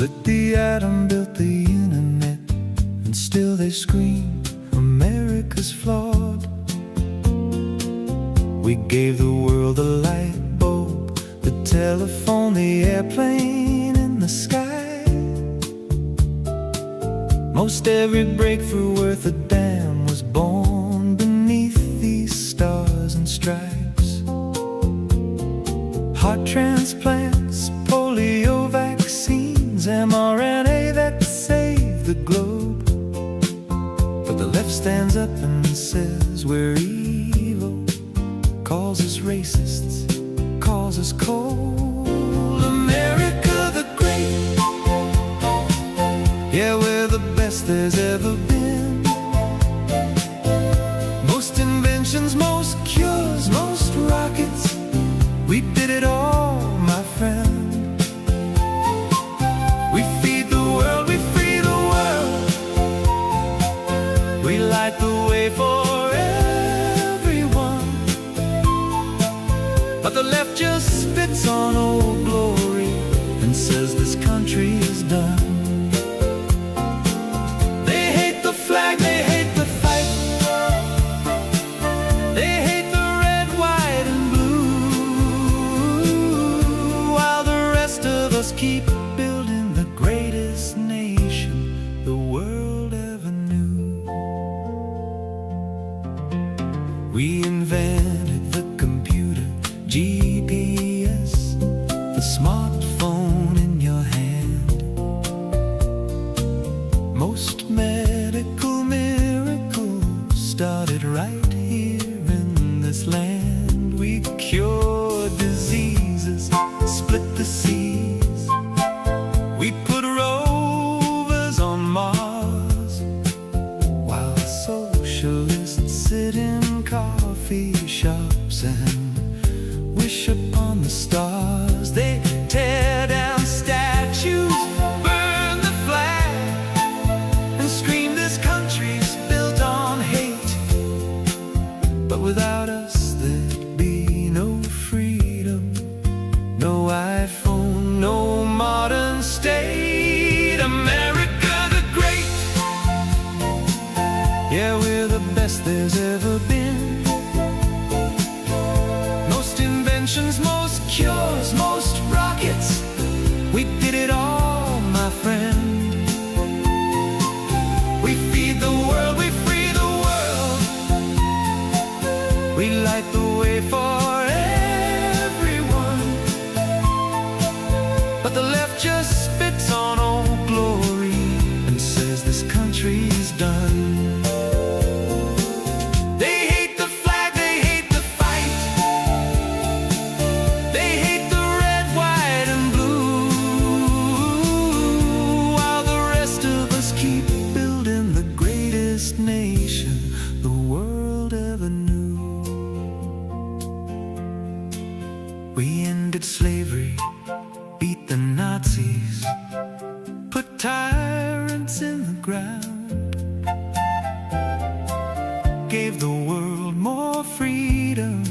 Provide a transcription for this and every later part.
split the atom, built the internet, and still they scream, America's flawed. We gave the world a light bulb, the telephone, the airplane in the sky. Most every breakthrough worth a damn was born beneath these stars and stripes. Heart transplants, polio vaccines, mRNA that saved the globe. But the left stands up and says we're evil, calls us racists, calls us cold. America the great, yeah, we're the best there's ever been. Most inventions, most cures, most rockets, we did it all, my friend. We feed the world, we free the world, we light the way for everyone. But the left just spits on old glory and says this country is done. They hate the flag, they hate the fight, they hate the red, white and blue, while the rest of us keep building the greatest nation the world ever knew. We invented the computer, GPS, the smartphone in your hand. Most medical miracles started right here in this land. We cured diseases, split the seas, we put rovers on Mars, while socialists sit in coffee shops and wish upon the stars. They tear down statues, burn the flag, and scream this country's built on hate. But without us there'd be no freedom, no iPhone, no modern state. America the great, yeah, we're the best there's ever been. Most inventions, most cures, most rockets, we did it all, my friend. We feed the world, we free the world, we light the way for everyone. But the left just spits on old glory and says this country's done. They hate the flag, they hate the fight, they hate the red, white and blue, while the rest of us keep building the greatest nation the world ever knew. We ended slavery, beat the Nazis, put tyrants in the ground, gave the world more freedom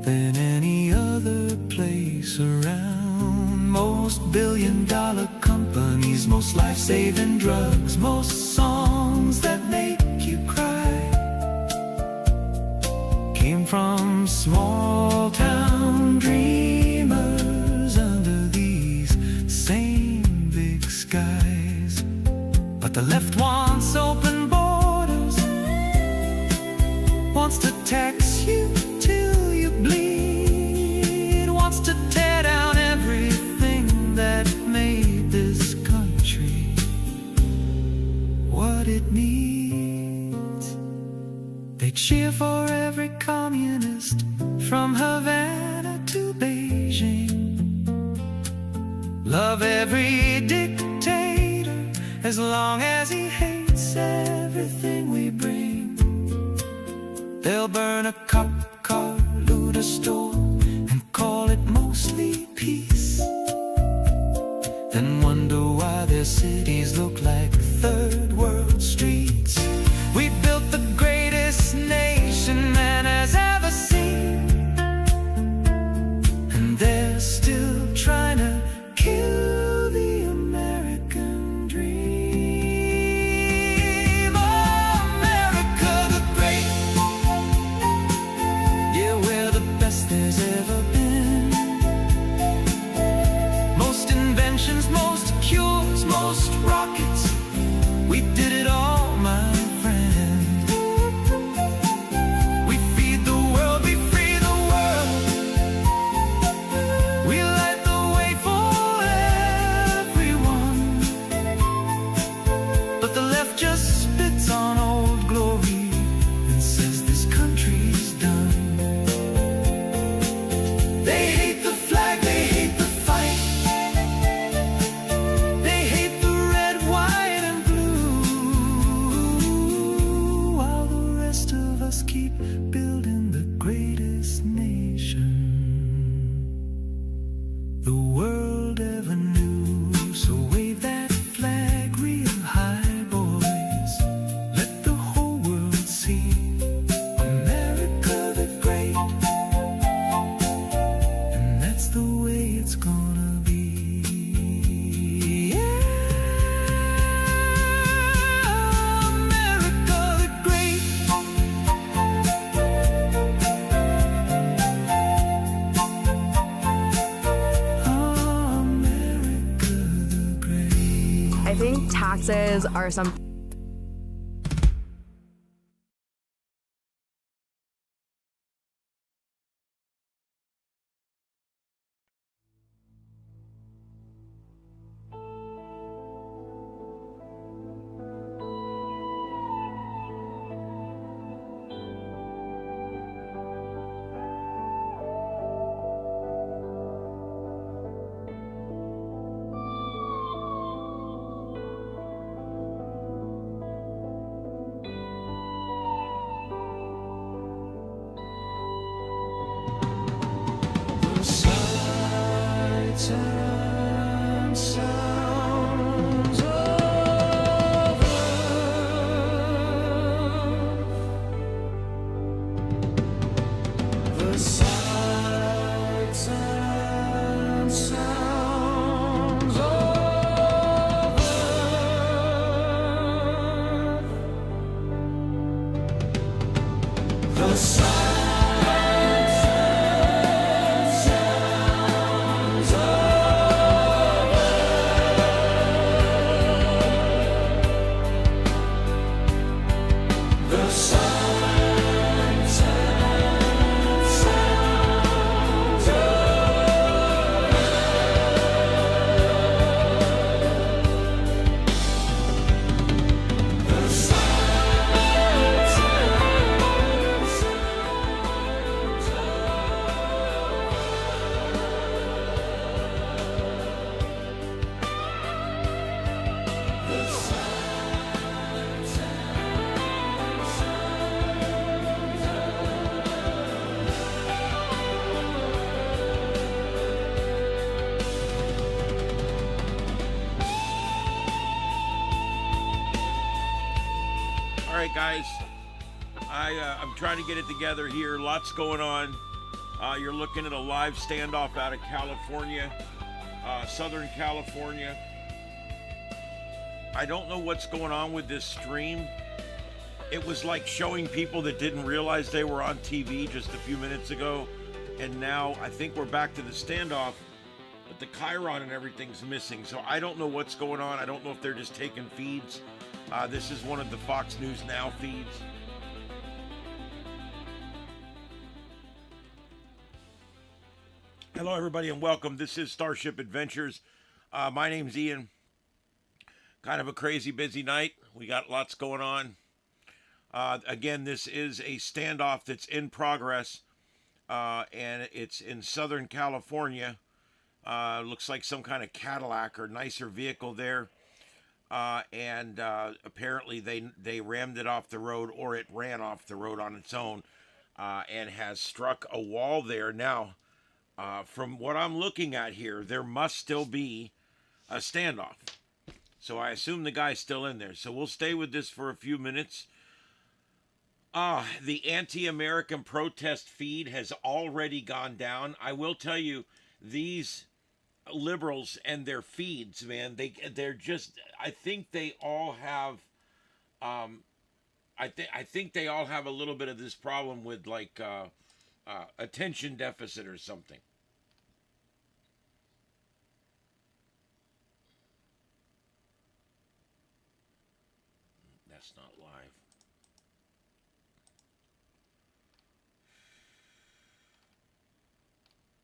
than any other place around. Most billion-dollar companies, most life-saving drugs, most songs that make you cry, came from small-town dreamers under these same big skies. But the left wants open borders, wants to tax you till you bleed, wants to tear down everything that made this country what it needs. They cheer for every communist from Havana to Beijing, love every dictator as long as he hates everything we bring. They'll burn a cop car, loot a store, and call it mostly peace, then wonder why their cities look like third world streets. We built the greatest nation man has ever seen, and they're still trying to kill the American taxes are something. Guys, I'm trying to get it together here. Lots going on. You're looking at a live standoff out of California, Southern California. I don't know what's going on with this stream. It was like showing people that didn't realize they were on TV just a few minutes ago, and now I think we're back to the standoff, but the Chiron and everything's missing. So I don't know what's going on. I don't know if they're just taking feeds. This is one of the Fox News Now feeds. Hello, everybody, and welcome. This is Starship Adventures. My name's Ian. Kind of a crazy busy night. We got lots going on. Again, this is a standoff that's in progress, and it's in Southern California. Looks like some kind of Cadillac or nicer vehicle there. And apparently they rammed it off the road, or it ran off the road on its own, and has struck a wall there. Now, from what I'm looking at here, there must still be a standoff. So I assume the guy's still in there. So we'll stay with this for a few minutes. The anti-American protest feed has already gone down. I will tell you, these liberals and their feeds, man, they're just, I think they all have I think they all have a little bit of this problem with like attention deficit or something. That's not live.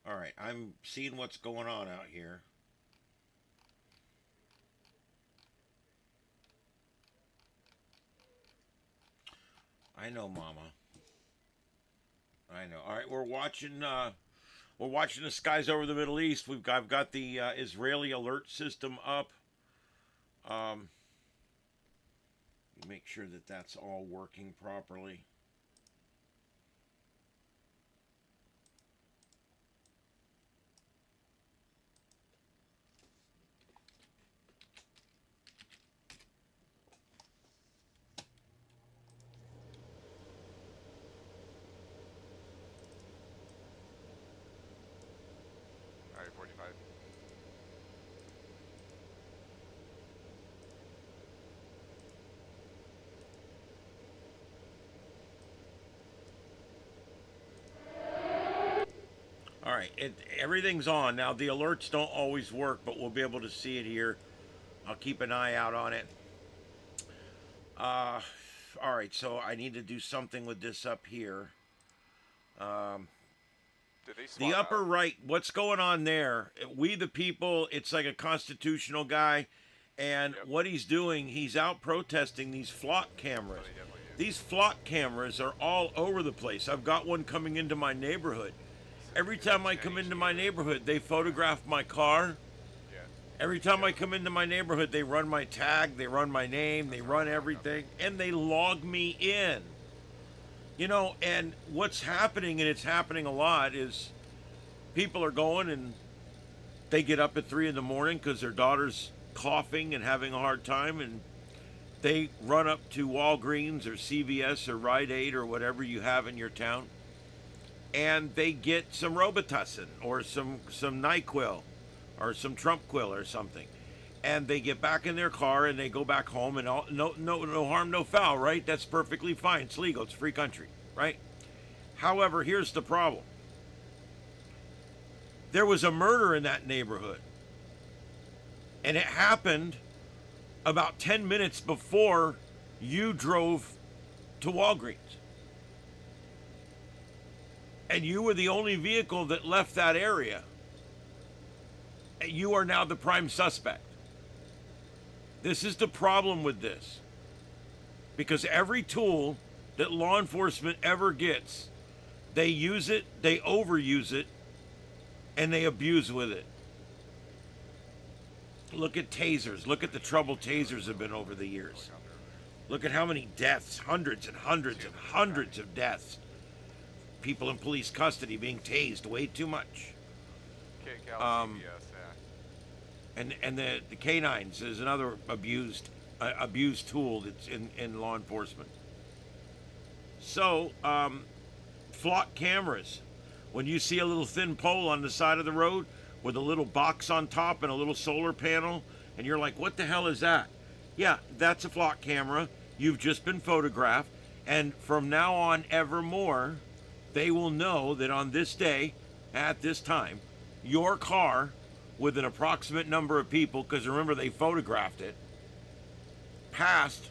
All right, I'm seeing what's going on out here. I know, Mama. I know. All right, we're watching the skies over the Middle East. I've got the Israeli alert system up. Make sure that that's all working properly. Everything's on. Now, the alerts don't always work, but we'll be able to see it here. I'll keep an eye out on it. All right, so I need to do something with this up here. The upper right, what's going on there? We the people, it's like a constitutional guy, and what he's doing, he's out protesting these flock cameras. These flock cameras are all over the place. I've got one coming into my neighborhood. Every time I come into my neighborhood, they photograph my car. Every time I come into my neighborhood, they run my tag, they run my name, they run everything, and they log me in. You know, and what's happening, and it's happening a lot, is people are going and they get up at 3 in the morning because their daughter's coughing and having a hard time, and they run up to Walgreens or CVS or Rite Aid or whatever you have in your town, and they get some Robitussin or some NyQuil or some Trumpquil or something, and they get back in their car and they go back home, and no harm, no foul, right? That's perfectly fine. It's legal. It's a free country, right? However, here's the problem. There was a murder in that neighborhood, and it happened about 10 minutes before you drove to Walgreens. And you were the only vehicle that left that area. You are now the prime suspect. This is the problem with this. Because every tool that law enforcement ever gets, they use it, they overuse it, and they abuse with it. Look at tasers. Look at the trouble tasers have been over the years. Look at how many deaths, hundreds and hundreds and hundreds of deaths. People in police custody being tased way too much. And the canines is another abused tool that's in law enforcement. So, flock cameras. When you see a little thin pole on the side of the road with a little box on top and a little solar panel, and you're like, what the hell is that? Yeah, that's a flock camera. You've just been photographed, and from now on evermore, they will know that on this day, at this time, your car with an approximate number of people, because remember they photographed it, passed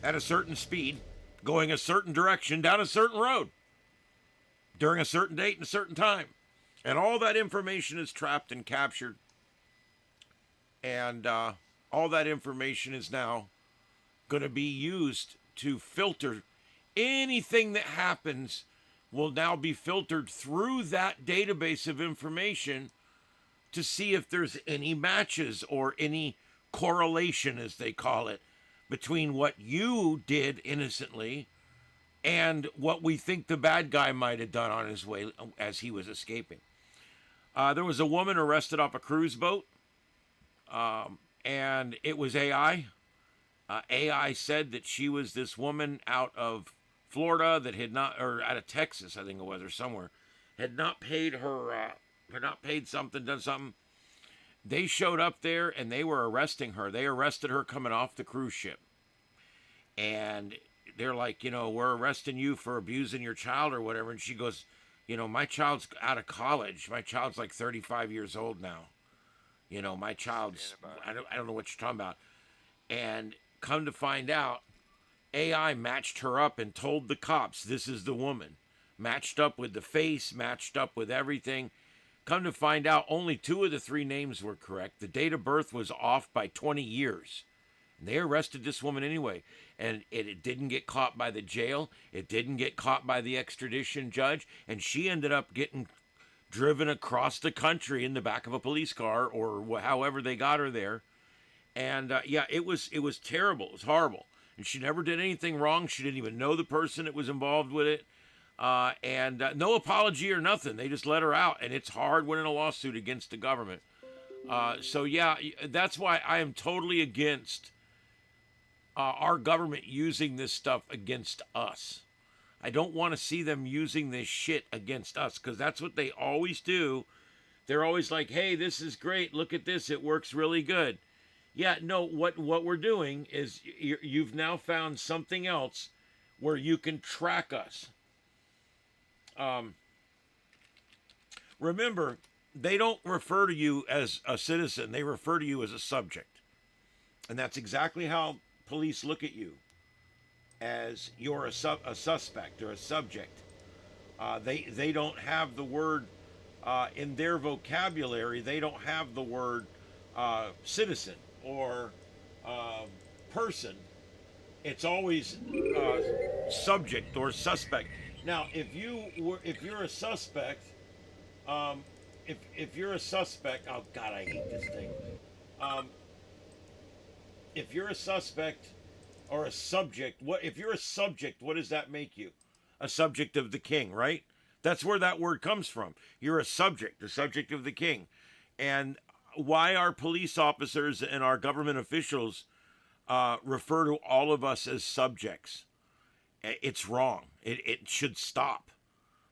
at a certain speed, going a certain direction down a certain road during a certain date and a certain time. And all that information is trapped and captured. And all that information is now going to be used to filter anything that happens, will now be filtered through that database of information to see if there's any matches or any correlation, as they call it, between what you did innocently and what we think the bad guy might have done on his way as he was escaping. There was a woman arrested off a cruise boat, and it was AI. AI said that she was this woman out of Florida that had not, or out of Texas, I think it was, or somewhere, had not paid her, had not paid something, done something. They showed up there and they were arresting her. They arrested her coming off the cruise ship. And they're like, you know, we're arresting you for abusing your child or whatever. And she goes, you know, my child's out of college. My child's like 35 years old now. You know, my child's, I don't know what you're talking about. And come to find out, AI matched her up and told the cops, this is the woman. Matched up with the face, matched up with everything. Come to find out, only 2 of the 3 names were correct. The date of birth was off by 20 years. And they arrested this woman anyway. And it didn't get caught by the jail. It didn't get caught by the extradition judge. And she ended up getting driven across the country in the back of a police car, or however they got her there. And yeah, it was terrible. It was horrible. And she never did anything wrong. She didn't even know the person that was involved with it. And no apology or nothing. They just let her out. And it's hard winning a lawsuit against the government. So yeah, that's why I am totally against our government using this stuff against us. I don't want to see them using this shit against us, because that's what they always do. They're always like, hey, this is great. Look at this. It works really good. Yeah, no, what we're doing is you've now found something else where you can track us. Remember, they don't refer to you as a citizen. They refer to you as a subject. And that's exactly how police look at you, as you're a suspect or a subject. They don't have the word in their vocabulary. They don't have the word citizen or uh, person. It's always subject or suspect. Now, if you're a suspect, if you're a suspect, oh God, I hate this thing. Um, if you're a suspect or a subject, what if you're a subject? What does that make you? A subject of the king, right? That's where that word comes from. You're a subject of the king. And why our police officers and our government officials refer to all of us as subjects? It's wrong. It should stop,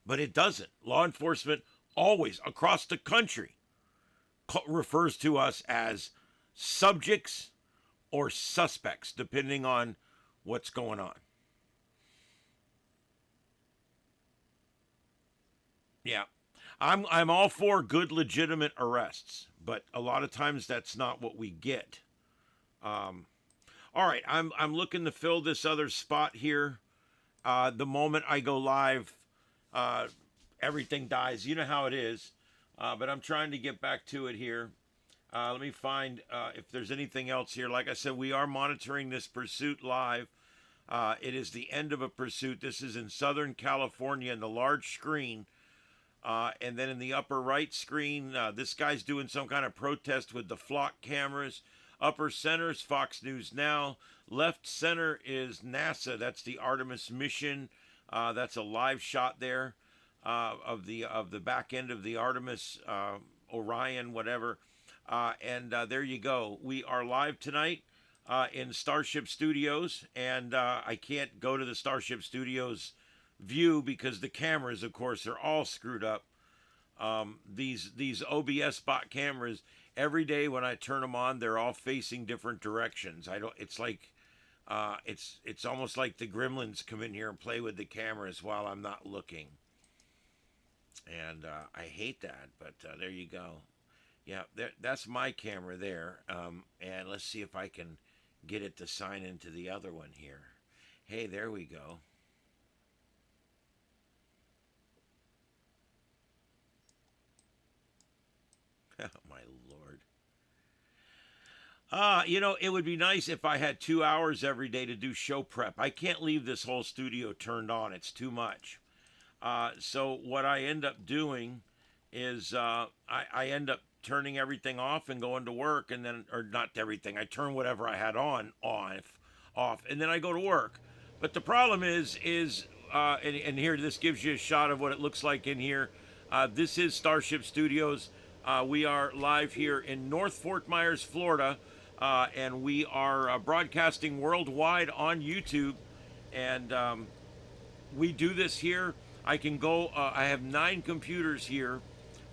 but it doesn't. Law enforcement always across the country refers to us as subjects or suspects, depending on what's going on. Yeah. I'm all for good legitimate arrests, but a lot of times that's not what we get. Um, all right, I'm looking to fill this other spot here. The moment I go live, uh, everything dies. You know how it is. But I'm trying to get back to it here. Let me find if there's anything else here. Like I said, we are monitoring this pursuit live. It is the end of a pursuit. This is in Southern California in the large screen. And then in the upper right screen, this guy's doing some kind of protest with the flock cameras. Upper center is Fox News Now. Left center is NASA. That's the Artemis mission. That's a live shot there of the back end of the Artemis, Orion, whatever. And there you go. We are live tonight in Starship Studios, and I can't go to the Starship Studios view because the cameras, of course, are all screwed up. These OBS bot cameras, every day when I turn them on, they're all facing different directions. I don't. It's like it's almost like the gremlins come in here and play with the cameras while I'm not looking. And I hate that, but there you go. Yeah, that's my camera there. And let's see if I can get it to sign into the other one here. Hey, there we go. Oh, my Lord. It would be nice if I had 2 hours every day to do show prep. I can't leave this whole studio turned on. It's too much. So what I end up doing is I end up turning everything off and going to work, and then, or not everything, I turn whatever I had on off, and then I go to work. But the problem is and here, this gives you a shot of what it looks like in here. This is Starship Studios. We are live here in North Fort Myers, Florida, and we are broadcasting worldwide on YouTube. And we do this here. I can go, I have 9 computers here.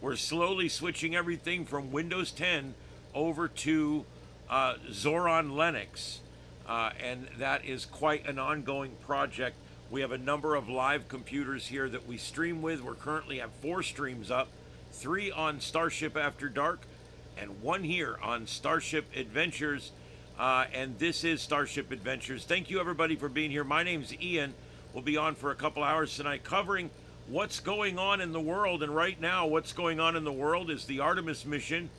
We're slowly switching everything from Windows 10 over to Zoron Linux. And that is quite an ongoing project. We have a number of live computers here that we stream with. We're currently have 4 streams up, 3 on Starship After Dark, and 1 here on Starship Adventures. And this is Starship Adventures. Thank you, everybody, for being here. My name's Ian. We'll be on for a couple hours tonight covering what's going on in the world. And right now, what's going on in the world is the Artemis mission.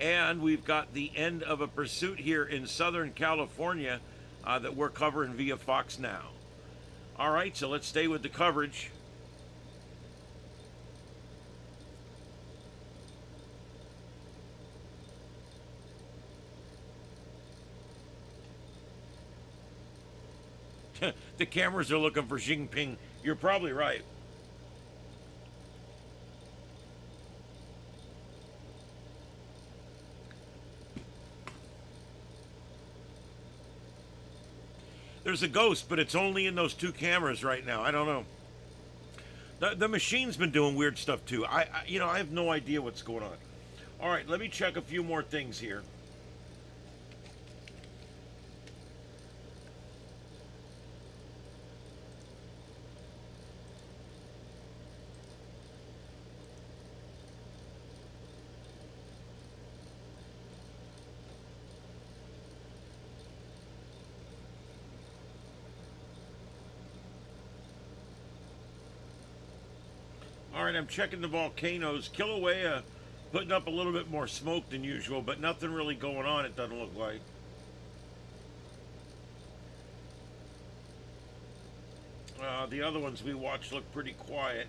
And we've got the end of a pursuit here in Southern California that we're covering via Fox Now. All right, so let's stay with the coverage. The cameras are looking for Xi Jinping. You're probably right. There's a ghost, but it's only in those 2 cameras right now. I don't know. The machine's been doing weird stuff too. I have no idea what's going on. All right, let me check a few more things here. All right, I'm checking the volcanoes. Kilauea putting up a little bit more smoke than usual, but nothing really going on, it doesn't look like. The other ones we watched look pretty quiet.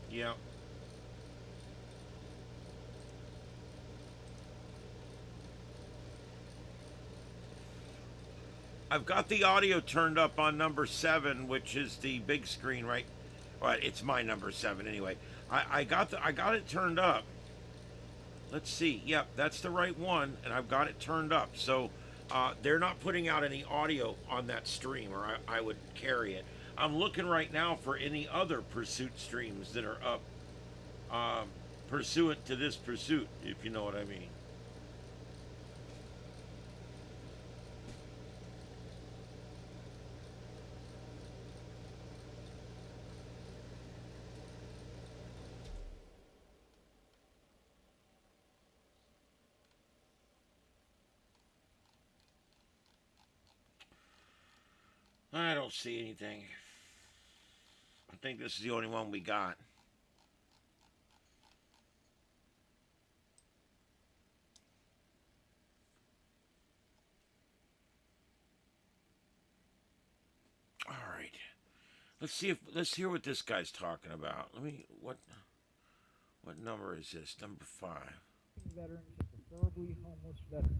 Yeah. I've got the audio turned up on number 7, which is the big screen, right? Well, it's my number 7 anyway. I got it turned up. Let's see. Yep, that's the right one, and I've got it turned up. So they're not putting out any audio on that stream, or I would carry it. I'm looking right now for any other pursuit streams that are up, pursuant to this pursuit, if you know what I mean. I don't see anything. I think this is the only one we got. All right. Let's hear what this guy's talking about. What number is this? Number 5. Veterans, preferably homeless veterans.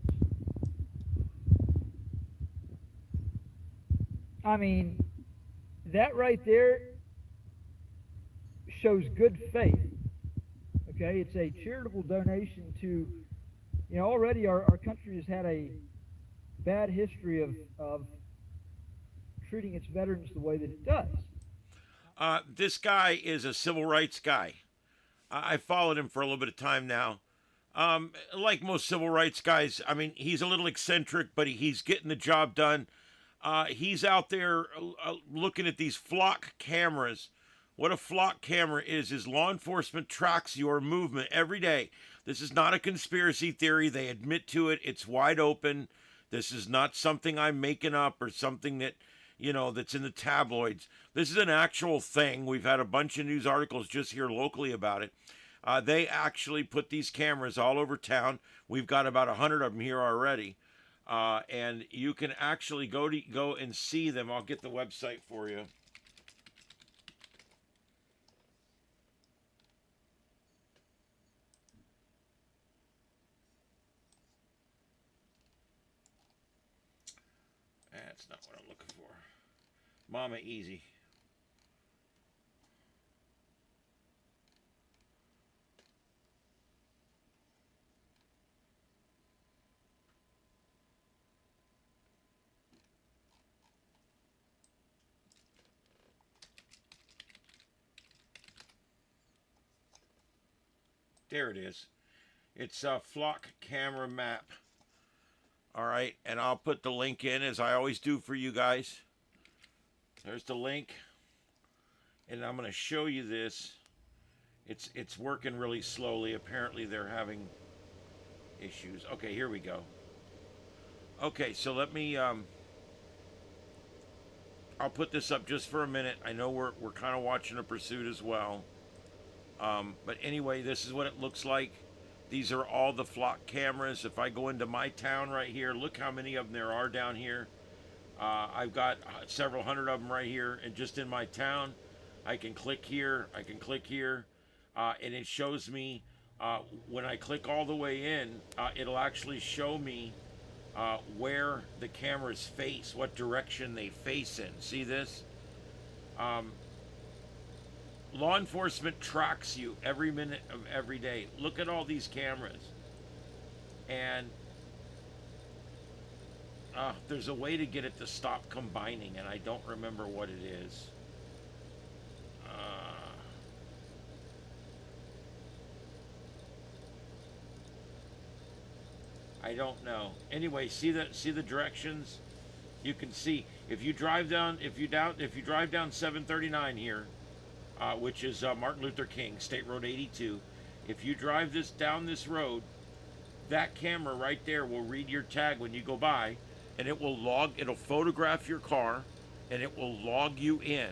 I mean, that right there shows good faith. Okay, it's a charitable donation to, already our country has had a bad history of treating its veterans the way that it does. This guy is a civil rights guy. I followed him for a little bit of time now. Like most civil rights guys, I mean, he's a little eccentric, but he's getting the job done. He's out there looking at these flock cameras. What a flock camera is law enforcement tracks your movement every day. This is not a conspiracy theory. They admit to it. It's wide open. This is not something I'm making up or something that, that's in the tabloids. This is an actual thing. We've had a bunch of news articles just here locally about it. They actually put these cameras all over town. We've got about 100 of them here already. And you can actually go and see them. I'll get the website for you. That's not what I'm looking for. Mama Easy. There it is. It's a flock camera map. All right, and I'll put the link in as I always do for you guys. There's the link, and I'm going to show you this. It's working really slowly. Apparently, they're having issues. Okay, here we go. Okay, so let me. I'll put this up just for a minute. I know we're kind of watching a pursuit as well. But anyway, this is what it looks like. These are all the flock cameras. If I go into my town right here, look how many of them there are down here. I've got several hundred of them right here, and just in my town, I can click here, and it shows me, when I click all the way in, it'll actually show me where the cameras face, what direction they face in. See this? Law enforcement tracks you every minute of every day. Look at all these cameras. And there's a way to get it to stop combining, and I don't remember what it is. I don't know. Anyway, see the directions? You can see if you drive down 739 here, which is Martin Luther King, State Road 82. If you drive down this road, that camera right there will read your tag when you go by, and it'll photograph your car, and it will log you in.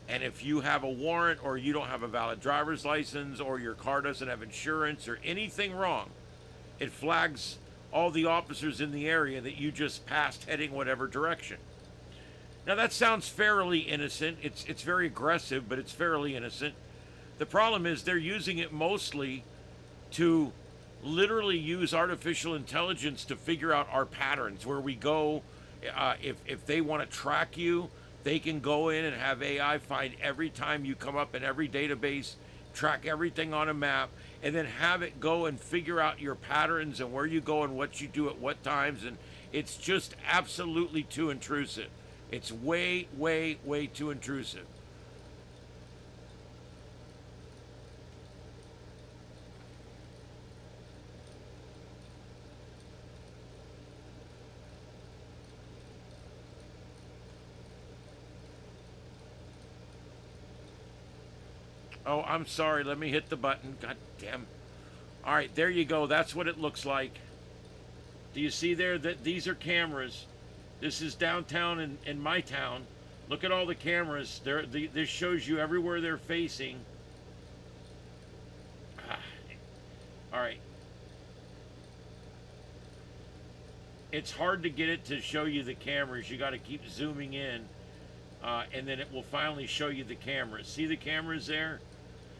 And if you have a warrant, or you don't have a valid driver's license, or your car doesn't have insurance, or anything wrong, it flags all the officers in the area that you just passed heading whatever direction. Now that sounds fairly innocent. It's very aggressive, but it's fairly innocent. The problem is they're using it mostly to literally use artificial intelligence to figure out our patterns, where we go. If they want to track you, they can go in and have AI find every time you come up in every database, track everything on a map, and then have it go and figure out your patterns and where you go and what you do at what times. And it's just absolutely too intrusive. It's way, way, way too intrusive. Oh, I'm sorry. Let me hit the button. God damn. All right, there you go. That's what it looks like. Do you see there that these are cameras? This is downtown in my town. Look at all the cameras. This shows you everywhere they're facing. All right. It's hard to get it to show you the cameras. You got to keep zooming in, and then it will finally show you the cameras. See the cameras there?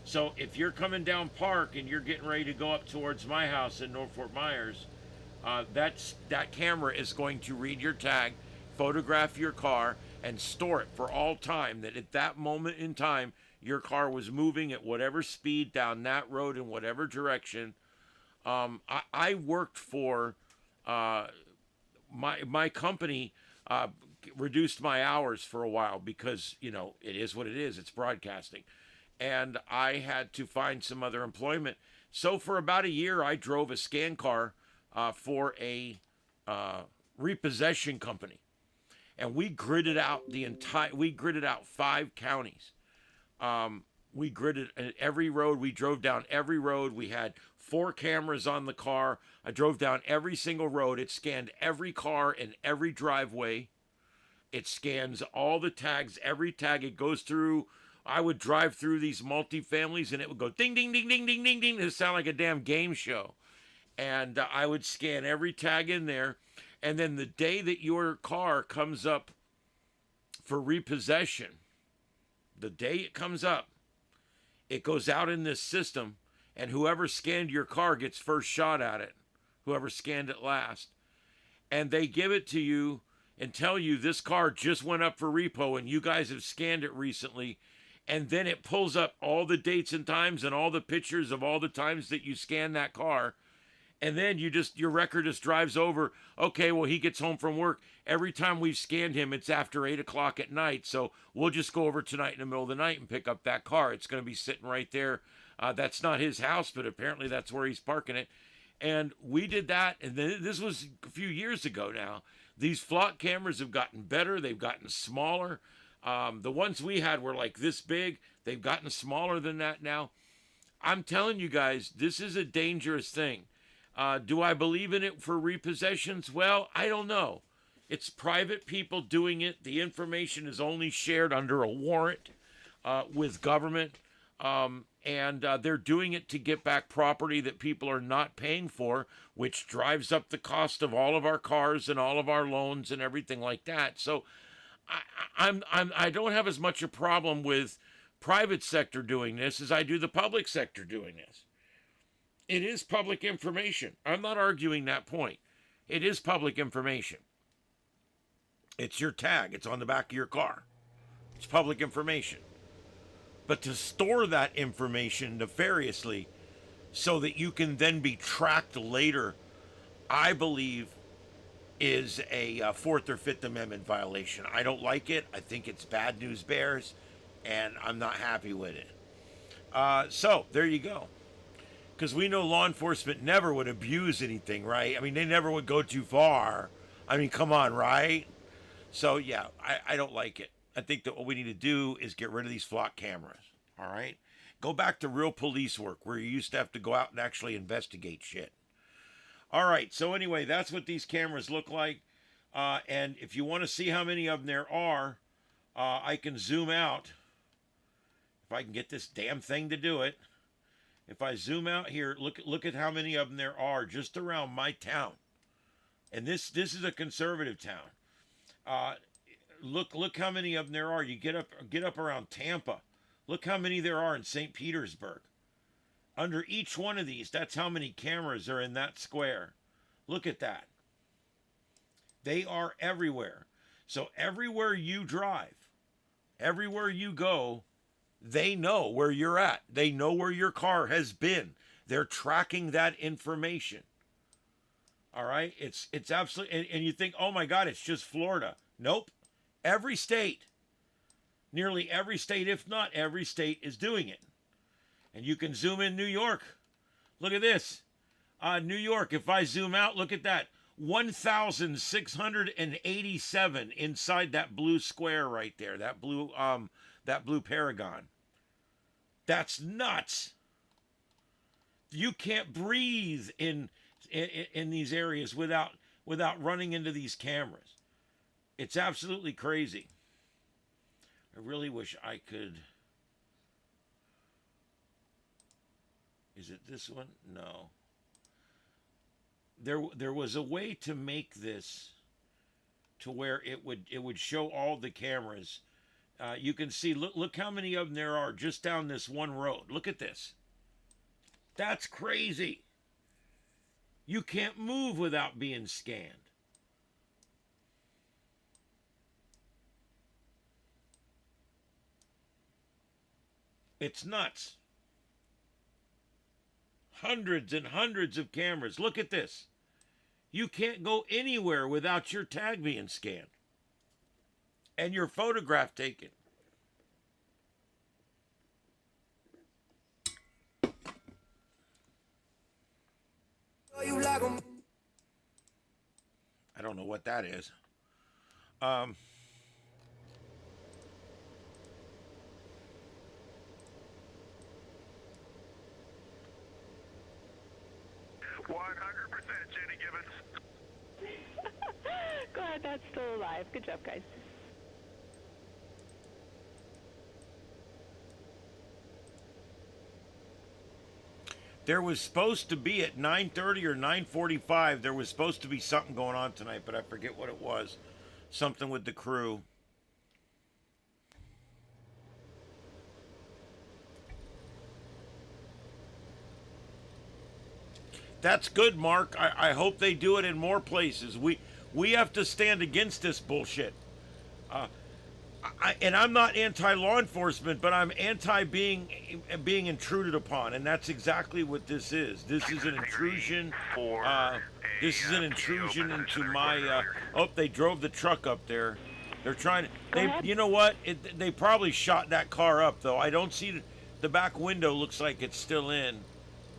So if you're coming down Park and you're getting ready to go up towards my house in North Fort Myers, that camera is going to read your tag, photograph your car, and store it for all time, that at that moment in time your car was moving at whatever speed down that road in whatever direction. I worked for my company, reduced my hours for a while because, you know, it is what it is. It's broadcasting. And I had to find some other employment. So for about a year, I drove a scan car for a repossession company. And we gridded out we gridded out 5 counties. We gridded every road. We drove down every road. We had 4 cameras on the car. I drove down every single road. It scanned every car in every driveway. It scans all the tags, every tag. It goes through. I would drive through these multi-families and it would go ding, ding, ding, ding, ding, ding, ding. It sounded like a damn game show. And I would scan every tag in there. And then the day that your car comes up for repossession, the day it comes up, it goes out in this system, and whoever scanned your car gets first shot at it, whoever scanned it last. And they give it to you and tell you this car just went up for repo and you guys have scanned it recently. And then it pulls up all the dates and times and all the pictures of all the times that you scanned that car. And then your record just drives over. Okay, well, he gets home from work. Every time we've scanned him, it's after 8 o'clock at night. So we'll just go over tonight in the middle of the night and pick up that car. It's going to be sitting right there. That's not his house, but apparently that's where he's parking it. And we did that. And then this was a few years ago now. These flock cameras have gotten better. They've gotten smaller. The ones we had were like this big. They've gotten smaller than that now. I'm telling you guys, this is a dangerous thing. Do I believe in it for repossessions? Well, I don't know. It's private people doing it. The information is only shared under a warrant with government. And they're doing it to get back property that people are not paying for, which drives up the cost of all of our cars and all of our loans and everything like that. So I don't have as much a problem with private sector doing this as I do the public sector doing this. It is public information. I'm not arguing that point. It is public information. It's your tag. It's on the back of your car. It's public information. But to store that information nefariously so that you can then be tracked later, I believe is a 4th or 5th Amendment violation. I don't like it. I think it's bad news bears, and I'm not happy with it. So there you go. Because we know law enforcement never would abuse anything, right? I mean, they never would go too far. I mean, come on, right? So, yeah, I don't like it. I think that what we need to do is get rid of these flock cameras, all right? Go back to real police work where you used to have to go out and actually investigate shit. All right, so anyway, that's what these cameras look like. And if you want to see how many of them there are, I can zoom out. If I can get this damn thing to do it. If I zoom out here, look at how many of them there are just around my town. And this is a conservative town. Look how many of them there are. You get up around Tampa. Look how many there are in St. Petersburg. Under each one of these, that's how many cameras are in that square. Look at that. They are everywhere. So everywhere you drive, everywhere you go, they know where you're at. They know where your car has been. They're tracking that information. All right? It's absolutely, and you think, oh my God, it's just Florida. Nope. Every state, nearly every state, if not every state, is doing it. And you can zoom in New York. Look at this. New York, if I zoom out, look at that. 1,687 inside that blue square right there. That blue paragon. That's nuts. You can't breathe in these areas without running into these cameras. It's absolutely crazy. I really wish I could. Is it this one? No. There was a way to make this to where it would show all the cameras. You can see, look how many of them there are just down this one road. Look at this. That's crazy. You can't move without being scanned. It's nuts. Hundreds and hundreds of cameras. Look at this. You can't go anywhere without your tag being scanned and your photograph taken. I don't know what that is. 100% JD Vance. Glad that's still alive. Good job, guys. There was supposed to be at 9:30 or 9:45, there was supposed to be something going on tonight, but I forget what it was. Something with the crew. That's good, Mark. I hope they do it in more places. We have to stand against this bullshit. And I'm not anti-law enforcement, but I'm anti-being intruded upon, and that's exactly what this is. This is an intrusion. This is an intrusion into my. Oh, they drove the truck up there. They're trying to. You know what? They probably shot that car up, though. I don't see the back window. Looks like it's still in,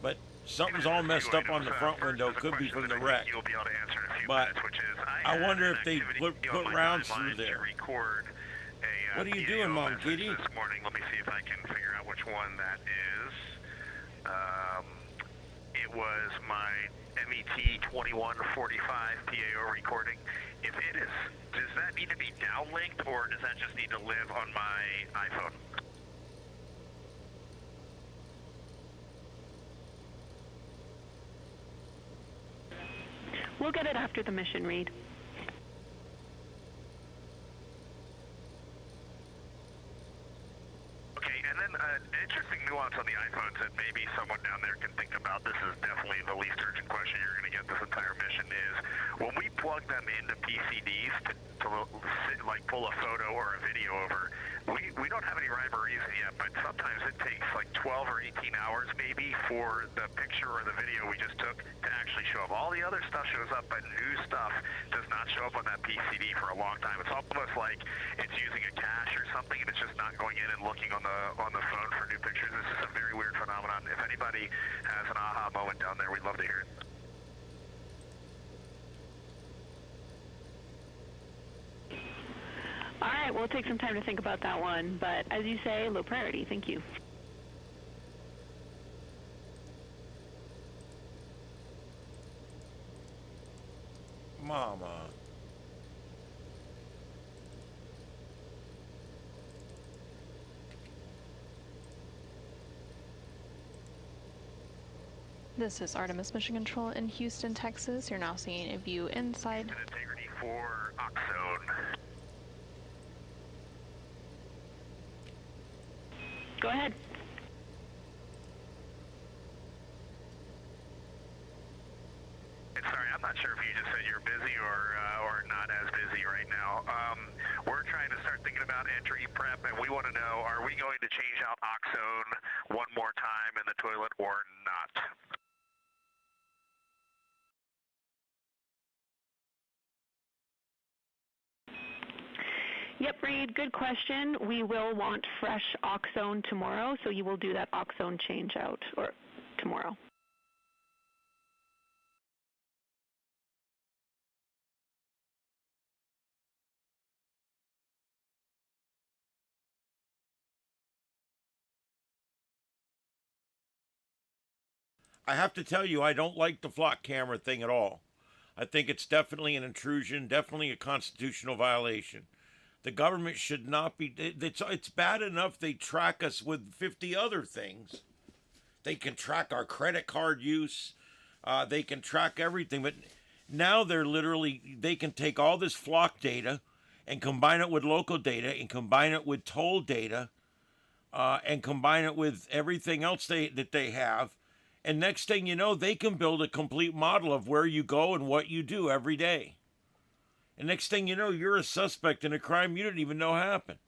but something's all messed up on the front window. Could be from the wreck. You'll be able to answer in a few But minutes, which is, I wonder if they put rounds through there. What are you doing, Mom Kitty? This morning, let me see if I can figure out which one that is. It was my MET 2145 PAO recording. If it is, does that need to be downlinked, or does that just need to live on my iPhone? We'll get it after the mission read. Okay, and then an interesting nuance on the iPhones that maybe someone down there can think about. This is definitely the least urgent question you're going to get this entire mission is, when we plug them into PCDs to like pull a photo or a video over, we don't have any rhyme or reason yet, but sometimes it takes like 12 or 18 hours maybe for the picture or the video we just took to actually show up. All the other stuff shows up, but new stuff does not show up on that PCD for a long time. It's almost like it's using a cache or something, and it's just not going in and looking on the phone for new pictures. This is a very weird phenomenon. If anybody has an aha moment down there, we'd love to hear it. All right, we'll take some time to think about that one, but as you say, low priority. Thank you. Mama. This is Artemis Mission Control in Houston, Texas. You're now seeing a view inside. Integrity for Oxone. Go ahead. Sorry, I'm not sure if you just said you're busy or not as busy right now. We're trying to start thinking about entry prep, and we want to know, are we going to change out Oxone one more time in the toilet or not? Yep, Reed, good question. We will want fresh Oxone tomorrow, so you will do that Oxone change out or tomorrow. I have to tell you, I don't like the flock camera thing at all. I think it's definitely an intrusion, definitely a constitutional violation. The government should not be. It's bad enough they track us with 50 other things. They can track our credit card use. They can track everything. But now they can take all this flock data and combine it with local data and combine it with toll data and combine it with everything else that they have. And next thing you know, they can build a complete model of where you go and what you do every day. And next thing you know, you're a suspect in a crime you didn't even know happened.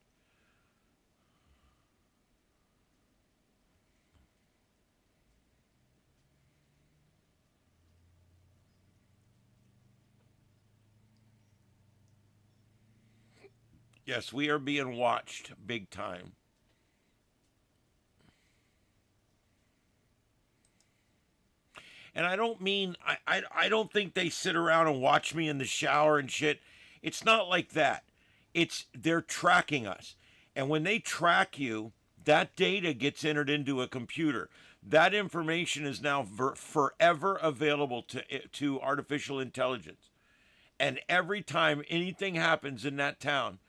Yes, we are being watched big time. And I don't mean, I don't think they sit around and watch me in the shower and shit. It's not like that. They're tracking us. And when they track you, that data gets entered into a computer. That information is now forever available to artificial intelligence. And every time anything happens in that town,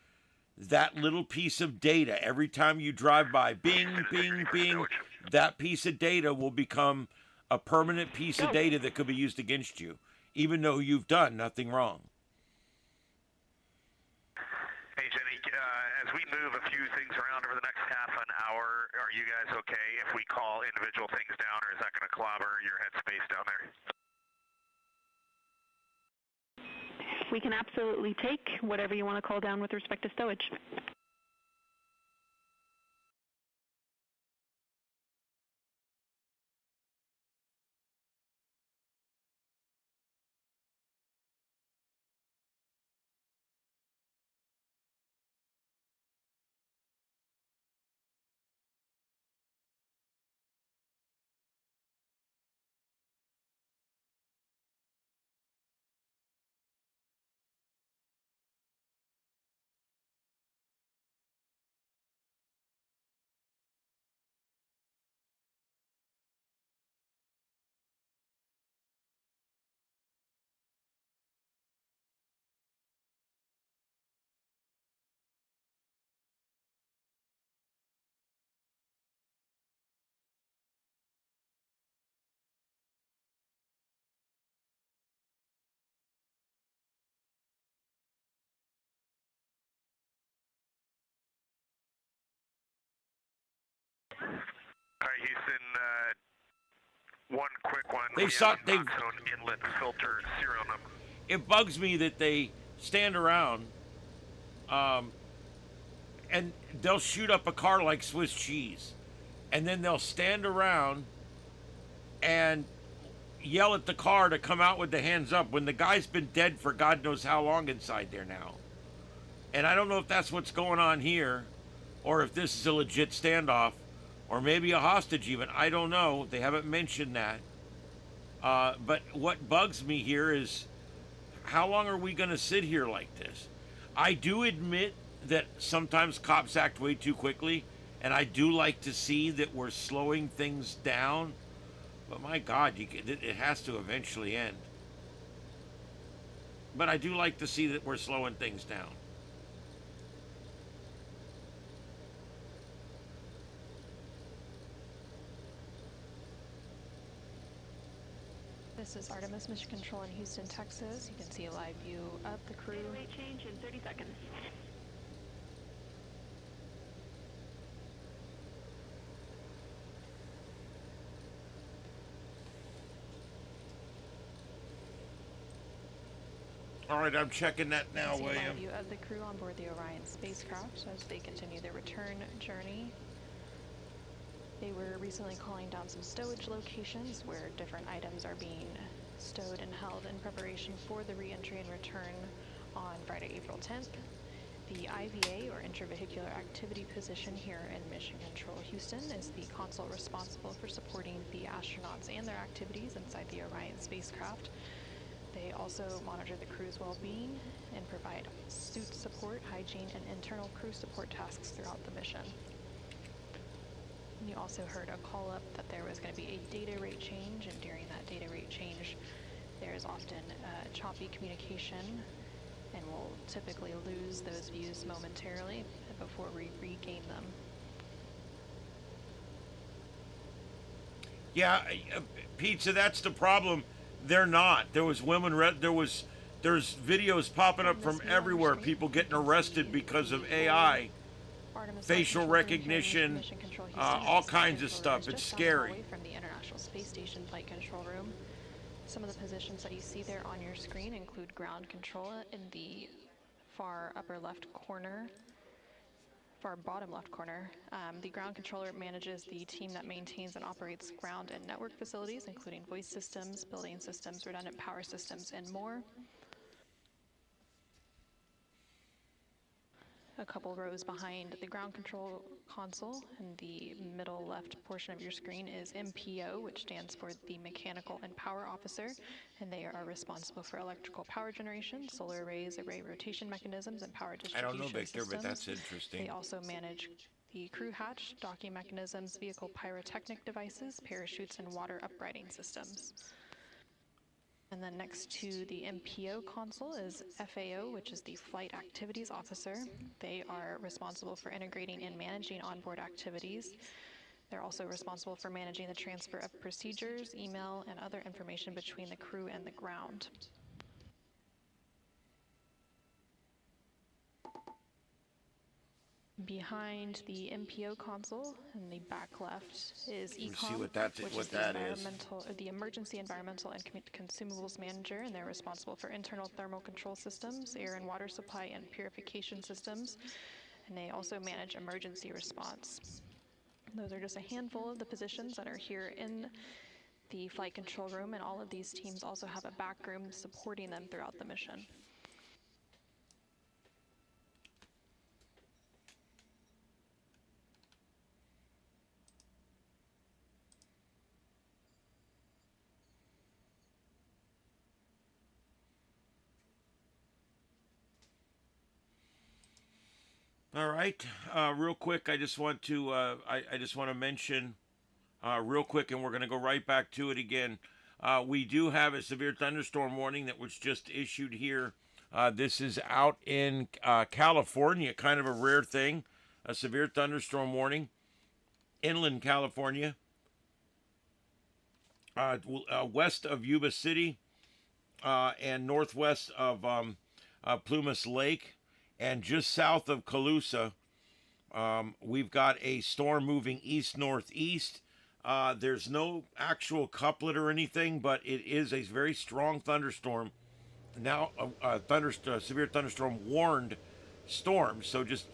that little piece of data, every time you drive by, bing, bing, bing, that piece of data will become a permanent piece of data that could be used against you, even though you've done nothing wrong. Hey, Jenny, as we move a few things around over the next half an hour, are you guys okay if we call individual things down, or is that going to clobber your headspace down there? We can absolutely take whatever you want to call down with respect to stowage. All right, Houston, one quick one. Inlet filter serial number. It bugs me that they stand around and they'll shoot up a car like Swiss cheese. And then they'll stand around and yell at the car to come out with the hands up when the guy's been dead for God knows how long inside there now. And I don't know if that's what's going on here or if this is a legit standoff or maybe a hostage even. I don't know. They haven't mentioned that. But what bugs me here is how long are we going to sit here like this? I do admit that sometimes cops act way too quickly, and I do like to see that we're slowing things down. But my God, it has to eventually end. But I do like to see that we're slowing things down. This is Artemis Mission Control in Houston, Texas. You can see a live view of the crew. Data rate change in 30 seconds. All right, I'm checking that now, You can see a William. live view of the crew on board the Orion spacecraft as they continue their return journey. They were recently calling down some stowage locations where different items are being stowed and held in preparation for the re-entry and return on Friday, April 10th. The IVA, or Intravehicular Activity Position here in Mission Control Houston, is the console responsible for supporting the astronauts and their activities inside the Orion spacecraft. They also monitor the crew's well-being and provide suit support, hygiene, and internal crew support tasks throughout the mission. You also heard a call up that there was going to be a data rate change, and during that data rate change, there is often choppy communication, and we'll typically lose those views momentarily before we regain them. Yeah, Pizza, that's the problem. They're not. There was there's videos popping up from everywhere, people getting arrested because of AI, facial recognition, all kinds of stuff. It's scary. From the International Space Station Flight Control Room. Some of the positions that you see there on your screen include ground control in the far upper left corner, far bottom left corner. The ground controller manages the team that maintains and operates ground and network facilities, including voice systems, building systems, redundant power systems, and more. A couple rows behind the ground control console in the middle left portion of your screen is MPO, which stands for the Mechanical and Power Officer, and they are responsible for electrical power generation, solar arrays, array rotation mechanisms, and power I distribution don't know, Victor, systems. but that's interesting. They also manage the crew hatch, docking mechanisms, vehicle pyrotechnic devices, parachutes, and water uprighting systems. And then next to the MPO console is FAO, which is the Flight Activities Officer. They are responsible for integrating and managing onboard activities. They're also responsible for managing the transfer of procedures, email, and other information between the crew and the ground. Behind the MPO console in the back left is Let's ECOM, see what which what is that the, is. the Emergency Environmental and Consumables Manager, and they're responsible for internal thermal control systems, air and water supply, and purification systems, and they also manage emergency response. Those are just a handful of the positions that are here in the flight control room, and all of these teams also have a back room supporting them throughout the mission. All right, real quick, I just want to I just want to mention real quick, and we're going to go right back to it again. We do have a severe thunderstorm warning that was just issued here. This is out in California, kind of a rare thing, a severe thunderstorm warning, inland California, west of Yuba City, and northwest of Plumas Lake. And just south of Calusa, we've got a storm moving east-northeast. There's no actual couplet or anything, but it is a very strong thunderstorm. Now, severe thunderstorm warned storm, so just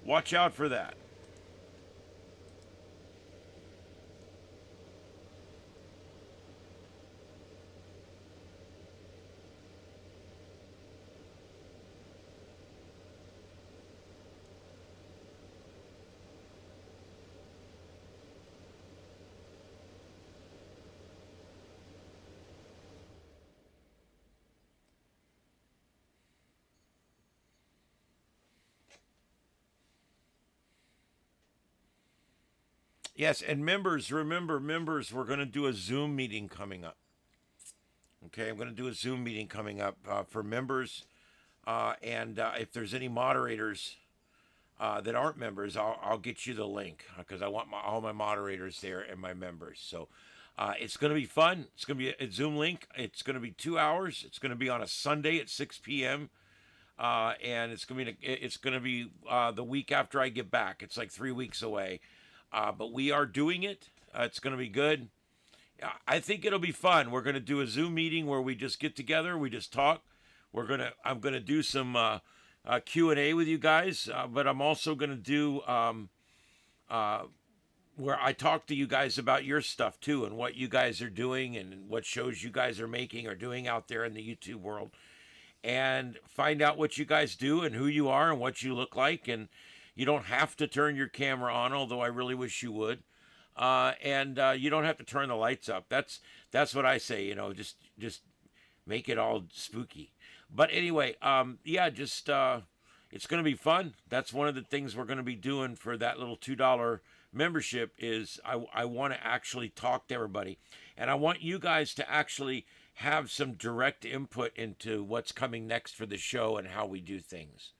watch out for that. Yes, and members, remember, members, we're going to do a Zoom meeting coming up. Okay, I'm going to do a Zoom meeting coming up for members. And if there's any moderators that aren't members, I'll get you the link because I want all my moderators there and my members. So It's going to be fun. It's going to be a Zoom link. It's going to be 2 hours. It's going to be on a Sunday at 6 p.m. And it's going to be the week after I get back. It's like 3 weeks away, but we are doing it. It's going to be good. I think it'll be fun. We're going to do a Zoom meeting where we just get together, we just talk. I'm going to do some Q&A with you guys, but I'm also going to do where I talk to you guys about your stuff too, and what you guys are doing and what shows you guys are making or doing out there in the YouTube world, and find out what you guys do and who you are and what you look like. And you don't have to turn your camera on, although I really wish you would. And you don't have to turn the lights up. That's what I say, just make it all spooky. But anyway, yeah, just it's going to be fun. That's one of the things we're going to be doing for that little $2 membership is I want to actually talk to everybody. And I want you guys to actually have some direct input into what's coming next for the show and how we do things.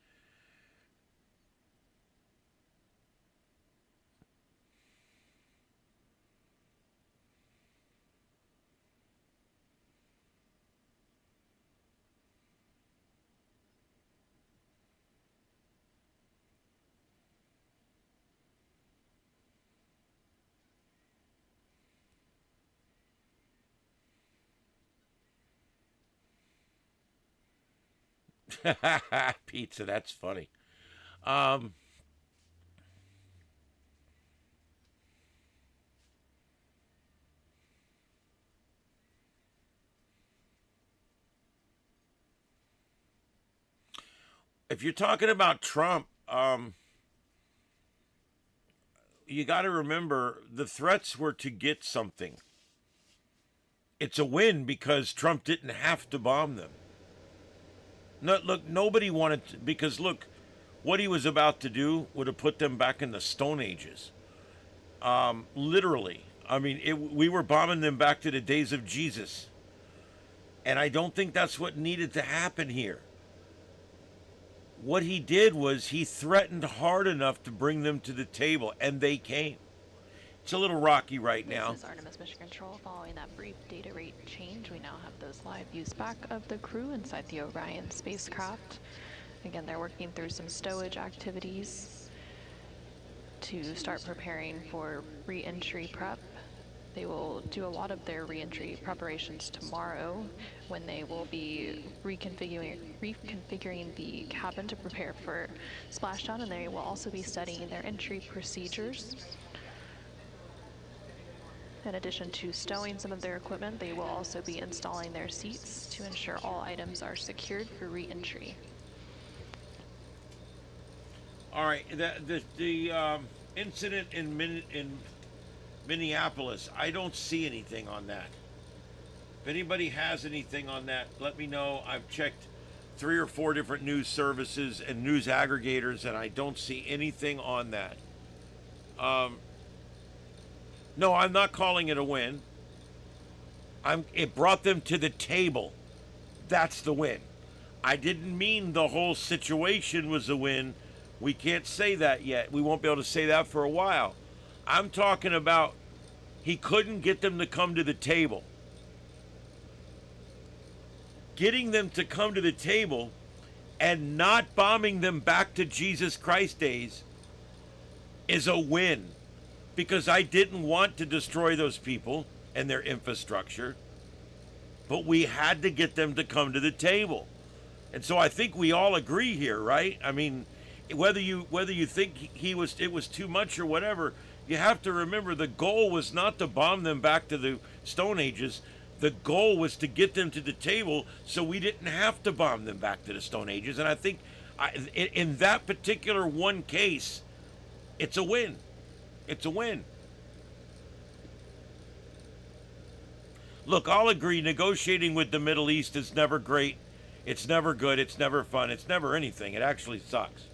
Pizza, that's funny. If you're talking about Trump, you got to remember the threats were to get something. It's a win because Trump didn't have to bomb them. No, look, nobody wanted to, because look, what he was about to do would have put them back in the Stone Ages. Literally. I mean, we were bombing them back to the days of Jesus. And I don't think that's what needed to happen here. What he did was he threatened hard enough to bring them to the table, and they came. It's a little rocky right now. This is Artemis Mission Control. Following that brief data rate change, we now have those live views back of the crew inside the Orion spacecraft. Again, they're working through some stowage activities to start preparing for re-entry prep. They will do a lot of their re-entry preparations tomorrow when they will be reconfiguring the cabin to prepare for splashdown, and they will also be studying their entry procedures. In addition to stowing some of their equipment, they will also be installing their seats to ensure all items are secured for re-entry. All right, the incident in Minneapolis, I don't see anything on that. If anybody has anything on that, let me know. I've checked 3 or 4 different news services and news aggregators, and I don't see anything on that. No, I'm not calling it a win. It brought them to the table. That's the win. I didn't mean the whole situation was a win. We can't say that yet. We won't be able to say that for a while. I'm talking about he couldn't get them to come to the table. Getting them to come to the table and not bombing them back to Jesus Christ days is a win. Because I didn't want to destroy those people and their infrastructure, but we had to get them to come to the table. And so I think we all agree here, right? I mean, whether you think it was too much or whatever, you have to remember the goal was not to bomb them back to the Stone Ages. The goal was to get them to the table so we didn't have to bomb them back to the Stone Ages. And I think in that particular one case, it's a win. It's a win. Look, I'll agree, negotiating with the Middle East is never great. It's never good. It's never fun. It's never anything. It actually sucks.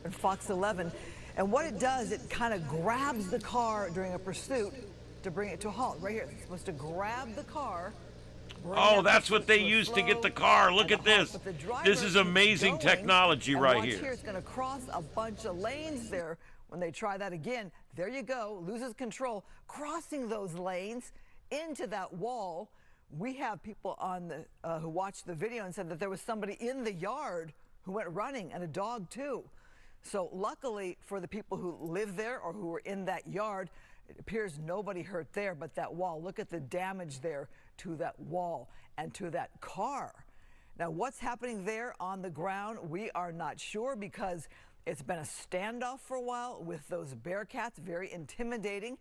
Fox 11, and what it does, it kind of grabs the car during a pursuit to bring it to a halt. Right here, it's supposed to grab the car Oh, that's what they used to get the car. Look at this. This is amazing technology right here. It's going to cross a bunch of lanes there. When they try that again, there you go, loses control, crossing those lanes into that wall. We have people on the who watched the video and said that there was somebody in the yard who went running, and a dog too. So luckily for the people who live there or who were in that yard, it appears nobody hurt there, but that wall, look at the damage there to that wall and to that car. Now, what's happening there on the ground, we are not sure, because it's been a standoff for a while with those Bearcats, very intimidating.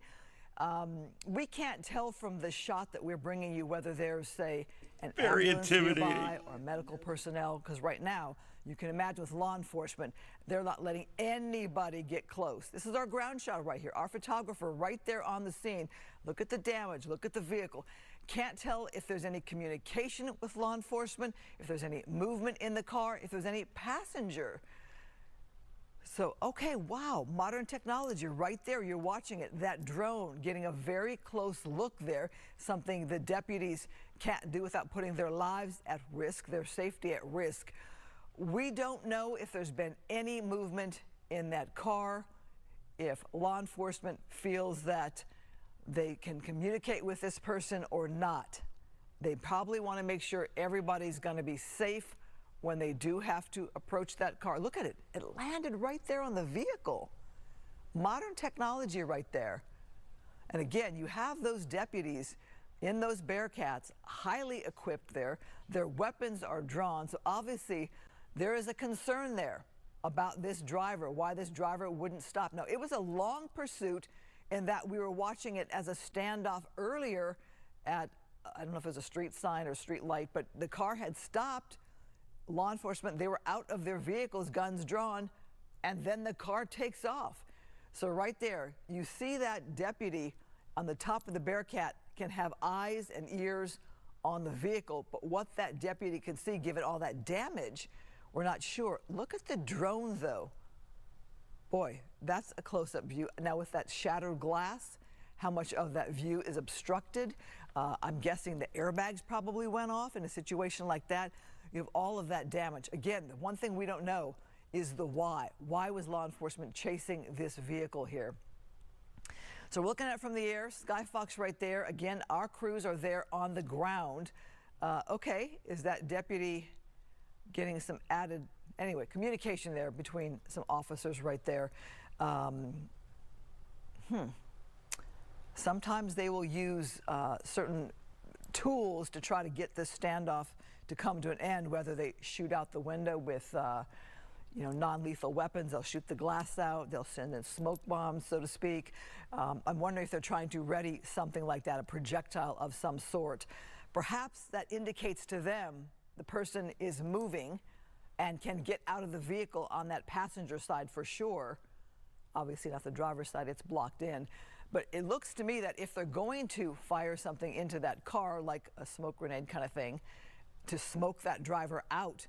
We can't tell from the shot that we're bringing you whether there's, say, an ambulance nearby or medical personnel, because right now, you can imagine with law enforcement, they're not letting anybody get close. This is our ground shot right here. Our photographer right there on the scene. Look at the damage. Look at the vehicle. Can't tell if there's any communication with law enforcement, if there's any movement in the car, if there's any passenger. So, okay, wow, modern technology right there. You're watching it. That drone getting a very close look there, something the deputies can't do without putting their lives at risk, their safety at risk. We don't know if there's been any movement in that car, if law enforcement feels that they can communicate with this person or not. They probably want to make sure everybody's going to be safe when they do have to approach that car. Look at it. It landed right there on the vehicle. Modern technology right there. And again, you have those deputies in those Bearcats, highly equipped there. Their weapons are drawn. So obviously, there is a concern there about this driver, why this driver wouldn't stop. Now, it was a long pursuit in that we were watching it as a standoff earlier at, I don't know if it was a street sign or street light, but the car had stopped. Law enforcement, they were out of their vehicles, guns drawn, and then the car takes off. So right there, you see that deputy on the top of the Bearcat can have eyes and ears on the vehicle, but what that deputy can see, given all that damage, we're not sure. Look at the drone, though. Boy, that's a close-up view. Now, with that shattered glass, how much of that view is obstructed? I'm guessing the airbags probably went off in a situation like that. You have all of that damage. Again, the one thing we don't know is the why. Why was law enforcement chasing this vehicle here? So we're looking at it from the air. Skyfox right there. Again, our crews are there on the ground. Okay, is that deputy getting some added, anyway, communication there between some officers right there. Sometimes they will use certain tools to try to get this standoff to come to an end, whether they shoot out the window with non-lethal weapons, they'll shoot the glass out, they'll send in smoke bombs, so to speak. I'm wondering if they're trying to ready something like that, a projectile of some sort. Perhaps that indicates to them the person is moving and can get out of the vehicle on that passenger side for sure. Obviously not the driver's side, it's blocked in. But it looks to me that if they're going to fire something into that car, like a smoke grenade kind of thing, to smoke that driver out,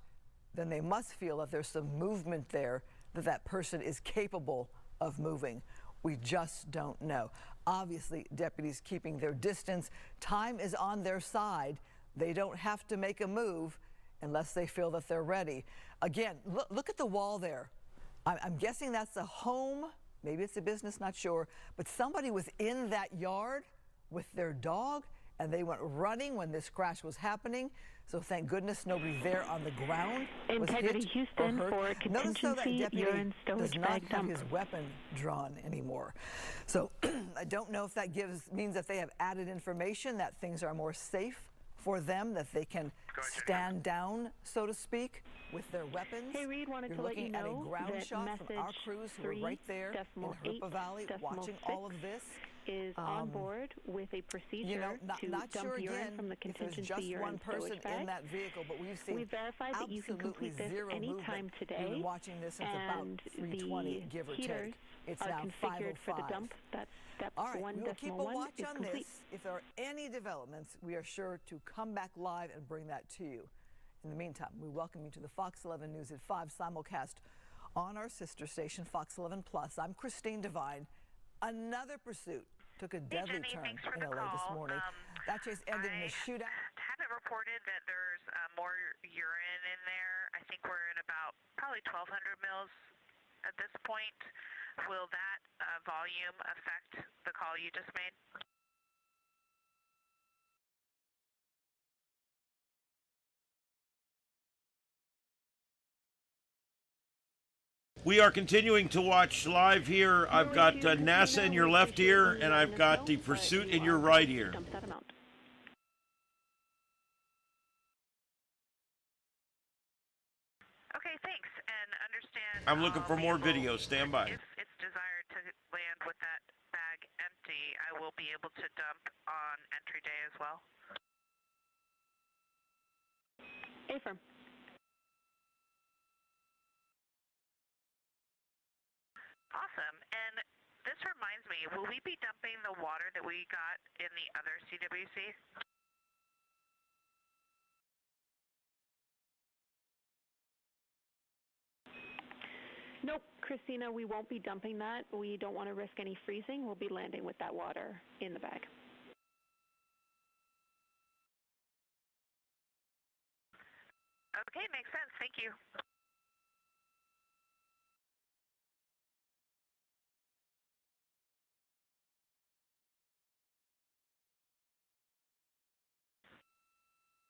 then they must feel that there's some movement there, that that person is capable of moving. We just don't know. Obviously, deputies keeping their distance. Time is on their side. They don't have to make a move unless they feel that they're ready. Again, look at the wall there. I'm guessing that's a home. Maybe it's a business, not sure. But somebody was in that yard with their dog, and they went running when this crash was happening. So thank goodness nobody there on the ground was hit Houston or hurt. for Notice though that contingency urine deputy does stowage not bag have dump. his weapon drawn anymore. So I don't know if that means that they have added information, that things are more safe for them, that they can stand down, so to speak, with their weapons. Hey, Reed, wanted You're to let you looking at a know ground that shot from our message crews who are right there in Herpa Valley watching all of this. Is on board with a procedure to not dump sure urine again from the if there's contingency just urine one person stowage bag. in that vehicle, but we've seen We verified that you can absolutely complete this zero anytime movement. today. We've been watching this since about And 3:20, give or heaters take. It's are now configured 5:05. for the dump. That's step All right, we will keep a 1.1 watch is on complete. this. If there are any developments, we are sure to come back live and bring that to you. In the meantime, we welcome you to the Fox 11 News at 5 simulcast on our sister station, Fox 11 Plus. I'm Christine Devine. Another pursuit took a deadly turn in LA this morning. That chase ended in a shootout. Haven't reported that there's more urine in there. I think we're at about probably 1,200 mils at this point. Will that volume affect the call you just made? We are continuing to watch live here. I've got NASA in your left ear, and I've got the pursuit in your right ear. Okay, thanks, and understand. I'm looking for more video. Stand by. If it's desired to land with that bag empty, I will be able to dump on entry day as well. Affirm. Awesome, and this reminds me, will we be dumping the water that we got in the other CWC? Nope, Christina, we won't be dumping that. We don't want to risk any freezing. We'll be landing with that water in the bag. Okay, makes sense. Thank you.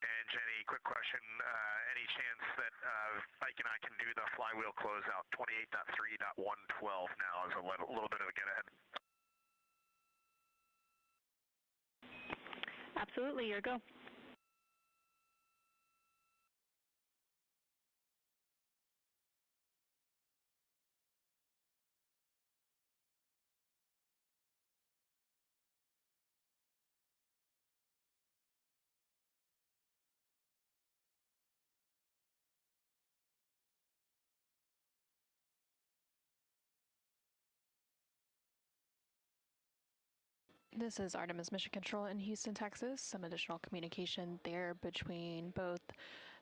And Jenny, quick question, any chance that Ike and I can do the flywheel closeout 28.3.112 now as a little bit of a get ahead? Absolutely, your go. This is Artemis Mission Control in Houston, Texas. Some additional communication there between both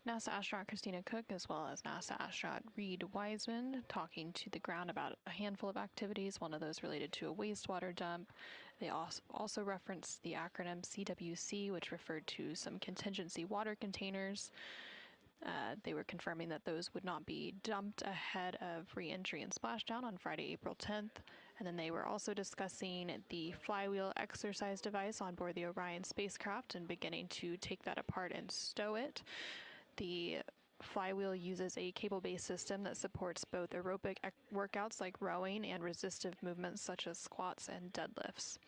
NASA astronaut Christina Cook as well as NASA astronaut Reed Wiseman talking to the ground about a handful of activities, one of those related to a wastewater dump. They also referenced the acronym CWC, which referred to some contingency water containers. They were confirming that those would not be dumped ahead of re-entry and splashdown on Friday, April 10th. And then they were also discussing the flywheel exercise device on board the Orion spacecraft and beginning to take that apart and stow it. The flywheel uses a cable-based system that supports both aerobic workouts like rowing and resistive movements such as squats and deadlifts.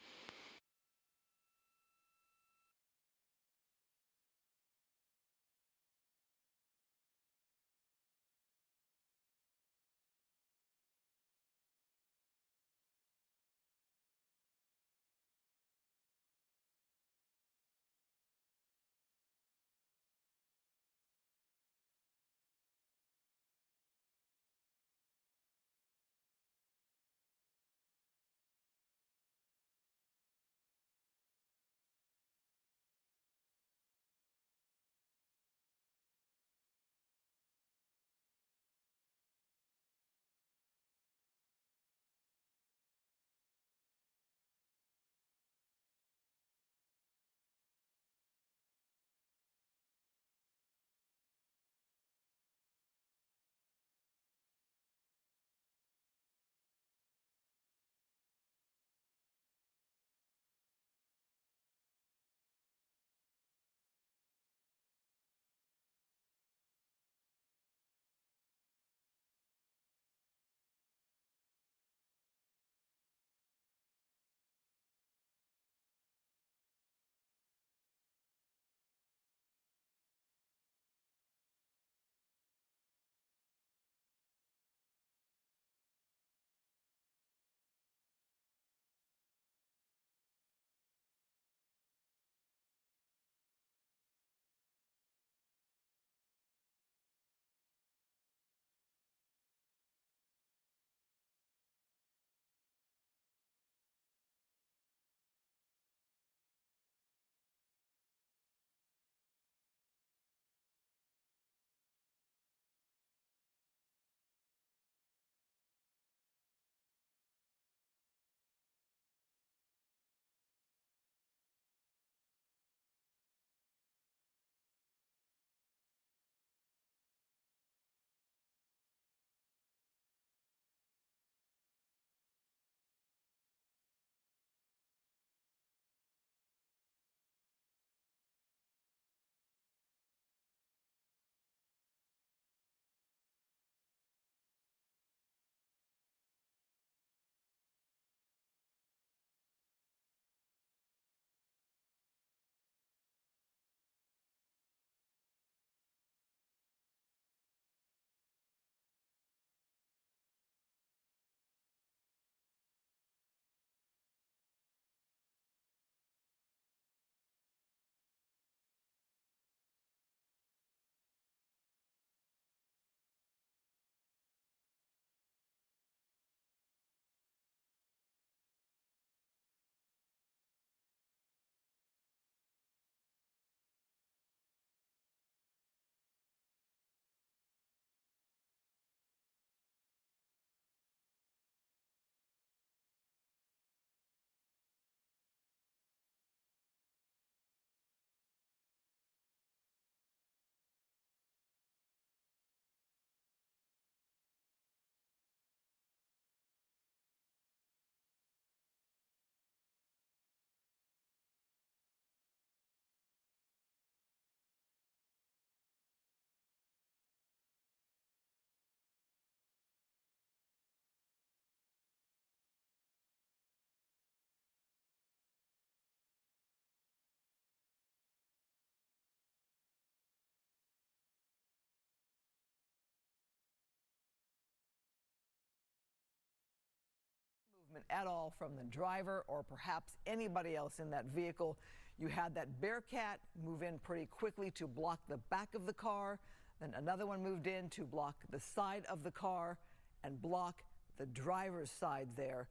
at all from the driver or perhaps anybody else in that vehicle. You had that Bearcat move in pretty quickly to block the back of the car. Then another one moved in to block the side of the car and block the driver's side there.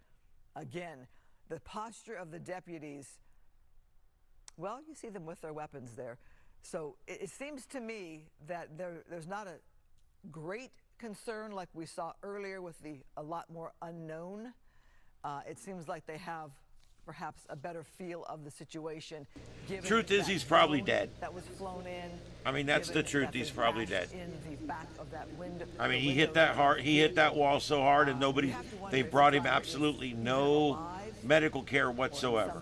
Again, the posture of the deputies, well, you see them with their weapons there. So it seems to me that there's not a great concern like we saw earlier with a lot more unknown. It seems like they have perhaps a better feel of the situation. Truth is, he's probably dead. That was flown in. I mean, that's the truth. He's probably dead. In the back of that window, I mean, he hit that hard. He hit that wall so hard, and nobody. They brought him absolutely no medical care whatsoever.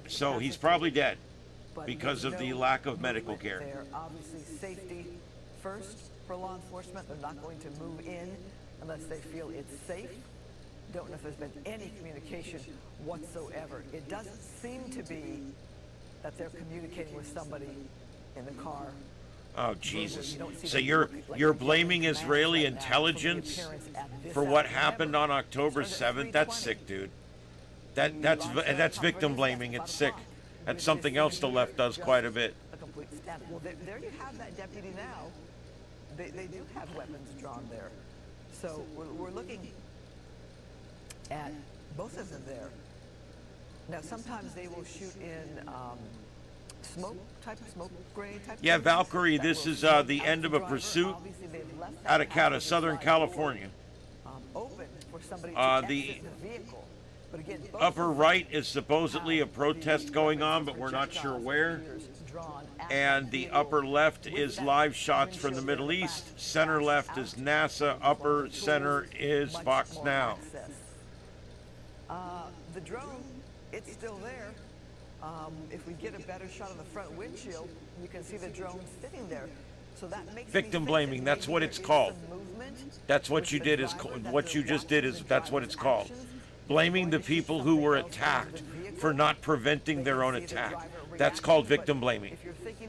So he's probably dead because of the lack of medical care. They're obviously safety first for law enforcement. They're not going to move in unless they feel it's safe. Don't know if there's been any communication whatsoever. It doesn't seem to be that they're communicating with somebody in the car. Oh, Jesus. So you're blaming Israeli intelligence for what happened on October 7th? That's sick, dude. That's victim blaming. It's sick. That's something else the left does quite a bit. A complete stand. Well, there you have that deputy now. They do have weapons drawn there. So we're looking at both of them there. Now, sometimes they will shoot in smoke gray type. Yeah, Valkyrie, this is the end of a pursuit out of Southern California. Open for somebody to exit the vehicle. But again, Upper right is supposedly a protest going on, but we're not sure where. And the upper left is live shots from the Middle East. Center left is NASA. Upper center is Fox Now. The drone, it's still there. If we get a better shot of the front windshield, you can see the drone sitting there. So that makes victim blaming. That's what it's called. That's what you did. Is what you just did. Is that's what it's called. Blaming the people who were attacked for not preventing their own attack. That's called victim blaming.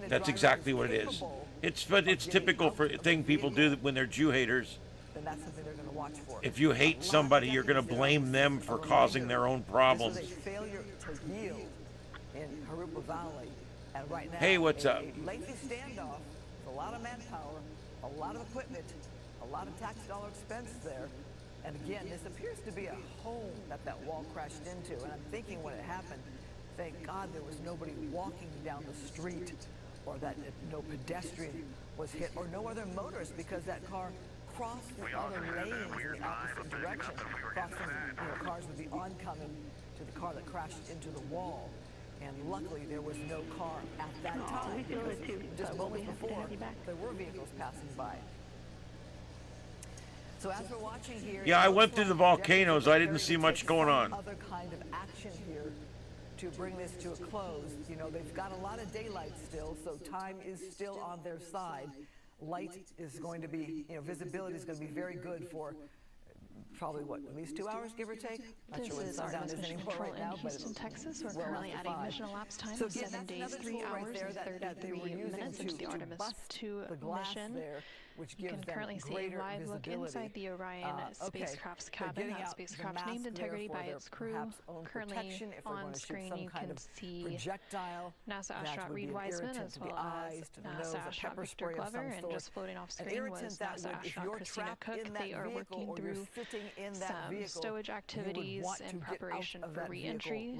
That's exactly what it is. It's typical for thing people do when they're Jew haters. Then that's something they're going to watch for. If you hate somebody, you're going to blame them for causing their own problems. This is a failure to yield in Harupa Valley, and right now, hey, what's up? A lengthy standoff, a lot of manpower, a lot of equipment, a lot of tax dollar expense there. And again, this appears to be a home that wall crashed into. And I'm thinking when it happened, thank God there was nobody walking down the street, or that no pedestrian was hit, or no other motorist, because that car crossed the other lanes in the opposite direction. Crossing, cars would be oncoming to the car that crashed into the wall. And luckily, there was no car at that time. Just moments before, there were vehicles passing by. So as we're watching here, yeah, I went through the volcanoes. I didn't see much going on. Other kind of action here to bring this to a close. You know, they've got a lot of daylight still, so time is still on their side. Light is going to be, visibility is going to be very good for probably at least 2 hours, give or take. This is Artemis Mission Control in Houston, Texas. We're currently at a mission elapsed time of 7 days, 3 hours, and 33 minutes into the Artemis 2 mission. You can currently see a live look inside the Orion spacecraft's cabin. That spacecraft named Integrity by its crew. Currently on screen you can see NASA astronaut Reed Wiseman as well as NASA astronaut Victor Glover, and just floating off screen was NASA astronaut Christina Cook. They are working through some stowage activities in preparation for re-entry.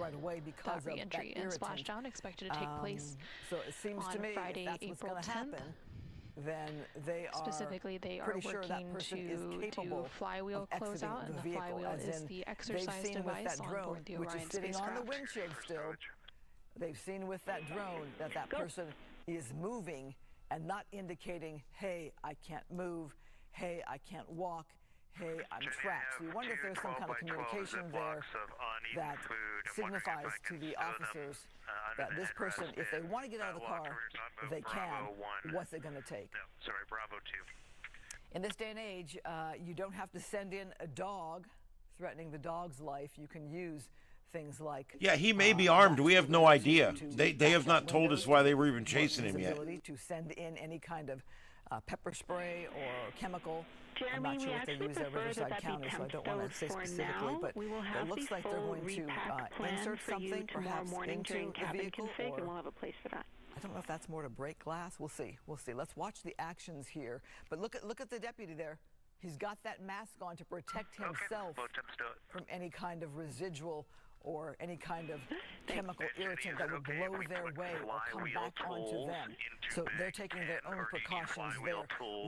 That re-entry and splashdown expected to take place on Friday, April 10th. Then they are specifically they are working to do flywheel closeout, and the flywheel is the exercise device on board the Orion spacecraft. On the windshield still, they've seen with that drone that person is moving and not indicating, hey, I can't move, hey, I can't walk, hey, I'm trapped. So you wonder if there's some kind of communication there that signifies to the officers that this person, if they want to get out of the car, they can. What's it going to take? Sorry, Bravo 2. In this day and age, you don't have to send in a dog threatening the dog's life. You can use things like Yeah, he may be armed. We have no idea. to They have not told us why they were even chasing him yet. visibility, to send in any kind of pepper spray or chemical. I'm Jeremy, not sure we what they actually use at prefer Riverside that County, so I don't want to say for specifically, now. but We will have it looks the like they're full going to repack plan insert for you something tomorrow perhaps morning into during the cabin vehicle, config, or and we'll have a place for that. I don't know if that's more to break glass. We'll see. We'll see. Let's watch the actions here. But look at the deputy there. He's got that mask on to protect himself from any kind of residual or any kind of chemical irritant that would blow their way or come back onto them. So they're taking their own precautions there.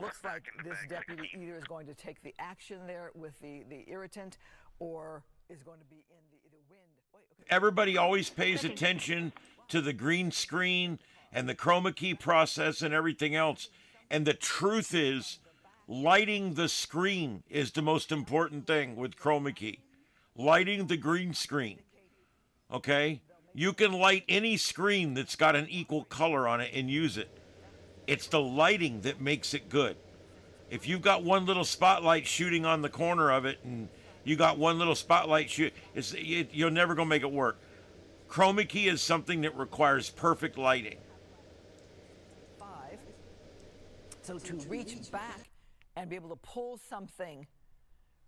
Looks like this deputy either is going to take the action there with the irritant, or is going to be in the wind. Wait, okay. Everybody always pays attention to the green screen and the chroma key process and everything else. And the truth is, lighting the screen is the most important thing with chroma key. Lighting the green screen, okay? You can light any screen that's got an equal color on it and use it. It's the lighting that makes it good. If you've got one little spotlight shooting on the corner of it and you got one little spotlight you're never going to make it work. Chroma key is something that requires perfect lighting. So to reach back and be able to pull something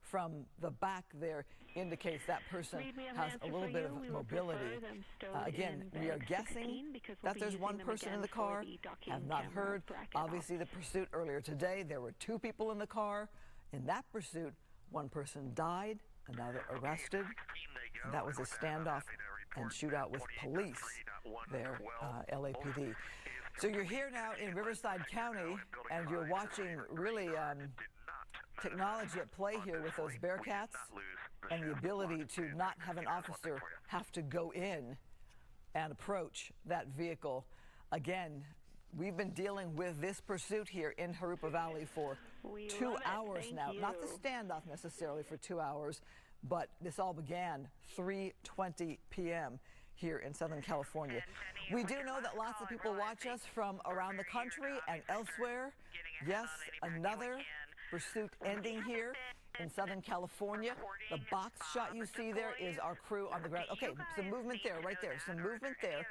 from the back there indicates that person has a little bit of mobility. Again, we are guessing that there's one person in the car. Have not heard. Obviously, the pursuit earlier today, there were 2 people in the car. In that pursuit, one person died, another arrested. And that was a standoff and shootout with police there, LAPD. So you're here now in Riverside County, and you're watching really technology at play here with those Bearcats and the ability to not have an officer have to go in and approach that vehicle. Again, we've been dealing with this pursuit here in Harupa Valley for 2 hours now. Not the standoff necessarily for 2 hours, but this all began 3:20 p.m. here in Southern California. We do know that lots of people watch us from around the country and elsewhere. Yes, another pursuit ending here in Southern California. The box shot you see there is our crew on the ground. Okay, some movement there, right there. Some movement there.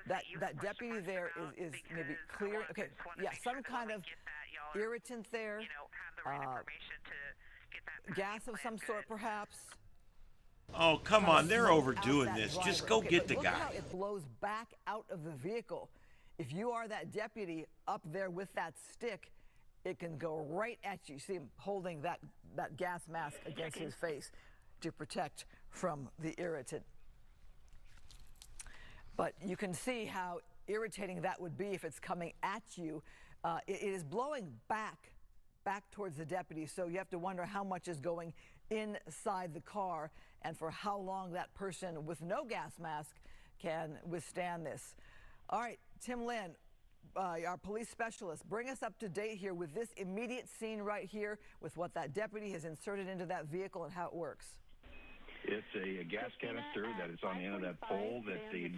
That deputy there is maybe clear. Okay, yeah, some kind of irritant there. Gas of some sort, perhaps. Oh, come on, they're overdoing this. Just go get the Look guy. how it blows back out of the vehicle. If you are that deputy up there with that stick, it can go right at you. See him holding that gas mask against his face to protect from the irritant. But you can see how irritating that would be if it's coming at you. It is blowing back towards the deputy, so you have to wonder how much is going inside the car and for how long that person with no gas mask can withstand this. All right, Tim Lynn, our police specialist, bring us up to date here with this immediate scene right here with what that deputy has inserted into that vehicle and how it works. It's a gas canister that is on the end of that pole that the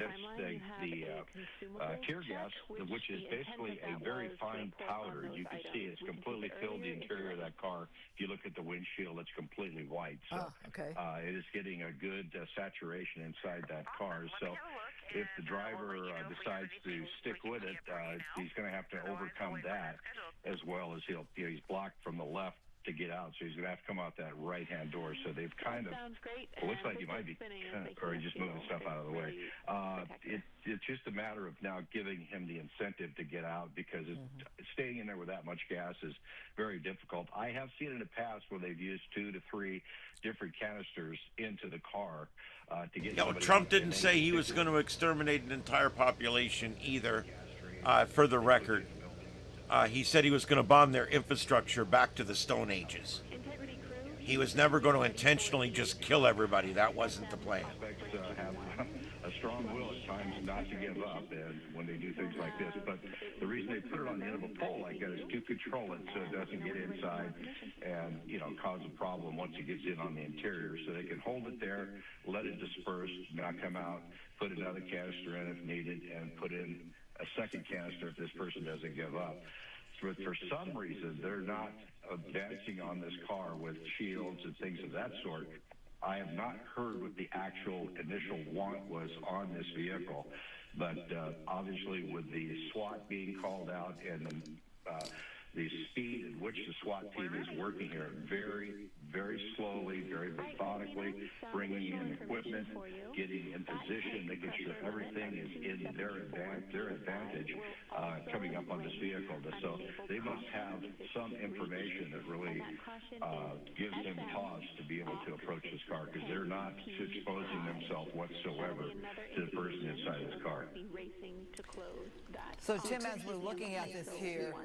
tear gas, which is basically a very fine powder. You can see it's completely filled the interior of that car. If you look at the windshield, it's completely white. So it is getting a good saturation inside that car. So if the driver decides to stick with it, he's going to have to overcome that, as well as he's blocked from the left to get out, so he's going to have to come out that right-hand door. So they've kind of, it looks like he might be, or just moving stuff out of the way. It's just a matter of now giving him the incentive to get out, because staying in there with that much gas is very difficult. I have seen in the past where they've used 2 to 3 different canisters into the car to get. Yeah, well, Trump didn't say he was going to exterminate an entire population either, for the record. He said he was going to bomb their infrastructure back to the Stone Ages. He was never going to intentionally just kill everybody. That wasn't the plan. Have a strong will at times not to give up when they do things like this. But the reason they put it on the end of a pole like that is to control it so it doesn't get inside and, cause a problem once it gets in on the interior. So they can hold it there, let it disperse, not come out, put another canister in if needed, and put in a second canister if this person doesn't give up. But for some reason, they're not advancing on this car with shields and things of that sort. I have not heard what the actual initial want was on this vehicle, but obviously with the SWAT being called out and the speed at which the SWAT team is working here, very, very slowly, very methodically, bringing in equipment, getting in position, making sure everything is in their advantage coming up on this vehicle. So they must have some information that really gives them pause to be able to approach this car, because they're not exposing themselves whatsoever to the person inside this car. So, Tim, as we're looking at this here,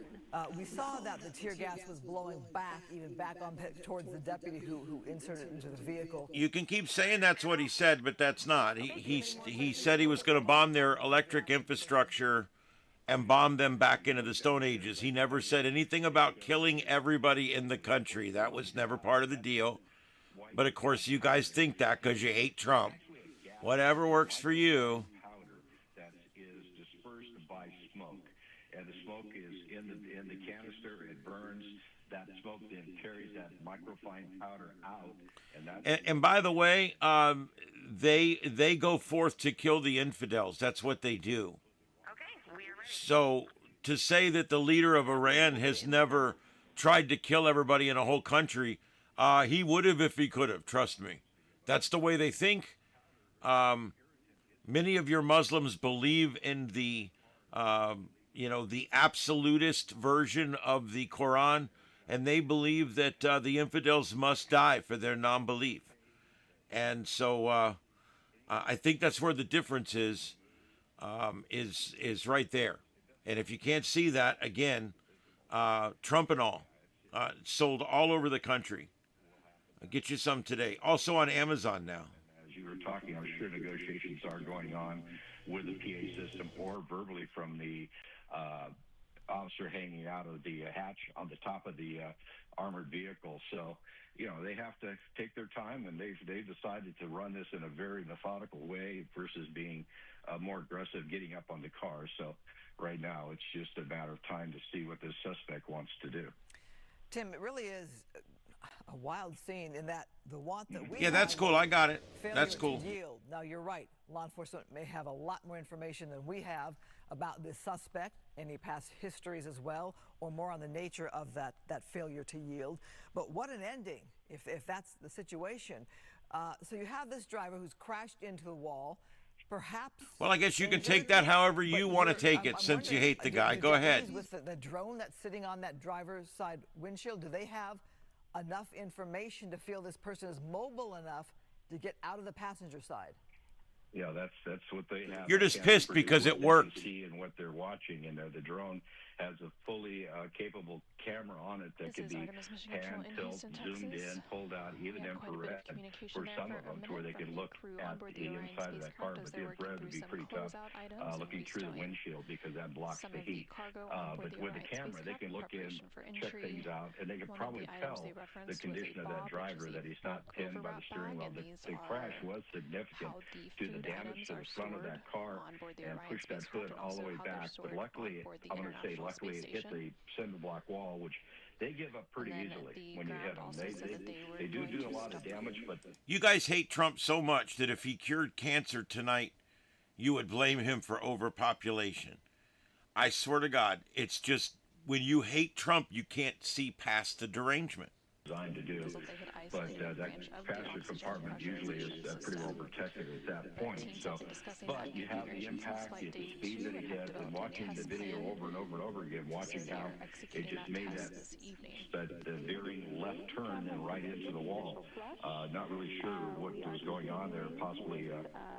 we saw that the tear gas was blowing back, even back on towards the deputy who inserted into the vehicle. You can keep saying that's what he said, but that's not. He said he was going to bomb their electric infrastructure and bomb them back into the Stone Ages. He never said anything about killing everybody in the country. That was never part of the deal. But, of course, you guys think that because you hate Trump. Whatever works for you. And the smoke is in the canister. It burns. That smoke then carries that microfine powder out. And by the way, they go forth to kill the infidels. That's what they do. Okay, we are ready. So to say that the leader of Iran has never tried to kill everybody in a whole country, he would have if he could have. Trust me. That's the way they think. Many of your Muslims believe in the the absolutist version of the Quran, and they believe that the infidels must die for their non-belief. And so I think that's where the difference is right there. And if you can't see that, again, Trump and all, sold all over the country. I'll get you some today. Also on Amazon now. As you were talking, I'm sure negotiations are going on with the PA system or verbally from the officer hanging out of the hatch on the top of the armored vehicle. So, they have to take their time, and they've decided to run this in a very methodical way versus being more aggressive getting up on the car. So right now it's just a matter of time to see what this suspect wants to do. Tim, it really is a wild scene in that the want that we that's cool. I got it. That's cool. Yield. Now, you're right. Law enforcement may have a lot more information than we have about this suspect, any past histories as well, or more on the nature of that failure to yield. But what an ending if that's the situation. So you have this driver who's crashed into the wall, perhaps. Well, I guess you can take that however you want to take it, since you hate the guy. Go ahead. With the drone that's sitting on that driver's side windshield, do they have enough information to feel this person is mobile enough to get out of the passenger side? Yeah, that's what they have. You're just pissed because it worked. See and what they're watching, and the drone has a fully capable camera on it that can be hand tilt, zoomed in, pulled out, even infrared for some of them, to where they can look at the inside of that car. But the infrared would be pretty tough, looking through the windshield, because that blocks the heat. But with the camera, they can look in, check things out, and they can probably tell the condition of that driver, that he's not pinned by the steering wheel. The crash was significant to the damage to the front of that car and pushed that hood all the way back. But luckily, I'm going to say luckily, it hit the cinder block wall, which they give up pretty easily when you hit them. They do a lot of damage, but... You guys hate Trump so much that if he cured cancer tonight, you would blame him for overpopulation. I swear to God, it's just when you hate Trump, you can't see past the derangement. Designed to do, but that passenger compartment usually is pretty well protected at that point. So, but you have the impact, the speed that it had, and watching the video over and over and over again, watching how it just made that veering left turn and right into the wall. Not really sure what was going on there. Possibly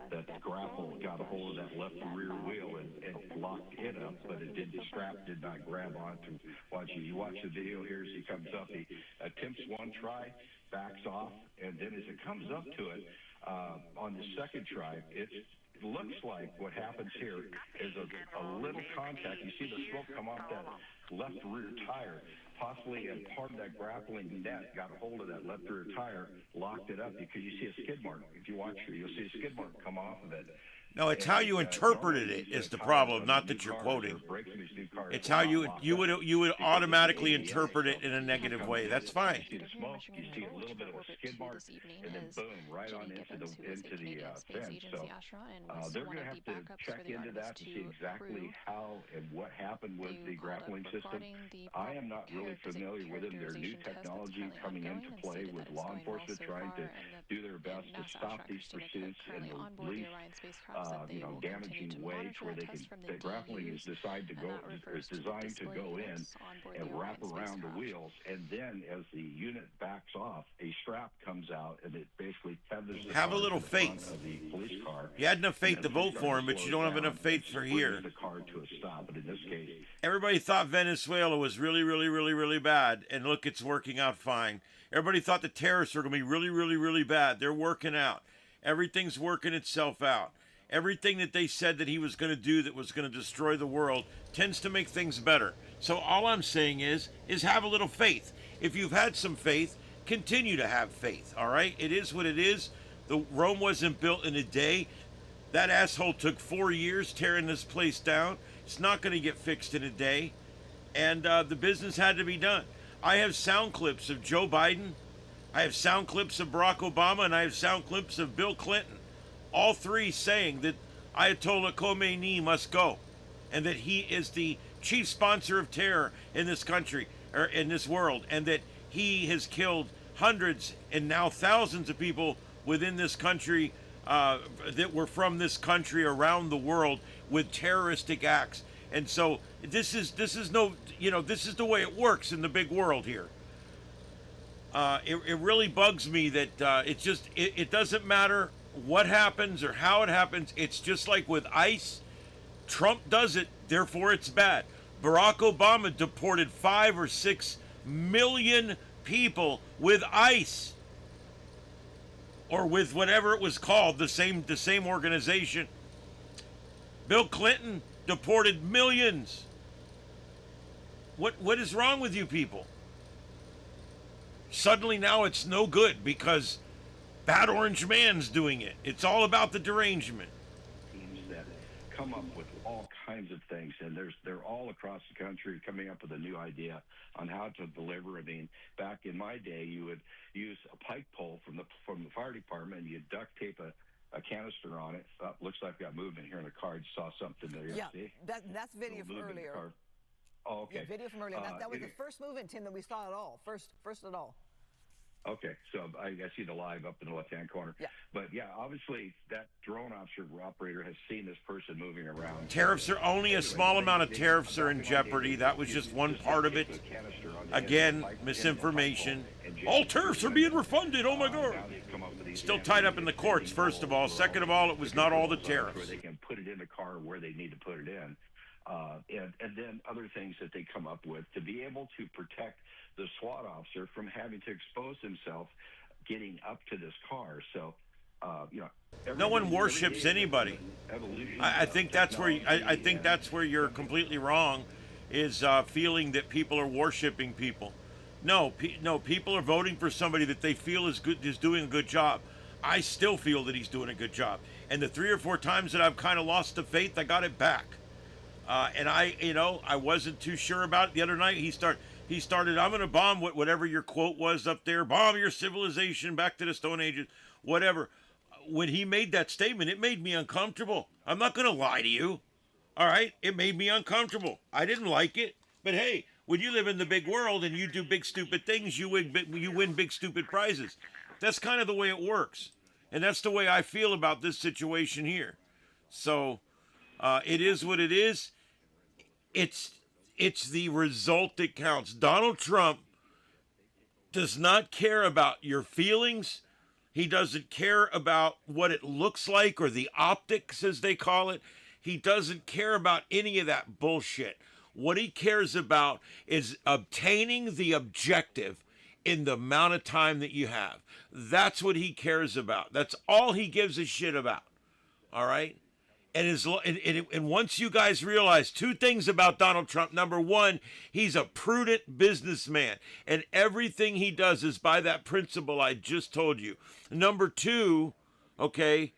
that grapple got a hold of that left rear wheel and locked it up, but the strap did not grab onto. You watch the video here as he comes up. He attempts one try, backs off, and then as it comes up to it, on the second try, it looks like what happens here is a little contact. You see the smoke come off that left rear tire, possibly a part of that grappling net got a hold of that left rear tire, locked it up, because you see a skid mark. If you watch here, you'll see a skid mark come off of it. No, it's how you interpreted it is the problem, not that you're quoting. It's how you would automatically interpret it in a negative way. That's fine. You see the smoke, you see a little bit of a skid mark, and then boom, right on into the fence. So they're going to have to check into that to see exactly how and what happened with the grappling system. I am not really familiar with them. Their new technology coming into play with law enforcement trying to do their best to stop these pursuits in the least damaging ways where they can. The grappling is designed to go in and wrap around the wheels, and then as the unit backs off, a strap comes out and it basically tethers the have car a little to the front faith. of the police car. You had enough faith to vote for him, but you don't have enough faith for here. The car to a stop, but in this case, everybody thought Venezuela was really, really, really, really bad, and look, it's working out fine. Everybody thought the terrorists were going to be really, really, really bad. They're working out. Everything's working itself out. Everything that they said that he was going to do that was going to destroy the world tends to make things better. So all I'm saying is have a little faith. If you've had some faith, continue to have faith, all right? It is what it is. The Rome wasn't built in a day. That asshole took 4 years tearing this place down. It's not going to get fixed in a day. And the business had to be done. I have sound clips of Joe Biden. I have sound clips of Barack Obama, and I have sound clips of Bill Clinton. All three saying that Ayatollah Khomeini must go, and that he is the chief sponsor of terror in this country, or in this world, and that he has killed hundreds and now thousands of people within this country that were from this country around the world with terroristic acts. And so this is no, this is the way it works in the big world here. It really bugs me that it doesn't matter what happens or how it happens. It's just like with ICE. Trump does it, therefore it's bad. Barack Obama deported 5 or 6 million people with ICE, or with whatever it was called, the same organization. Bill Clinton deported millions. What is wrong with you people? Suddenly now it's no good because Bad Orange Man's doing it. It's all about the derangement. Teams that come up with all kinds of things, and they're all across the country coming up with a new idea on how to deliver. I mean, back in my day, you would use a pike pole from the fire department, and you'd duct tape a canister on it. Looks like we got movement here in the car. Just saw something there. Yeah, see? that's video from earlier. Oh, okay. Yeah, video from earlier. That was the first movement, Tim, that we saw at all. First at all. Okay, so I see the live up in the left-hand corner. Yeah. But yeah, obviously that drone operator has seen this person moving around. Tariffs are only a small amount of tariffs are in jeopardy. That was just one part of it. Again, misinformation. All tariffs are being refunded. Oh my God. Still tied up in the courts, first of all. Second of all, it was not all the tariffs. Where they can put it in the car where they need to put it in. And then other things that they come up with to be able to protect the SWAT officer from having to expose himself getting up to this car. So, no one worships anybody. I think that's where I think that's where you're completely wrong, is feeling that people are worshiping people. No, people are voting for somebody that they feel is doing a good job. I still feel that he's doing a good job, and the 3 or 4 times that I've kind of lost the faith, I got it back. And I wasn't too sure about it the other night. He started, I'm going to bomb whatever your quote was up there, bomb your civilization back to the Stone Ages, whatever. When he made that statement, it made me uncomfortable. I'm not going to lie to you. All right? It made me uncomfortable. I didn't like it. But hey, when you live in the big world and you do big stupid things, you win big stupid prizes. That's kind of the way it works. And that's the way I feel about this situation here. So it is what it is. It's the result that counts. Donald Trump does not care about your feelings. He doesn't care about what it looks like or the optics, as they call it. He doesn't care about any of that bullshit. What he cares about is obtaining the objective in the amount of time that you have. That's what he cares about. That's all he gives a shit about. All right? And once you guys realize 2 things about Donald Trump. Number 1, he's a prudent businessman, and everything he does is by that principle I just told you. Number 2, okay,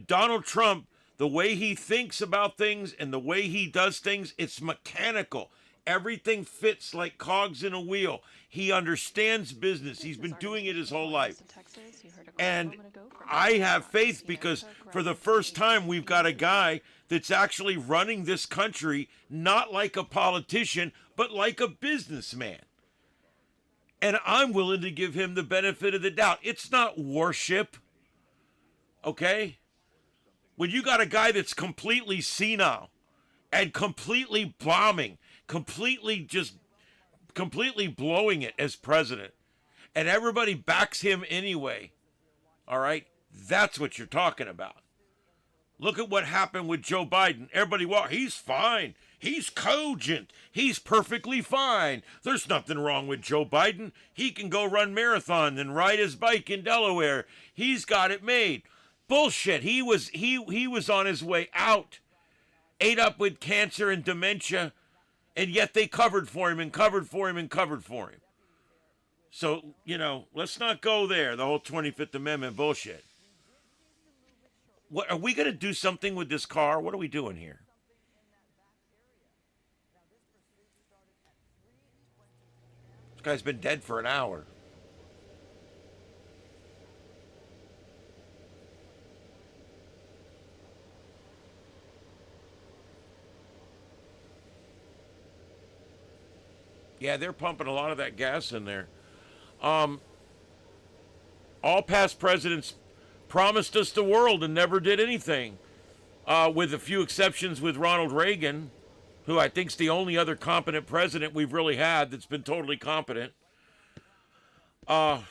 Donald Trump, The way he thinks about things and the way he does things, it's mechanical. Everything fits like cogs in a wheel. He understands business. He's been doing it his whole life. And I have faith because for the first time, we've got a guy that's actually running this country, not like a politician, but like a businessman. And I'm willing to give him the benefit of the doubt. It's not worship, okay? When you got a guy that's completely senile and completely bombing, completely blowing it as president, and everybody backs him anyway, all right? That's what you're talking about. Look at what happened with Joe Biden. Everybody, well, he's fine. He's cogent. He's perfectly fine. There's nothing wrong with Joe Biden. He can go run marathon and ride his bike in Delaware. He's got it made. Bullshit. He was on his way out. Ate up with cancer and dementia, and yet they covered for him and covered for him and covered for him. So, let's not go there, the whole 25th Amendment bullshit. What, are we going to do something with this car? What are we doing here? This guy's been dead for an hour. Yeah, they're pumping a lot of that gas in there. All past presidents promised us the world and never did anything, with a few exceptions with Ronald Reagan, who I think's the only other competent president we've really had that's been totally competent. Ever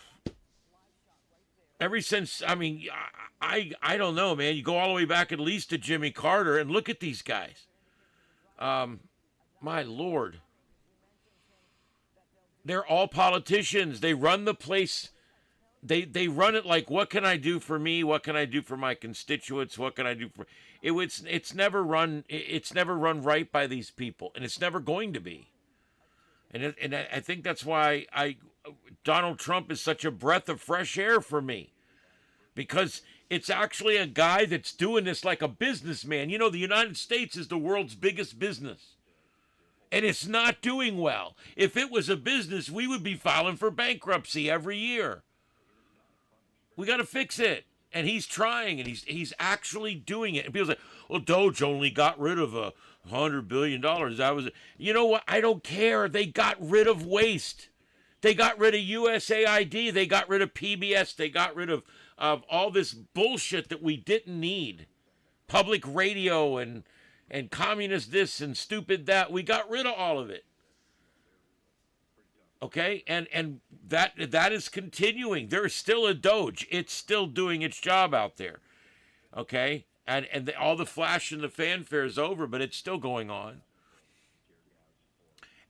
since, I don't know, man. You go all the way back at least to Jimmy Carter and look at these guys. My Lord. They're all politicians. They run the place. They run it like, what can I do for me? What can I do for my constituents? What can I do for it's never run right by these people, and it's never going to be. And I think that's why Donald Trump is such a breath of fresh air for me, because it's actually a guy that's doing this like a businessman. The United States is the world's biggest business, and it's not doing well. If it was a business, we would be filing for bankruptcy every year. We got to fix it. And he's trying, and he's actually doing it. And people say, well, Doge only got rid of $100 billion. That was, you know what? I don't care. They got rid of waste. They got rid of USAID. They got rid of PBS. They got rid of all this bullshit that we didn't need. Public radio and communist this and stupid that. We got rid of all of it. Okay, and that is continuing. There is still a Doge. It's still doing its job out there. Okay, and all the flash and the fanfare is over, but it's still going on.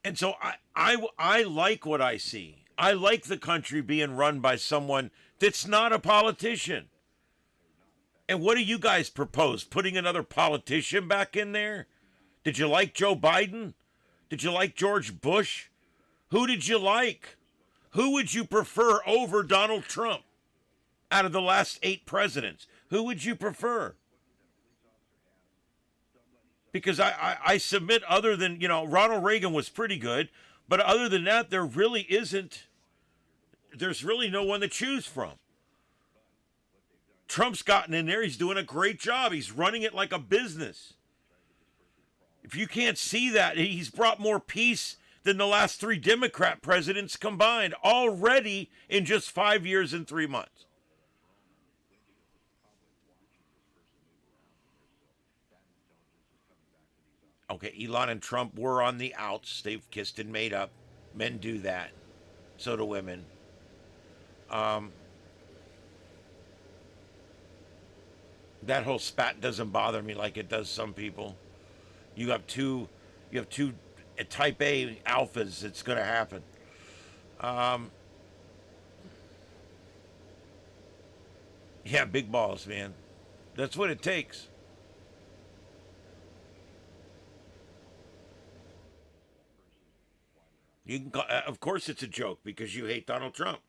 And so I like what I see. I like the country being run by someone that's not a politician. And what do you guys propose? Putting another politician back in there? Did you like Joe Biden? Did you like George Bush? Who did you like? Who would you prefer over Donald Trump out of the last 8 presidents? Who would you prefer? Because I submit, other than, Ronald Reagan was pretty good, but other than that, there's really no one to choose from. Trump's gotten in there. He's doing a great job. He's running it like a business. If you can't see that, he's brought more peace than the last 3 Democrat presidents combined already in just 5 years and 3 months. Okay, Elon and Trump were on the outs. They've kissed and made up. Men do that. So do women. That whole spat doesn't bother me like it does some people. You have two type A alphas. It's going to happen. Yeah, big balls, man. That's what it takes. You can of course it's a joke because you hate Donald Trump.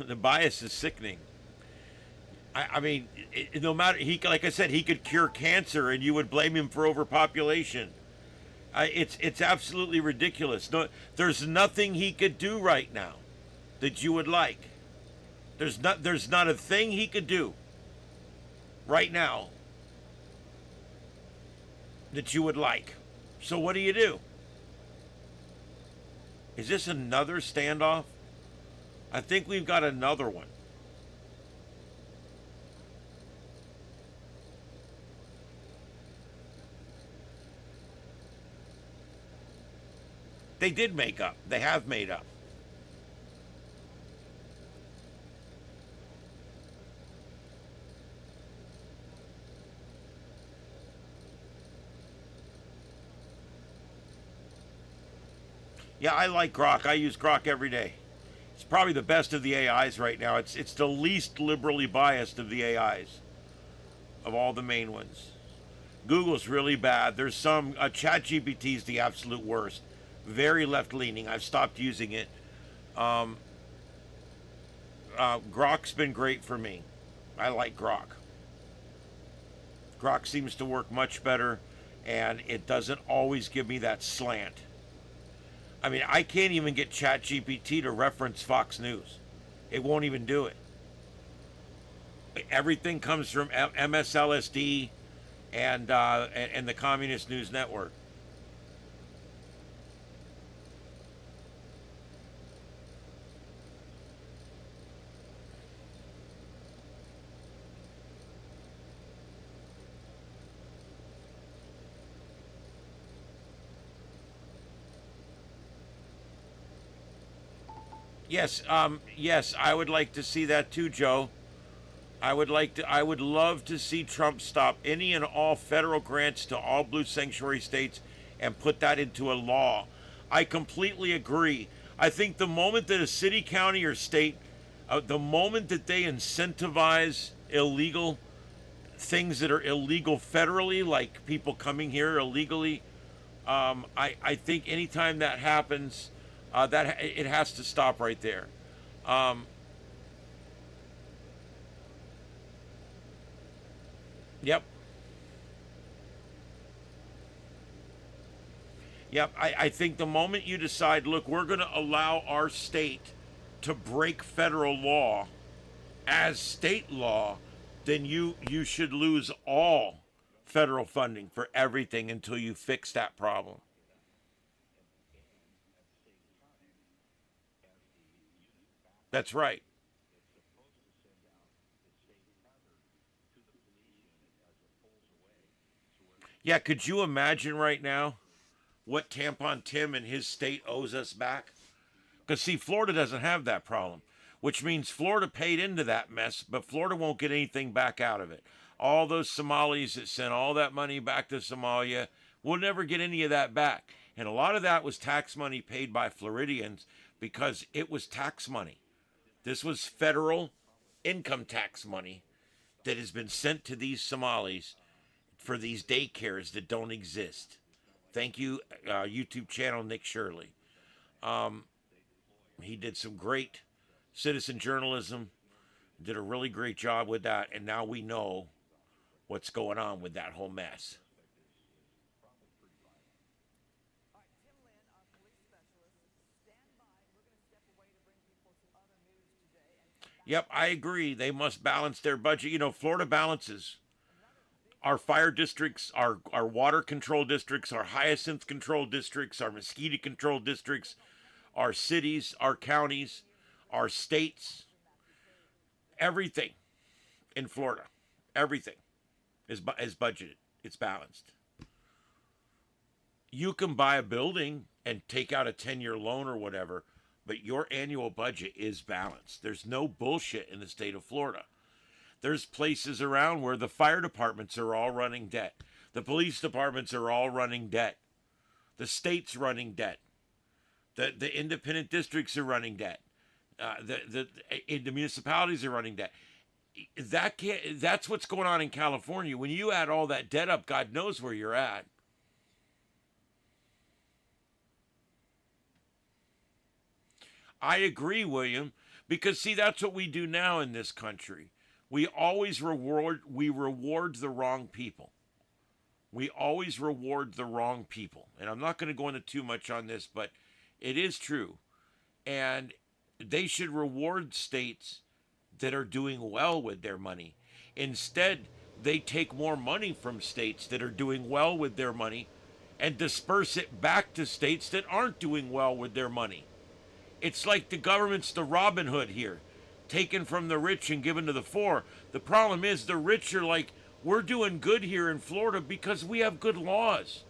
The bias is sickening. I mean, no matter like I said, he could cure cancer, and you would blame him for overpopulation. It's absolutely ridiculous. No, there's nothing he could do right now that you would like. There's not a thing he could do right now that you would like. So what do you do? Is this another standoff? I think we've got another one. They did make up. They have made up. Yeah, I like Grok. I use Grok every day. It's probably the best of the AIs right now. It's the least liberally biased of the AIs, of all the main ones. Google's really bad. There's some ChatGPT's the absolute worst. Very left-leaning. I've stopped using it. Grok's been great for me. I like Grok. Grok seems to work much better, and it doesn't always give me that slant. I mean, I can't even get ChatGPT to reference Fox News. It won't even do it. Everything comes from MSLSD and the Communist News Network. Yes, yes, I would like to see that too, Joe. I would love to see Trump stop any and all federal grants to all blue sanctuary states and put that into a law. I completely agree. I think the moment that a city, county, or state, the moment that they incentivize illegal things that are illegal federally, like people coming here illegally, I think anytime that happens, that it has to stop right there. Yep. Yep. I think the moment you decide, look, we're going to allow our state to break federal law as state law, then you should lose all federal funding for everything until you fix that problem. That's right. Yeah, could you imagine right now what Tampon Tim and his state owes us back? Because, see, Florida doesn't have that problem, which means Florida paid into that mess, but Florida won't get anything back out of it. All those Somalis that sent all that money back to Somalia will never get any of that back. And a lot of that was tax money paid by Floridians because it was tax money. This was federal income tax money that has been sent to these Somalis for these daycares that don't exist. Thank you, YouTube channel Nick Shirley. He did some great citizen journalism, did a really great job with that, and now we know what's going on with that whole mess. Yep, I agree. They must balance their budget. You know, Florida balances our fire districts, our water control districts, our hyacinth control districts, our mosquito control districts, our cities, our counties, our states. Everything in Florida, everything is budgeted. It's balanced. You can buy a building and take out a 10-year loan or whatever, but your annual budget is balanced. There's no bullshit in the state of Florida. There's places around where the fire departments are all running debt. The police departments are all running debt. The state's running debt. The independent districts are running debt. The municipalities are running debt. That's what's going on in California. When you add all that debt up, God knows where you're at. I agree, William, because see, that's what we do now in this country. we reward the wrong people. We always reward the wrong people. And I'm not going to go into too much on this, but it is true. And they should reward states that are doing well with their money. Instead, they take more money from states that are doing well with their money and disperse it back to states that aren't doing well with their money. It's like the government's the Robin Hood here, taken from the rich and given to the poor. The problem is the rich are like, we're doing good here in Florida because we have good laws.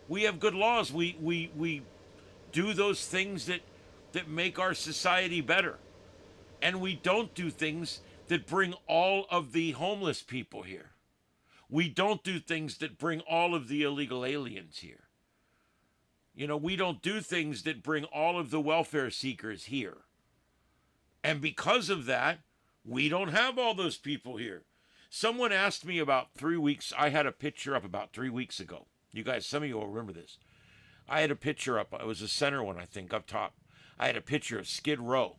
We have good laws. We do those things that make our society better. And we don't do things that bring all of the homeless people here. We don't do things that bring all of the illegal aliens here. You know, we don't do things that bring all of the welfare seekers here. And because of that, we don't have all those people here. Someone asked me about 3 weeks, I had a picture up about 3 weeks ago. You guys, some of you will remember this. I had a picture up, it was a center one, I think, up top. I had a picture of Skid Row.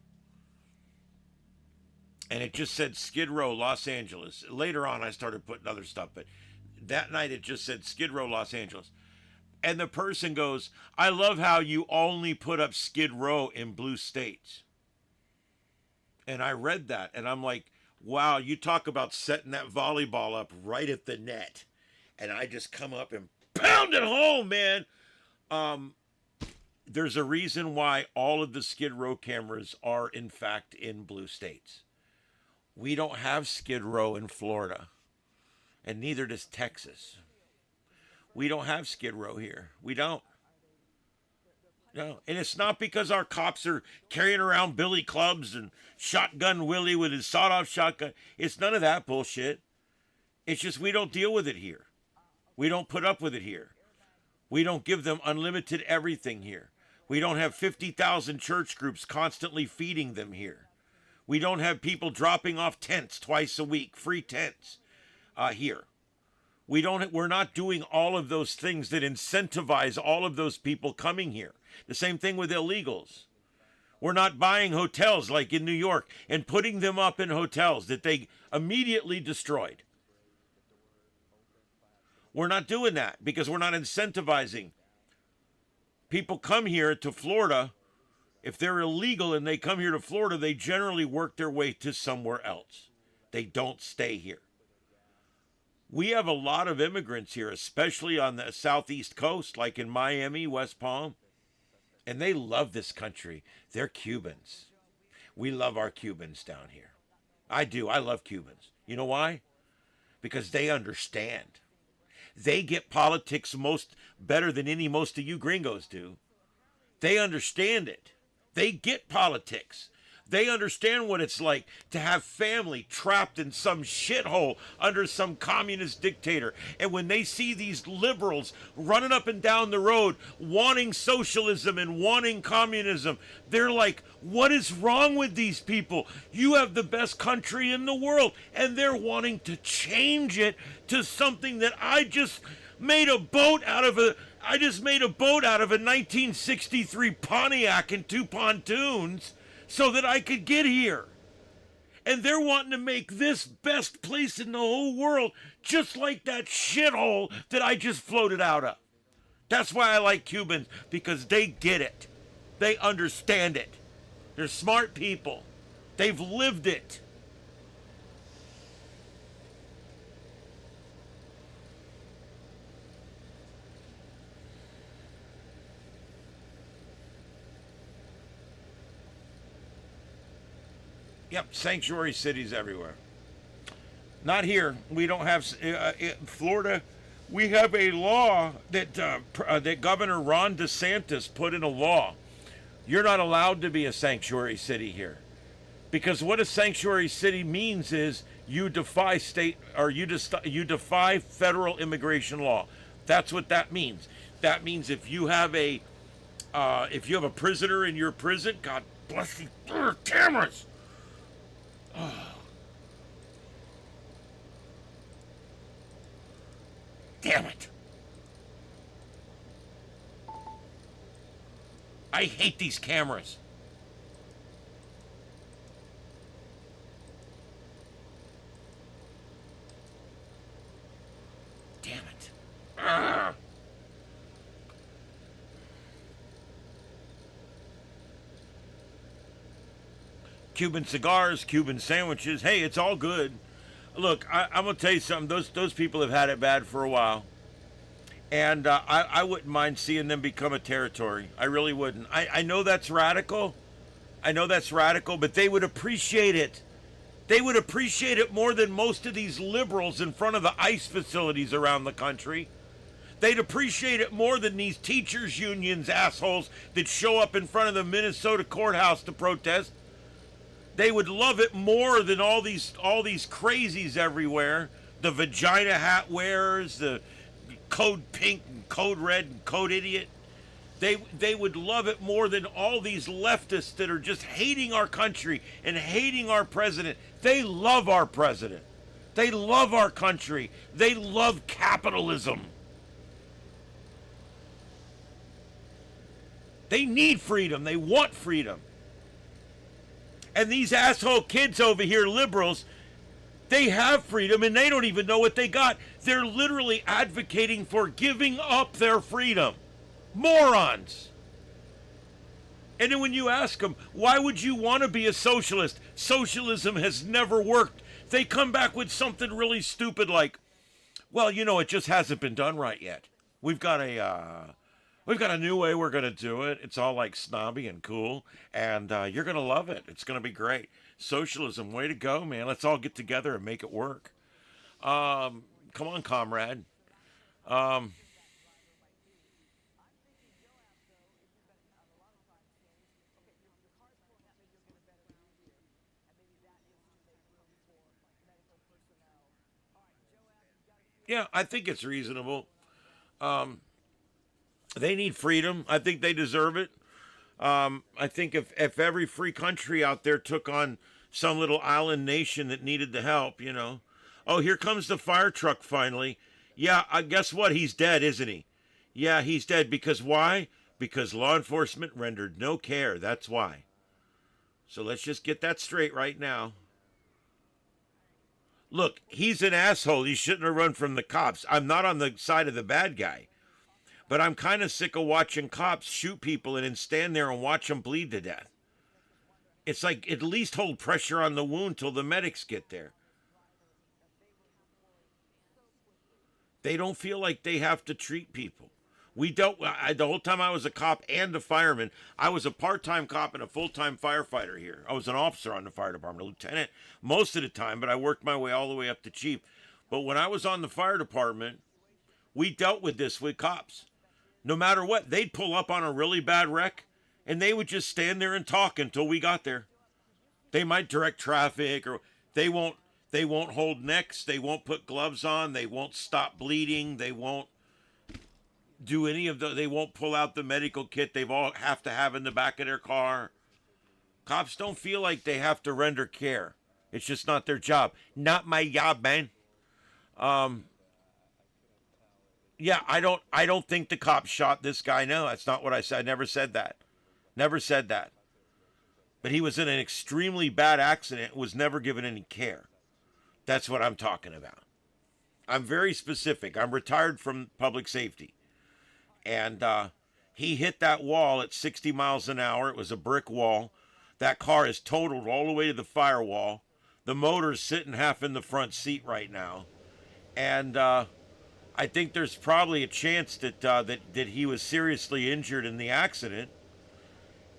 And it just said Skid Row, Los Angeles. Later on, I started putting other stuff, but that night it just said Skid Row, Los Angeles. And the person goes, I love how you only put up Skid Row in blue states. And I read that, and I'm like, wow, you talk about setting that volleyball up right at the net. And I just come up and pound it home, man. There's a reason why all of the Skid Row cameras are, in fact, in blue states. We don't have Skid Row in Florida, and neither does Texas. We don't have Skid Row here. We don't. No, and it's not because our cops are carrying around billy clubs and Shotgun Willie with his sawed-off shotgun. It's none of that bullshit. It's just we don't deal with it here. We don't put up with it here. We don't give them unlimited everything here. We don't have 50,000 church groups constantly feeding them here. We don't have people dropping off tents twice a week, free tents here. We're not doing all of those things that incentivize all of those people coming here. The same thing with illegals. We're not buying hotels like in New York and putting them up in hotels that they immediately destroyed. We're not doing that because we're not incentivizing. People come here to Florida. If they're illegal and they come here to Florida, they generally work their way to somewhere else. They don't stay here. We have a lot of immigrants here, especially on the southeast coast, like in Miami, West Palm. And they love this country. They're Cubans. We love our Cubans down here. I do. I love Cubans. You know why? Because they understand. They get politics better than most of you gringos do. They understand it. They get politics. They understand what it's like to have family trapped in some shithole under some communist dictator. And when they see these liberals running up and down the road wanting socialism and wanting communism, they're like, what is wrong with these people? You have the best country in the world. And they're wanting to change it to something that I just made a boat out of a 1963 Pontiac and 2 pontoons so that I could get here. And they're wanting to make this best place in the whole world just like that shithole that I just floated out of. That's why I like Cubans, because they get it. They understand it. They're smart people. They've lived it. Yep, sanctuary cities everywhere. Not here. We don't have Florida. We have a law that Governor Ron DeSantis put in a law. You're not allowed to be a sanctuary city here, because what a sanctuary city means is you defy state or you defy federal immigration law. That's what that means. That means if you have a prisoner in your prison, God bless you, cameras. Oh. Damn it. I hate these cameras. Cuban cigars, Cuban sandwiches. Hey, it's all good. Look, I'm gonna tell you something. Those people have had it bad for a while, and I wouldn't mind seeing them become a territory. I really wouldn't. I know that's radical. I know that's radical, but they would appreciate it. They would appreciate it more than most of these liberals in front of the ICE facilities around the country. They'd appreciate it more than these teachers' unions assholes that show up in front of the Minnesota courthouse to protest. They would love it more than all these crazies everywhere. The vagina hat wearers, the code pink and code red and code idiot. They would love it more than all these leftists that are just hating our country and hating our president. They love our president. They love our country. They love capitalism. They need freedom. They want freedom. And these asshole kids over here, liberals, they have freedom and they don't even know what they got. They're literally advocating for giving up their freedom. Morons. And then when you ask them, why would you want to be a socialist? Socialism has never worked. They come back with something really stupid like, well, you know, it just hasn't been done right yet. We've got a new way we're going to do it. It's all like snobby and cool, and you're going to love it. It's going to be great. Socialism, way to go, man. Let's all get together and make it work. Come on, comrade. Yeah, I think it's reasonable. They need freedom. I think they deserve it. I think if every free country out there took on some little island nation that needed the help, you know. Oh, here comes the fire truck finally. Yeah, guess what? He's dead, isn't he? Yeah, he's dead. Because why? Because law enforcement rendered no care. That's why. So let's just get that straight right now. Look, he's an asshole. He shouldn't have run from the cops. I'm not on the side of the bad guy. But I'm kind of sick of watching cops shoot people and then stand there and watch them bleed to death. It's like, at least hold pressure on the wound till the medics get there. They don't feel like they have to treat people. The whole time I was a cop and a fireman, I was a part-time cop and a full-time firefighter here. I was an officer on the fire department, a lieutenant most of the time, but I worked my way all the way up to chief. But when I was on the fire department, we dealt with this with cops. No matter what, they'd pull up on a really bad wreck, and they would just stand there and talk until we got there. They might direct traffic, or they won't hold necks, they won't put gloves on, they won't stop bleeding, they won't do any of they won't pull out the medical kit they've all have to have in the back of their car. Cops don't feel like they have to render care. It's just not their job. Not my job, man. Yeah, I don't think the cops shot this guy. No, that's not what I said. I never said that. Never said that. But he was in an extremely bad accident, was never given any care. That's what I'm talking about. I'm very specific. I'm retired from public safety. And he hit that wall at 60 miles an hour. It was a brick wall. That car is totaled all the way to the firewall. The motor's sitting half in the front seat right now. And I think there's probably a chance that he was seriously injured in the accident.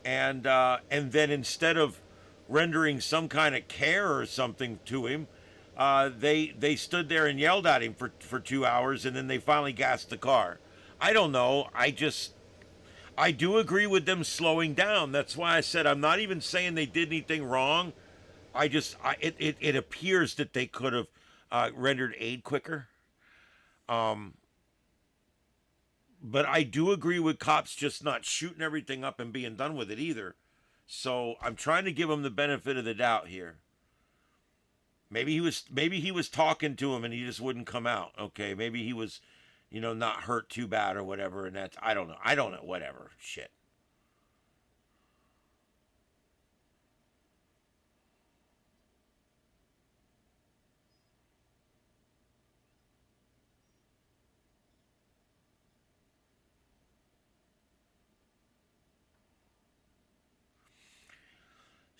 And then instead of rendering some kind of care or something to him, they stood there and yelled at him for 2 hours, and then they finally gassed the car. I don't know. I do agree with them slowing down. That's why I said I'm not even saying they did anything wrong. It appears that they could have rendered aid quicker. But I do agree with cops just not shooting everything up and being done with it either. So I'm trying to give him the benefit of the doubt here. Maybe he was talking to him and he just wouldn't come out. Okay, maybe he was, not hurt too bad or whatever, and that's I don't know, whatever. Shit.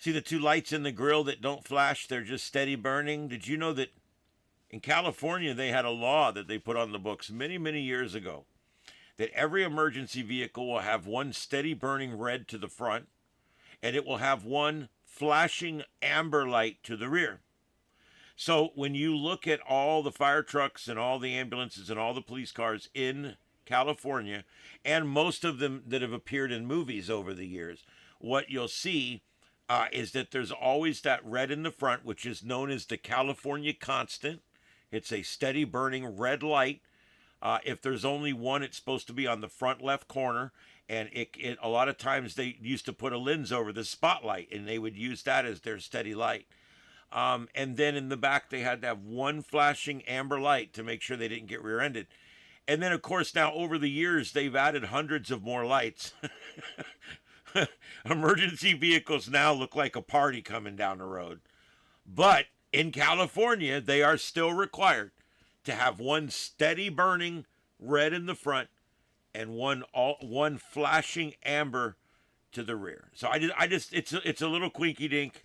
See the two lights in the grill that don't flash, they're just steady burning? Did you know that in California they had a law that they put on the books many, many years ago that every emergency vehicle will have one steady burning red to the front and it will have one flashing amber light to the rear. So when you look at all the fire trucks and all the ambulances and all the police cars in California, and most of them that have appeared in movies over the years, what you'll see is that there's always that red in the front, which is known as the California constant. It's a steady burning red light. If there's only one, it's supposed to be on the front left corner. And it a lot of times they used to put a lens over the spotlight, and they would use that as their steady light. And then in the back, they had to have one flashing amber light to make sure they didn't get rear-ended. And then, of course, now over the years, they've added hundreds of more lights. Emergency vehicles now look like a party coming down the road. But in California, they are still required to have one steady burning red in the front and one flashing amber to the rear. So I just it's a little quinky dink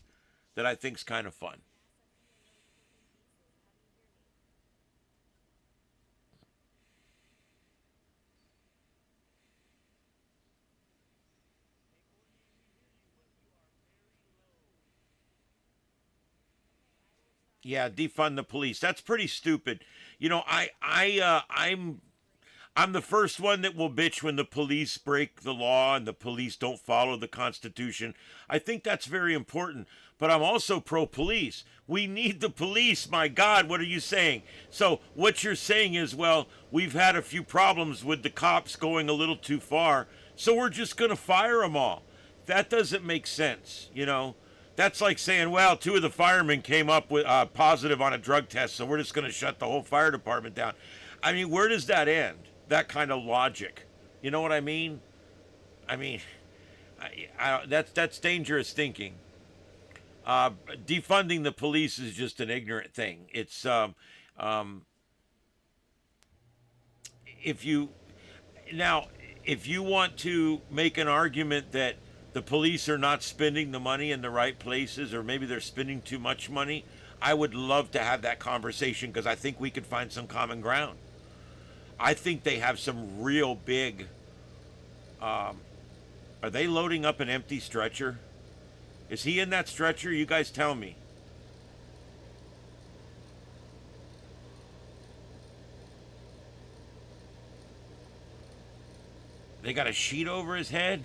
that I think's kind of fun. Yeah, defund the police. That's pretty stupid. You know, I'm the first one that will bitch when the police break the law and the police don't follow the Constitution. I think that's very important. But I'm also pro-police. We need the police. My God, what are you saying? So what you're saying is, well, we've had a few problems with the cops going a little too far, so we're just going to fire them all. That doesn't make sense, you know. That's like saying, well, 2 of the firemen came up with positive on a drug test, so we're just going to shut the whole fire department down. I mean, where does that end? That kind of logic. You know what I mean? I mean, that's dangerous thinking. Defunding the police is just an ignorant thing. It's if you want to make an argument that the police are not spending the money in the right places, or maybe they're spending too much money, I would love to have that conversation, because I think we could find some common ground. I think they have some real big... are they loading up an empty stretcher? Is he in that stretcher? You guys tell me. They got a sheet over his head?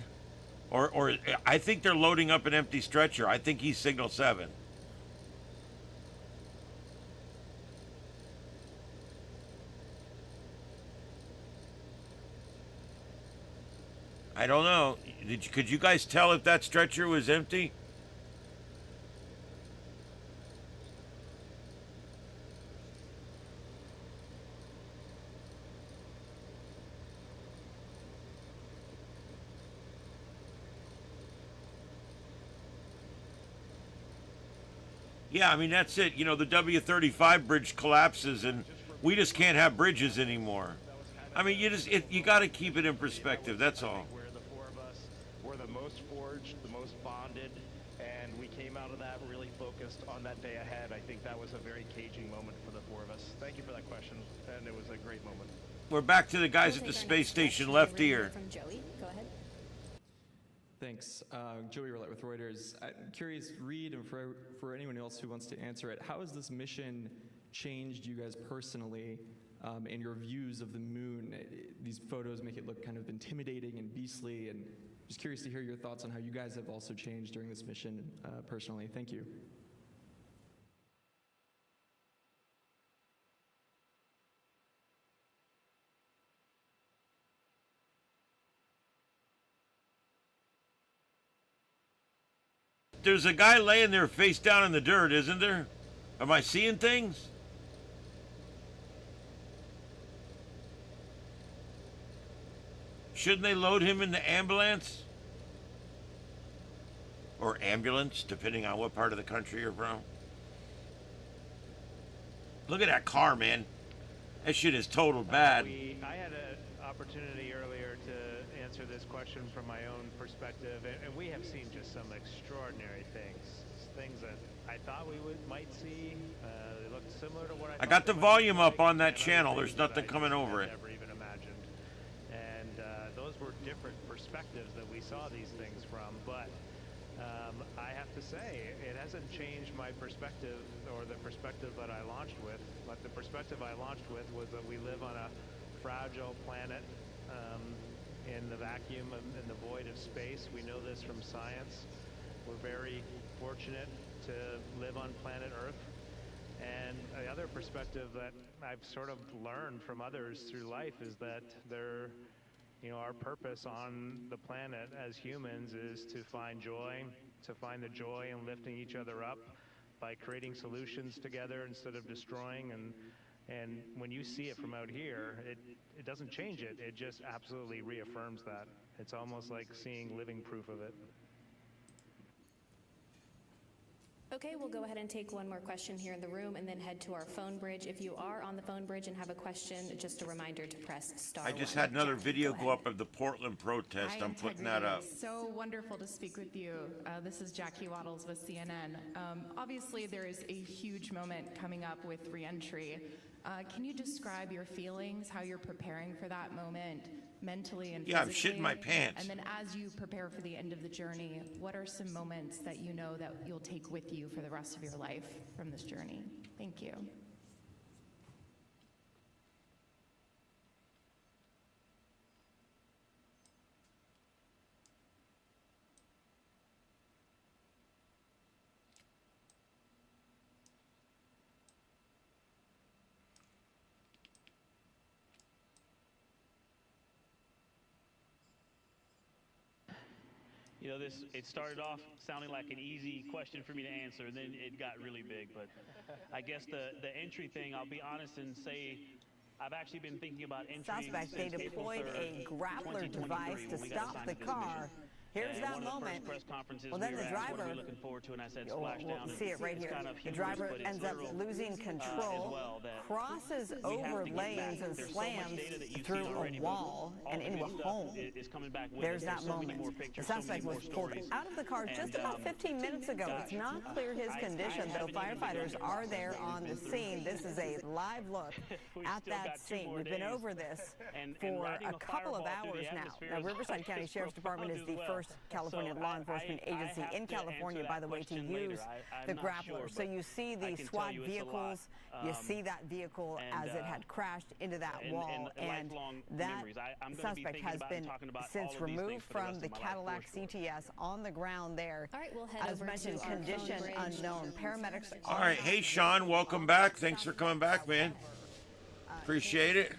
Or I think they're loading up an empty stretcher. I think he's Signal 7. I don't know. Could you guys tell if that stretcher was empty? Yeah, I mean, that's it. You know, the W-35 bridge collapses, and we just can't have bridges anymore. I mean, you got to keep it in perspective. That's all. Where the 4 of us were the most forged, the most bonded, and we came out of that really focused on that day ahead. I think that was a very caging moment for the 4 of us. Thank you for that question, and it was a great moment. We're back to the guys at the space station left ear. From Joey, go ahead. Thanks. Joey Roulette with Reuters. I'm curious, Reed, and for anyone else who wants to answer it, how has this mission changed you guys personally and your views of the moon? These photos make it look kind of intimidating and beastly, and just curious to hear your thoughts on how you guys have also changed during this mission personally. Thank you. There's a guy laying there face down in the dirt, isn't there? Am I seeing things? Shouldn't they load him in the ambulance? Or ambulance, depending on what part of the country you're from. Look at that car, man. That shit is total bad. I had an opportunity earlier to answer this question from my own perspective, and we have seen just some extraordinary things that I thought we might see. They looked similar to what I got the volume up on that channel. There's nothing coming over it. Never even imagined. And those were different perspectives that we saw these things from. But I have to say, it hasn't changed my perspective or the perspective that I launched with. But the perspective I launched with was that we live on a fragile planet in the vacuum, in the void of space. We know this from science. We're very fortunate to live on planet Earth. And the other perspective that I've sort of learned from others through life is that our purpose on the planet as humans is to find joy, to find the joy in lifting each other up by creating solutions together instead of destroying. And when you see it from out here, it doesn't change it. It just absolutely reaffirms that. It's almost like seeing living proof of it. Okay, we'll go ahead and take one more question here in the room and then head to our phone bridge. If you are on the phone bridge and have a question, just a reminder to press star. I just had another video go up of the Portland protest. I'm putting that up. So wonderful to speak with you. This is Jackie Waddles with CNN. Obviously, there is a huge moment coming up with reentry. Can you describe your feelings, how you're preparing for that moment mentally and physically? Yeah, I'm shitting my pants. And then as you prepare for the end of the journey, what are some moments that you know that you'll take with you for the rest of your life from this journey? Thank you. You know, it started off sounding like an easy question for me to answer, and then it got really big. But I guess the entry thing, I'll be honest and say, I've actually been thinking about entry. Suspect, they deployed a grappler device to stop the car. Here's that moment. Well, then the driver, we'll see it right here. The driver ends up losing control, crosses over lanes and slams through a wall and into a home. There's that moment. The suspect was pulled out of the car just about 15 minutes ago. It's not clear his condition, though firefighters are there on the scene. This is a live look at that scene. We've been over this for a couple of hours now. Now, Riverside County Sheriff's Department is the first California law enforcement agency in California, by the way, to use the grappler. So you see the SWAT vehicles, you see that vehicle as it had crashed into that wall, and that suspect has been since removed from the Cadillac CTS on the ground there. All right, we'll head as mentioned, condition unknown. Paramedics. All right, hey Sean, welcome back. Thanks for coming back, man. Appreciate it.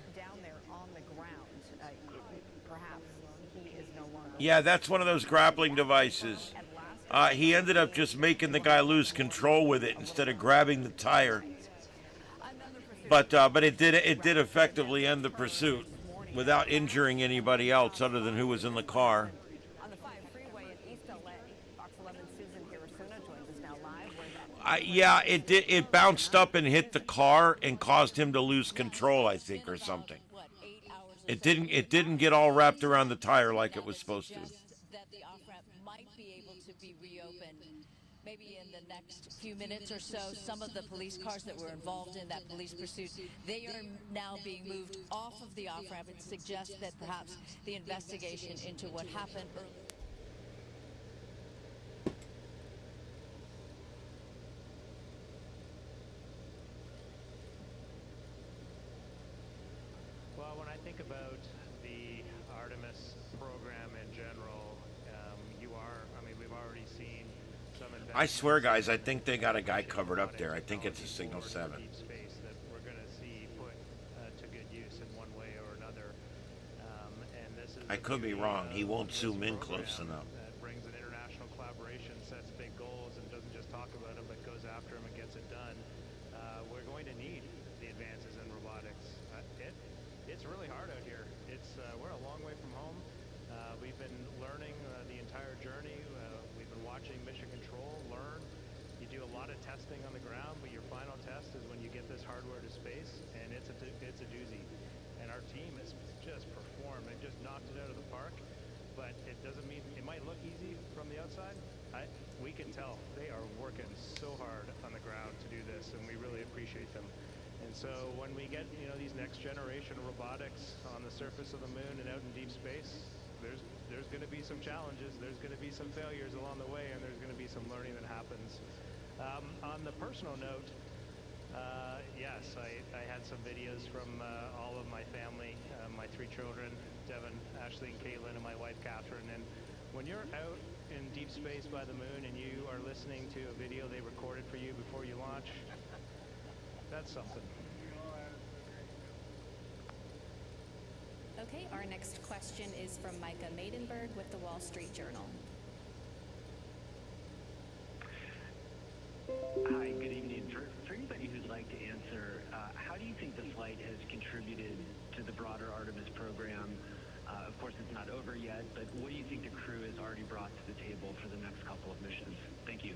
Yeah, that's one of those grappling devices. He ended up just making the guy lose control with it instead of grabbing the tire. But it did effectively end the pursuit without injuring anybody else other than who was in the car. On the 5 freeway in East LA, Fox 11's Susan Hirasuna joins us now live. Yeah, it did. It bounced up and hit the car and caused him to lose control, I think, or something. It didn't get all wrapped around the tire like it was supposed to. That the off-ramp might be able to be reopened maybe in the next few minutes or so. Some of the police cars that were involved in that police pursuit, they are now being moved off of the off-ramp. It suggests that perhaps the investigation into what happened earlier. Well, when I think about the Artemis program in general, we've already seen some. I swear, guys, I think they got a guy covered up there. I think it's a Signal 7. Space that we're going to see put to good use in one way or another. And this is I could be wrong. He won't zoom in close enough. That brings an international collaboration, sets big goals, and doesn't just talk about them, but goes after them and gets it done. We're going to need the advances in robotics. It's really hard out here. We're a long way from home. We've been learning the entire journey. We've been watching Mission Control learn. You do a lot of testing on the ground, but your final test is when you get this hardware to space, and it's a doozy. And our team has just performed and just knocked it out of the park. but it doesn't mean it might look easy from the outside. We can tell they are working so hard on the ground to do this, and we really appreciate them. And so when we get, these next generation robotics on the surface of the moon and out in deep space, there's going to be some challenges, there's going to be some failures along the way, and there's going to be some learning that happens. On the personal note, yes, I had some videos from all of my family, my 3 children, Devin, Ashley, and Caitlin, and my wife, Catherine. And when you're out in deep space by the moon and you are listening to a video they recorded for you before you launch, that's something. Okay, our next question is from Micah Maidenberg with the Wall Street Journal. Hi, good evening. For anybody who'd like to answer, how do you think the flight has contributed to the broader Artemis program? Of course, it's not over yet, but what do you think the crew has already brought to the table for the next couple of missions? Thank you.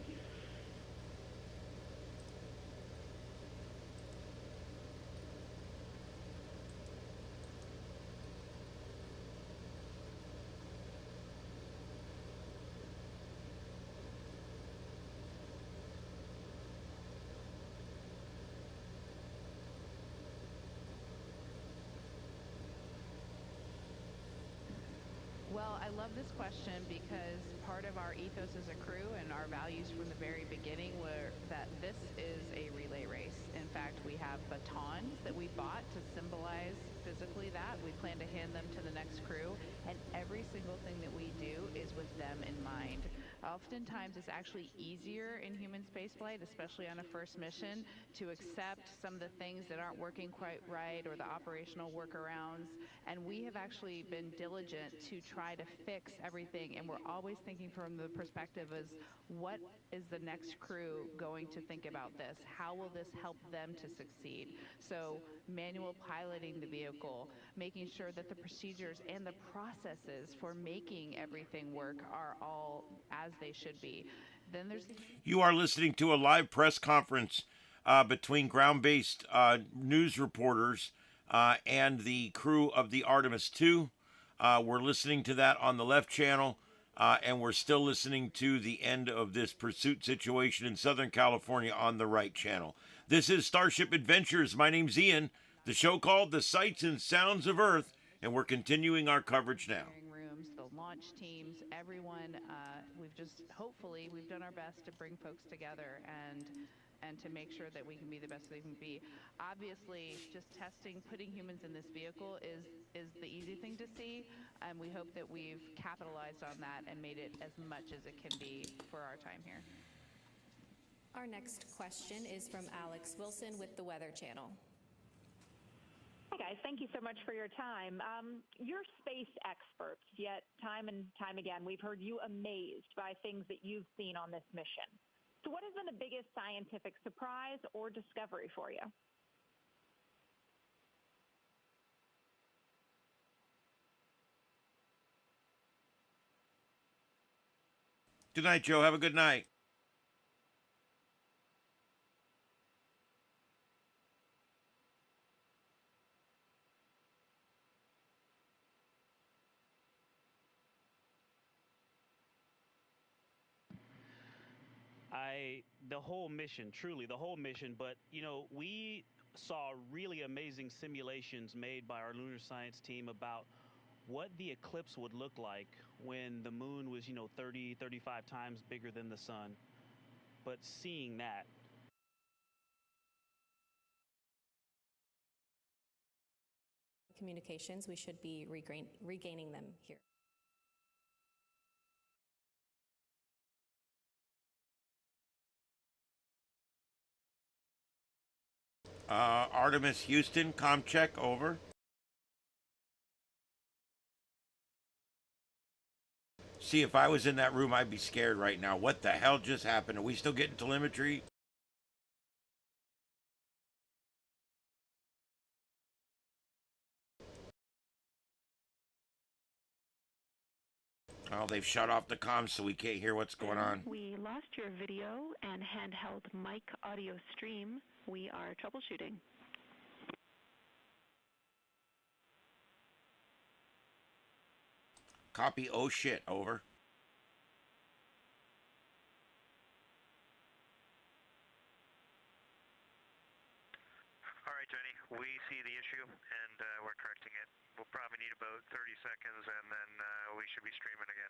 Well, I love this question because part of our ethos as a crew and our values from the very beginning were that this is a relay race. In fact, we have batons that we bought to symbolize physically that. We plan to hand them to the next crew, and every single thing that we do is with them in mind. Oftentimes, it's actually easier in human spaceflight, especially on a first mission, to accept some of the things that aren't working quite right or the operational workarounds. And we have actually been diligent to try to fix everything. And we're always thinking from the perspective as what is the next crew going to think about this? How will this help them to succeed? So manual piloting the vehicle, making sure that the procedures and the processes for making everything work are all as they should be. Then there's... You are listening to a live press conference between ground-based news reporters and the crew of the Artemis II. We're listening to that on the left channel, and we're still listening to the end of this pursuit situation in Southern California on the right channel. This is Starship Adventures. My name's Ian, the show called The Sights and Sounds of Earth, and we're continuing our coverage now. Rooms, the launch teams, everyone, hopefully we've done our best to bring folks together and to make sure that we can be the best we can be. Obviously, just testing, putting humans in this vehicle is the easy thing to see, and we hope that we've capitalized on that and made it as much as it can be for our time here. Our next question is from Alex Wilson with the Weather Channel. Hi guys, thank you so much for your time. You're space experts, yet time and time again we've heard you amazed by things that you've seen on this mission. So what has been the biggest scientific surprise or discovery for you? Good night, Joe. Have a good night. The whole mission, truly the whole mission, but we saw really amazing simulations made by our lunar science team about what the eclipse would look like when the moon was 30, 35 times bigger than the sun. But seeing that, communications, we should be regaining them here. Artemis Houston, comm check, over. See, if I was in that room, I'd be scared right now. What the hell just happened? Are we still getting telemetry? Oh, they've shut off the comms so we can't hear what's going on. We lost your video and handheld mic audio stream. We are troubleshooting. Copy. Oh shit. Over. All right, Jenny, we see the issue, and we're correcting it. We'll probably need about 30 seconds, and then we should be streaming again.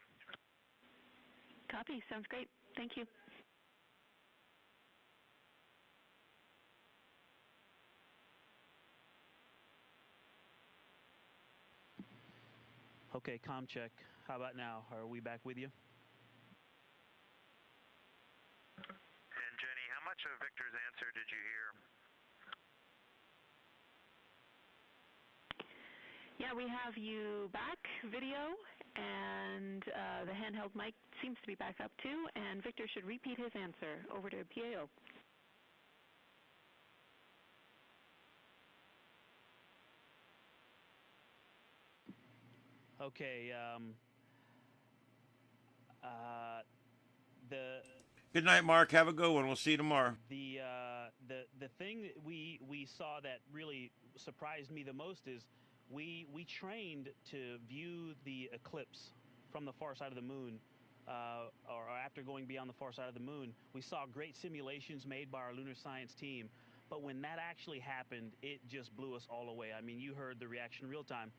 Copy. Sounds great. Thank you. Okay, comm check. How about now? Are we back with you? And Jenny, how much of Victor's answer did you hear? Yeah, we have you back, video, and the handheld mic seems to be back up too, and Victor should repeat his answer. Over to PAO. Okay, the Good night, Mark. Have a good one. We'll see you tomorrow. the thing that we saw that really surprised me the most is we trained to view the eclipse from the far side of the moon, or after going beyond the far side of the moon. We saw great simulations made by our lunar science team, but when that actually happened, it just blew us all away. I mean, you heard the reaction real time.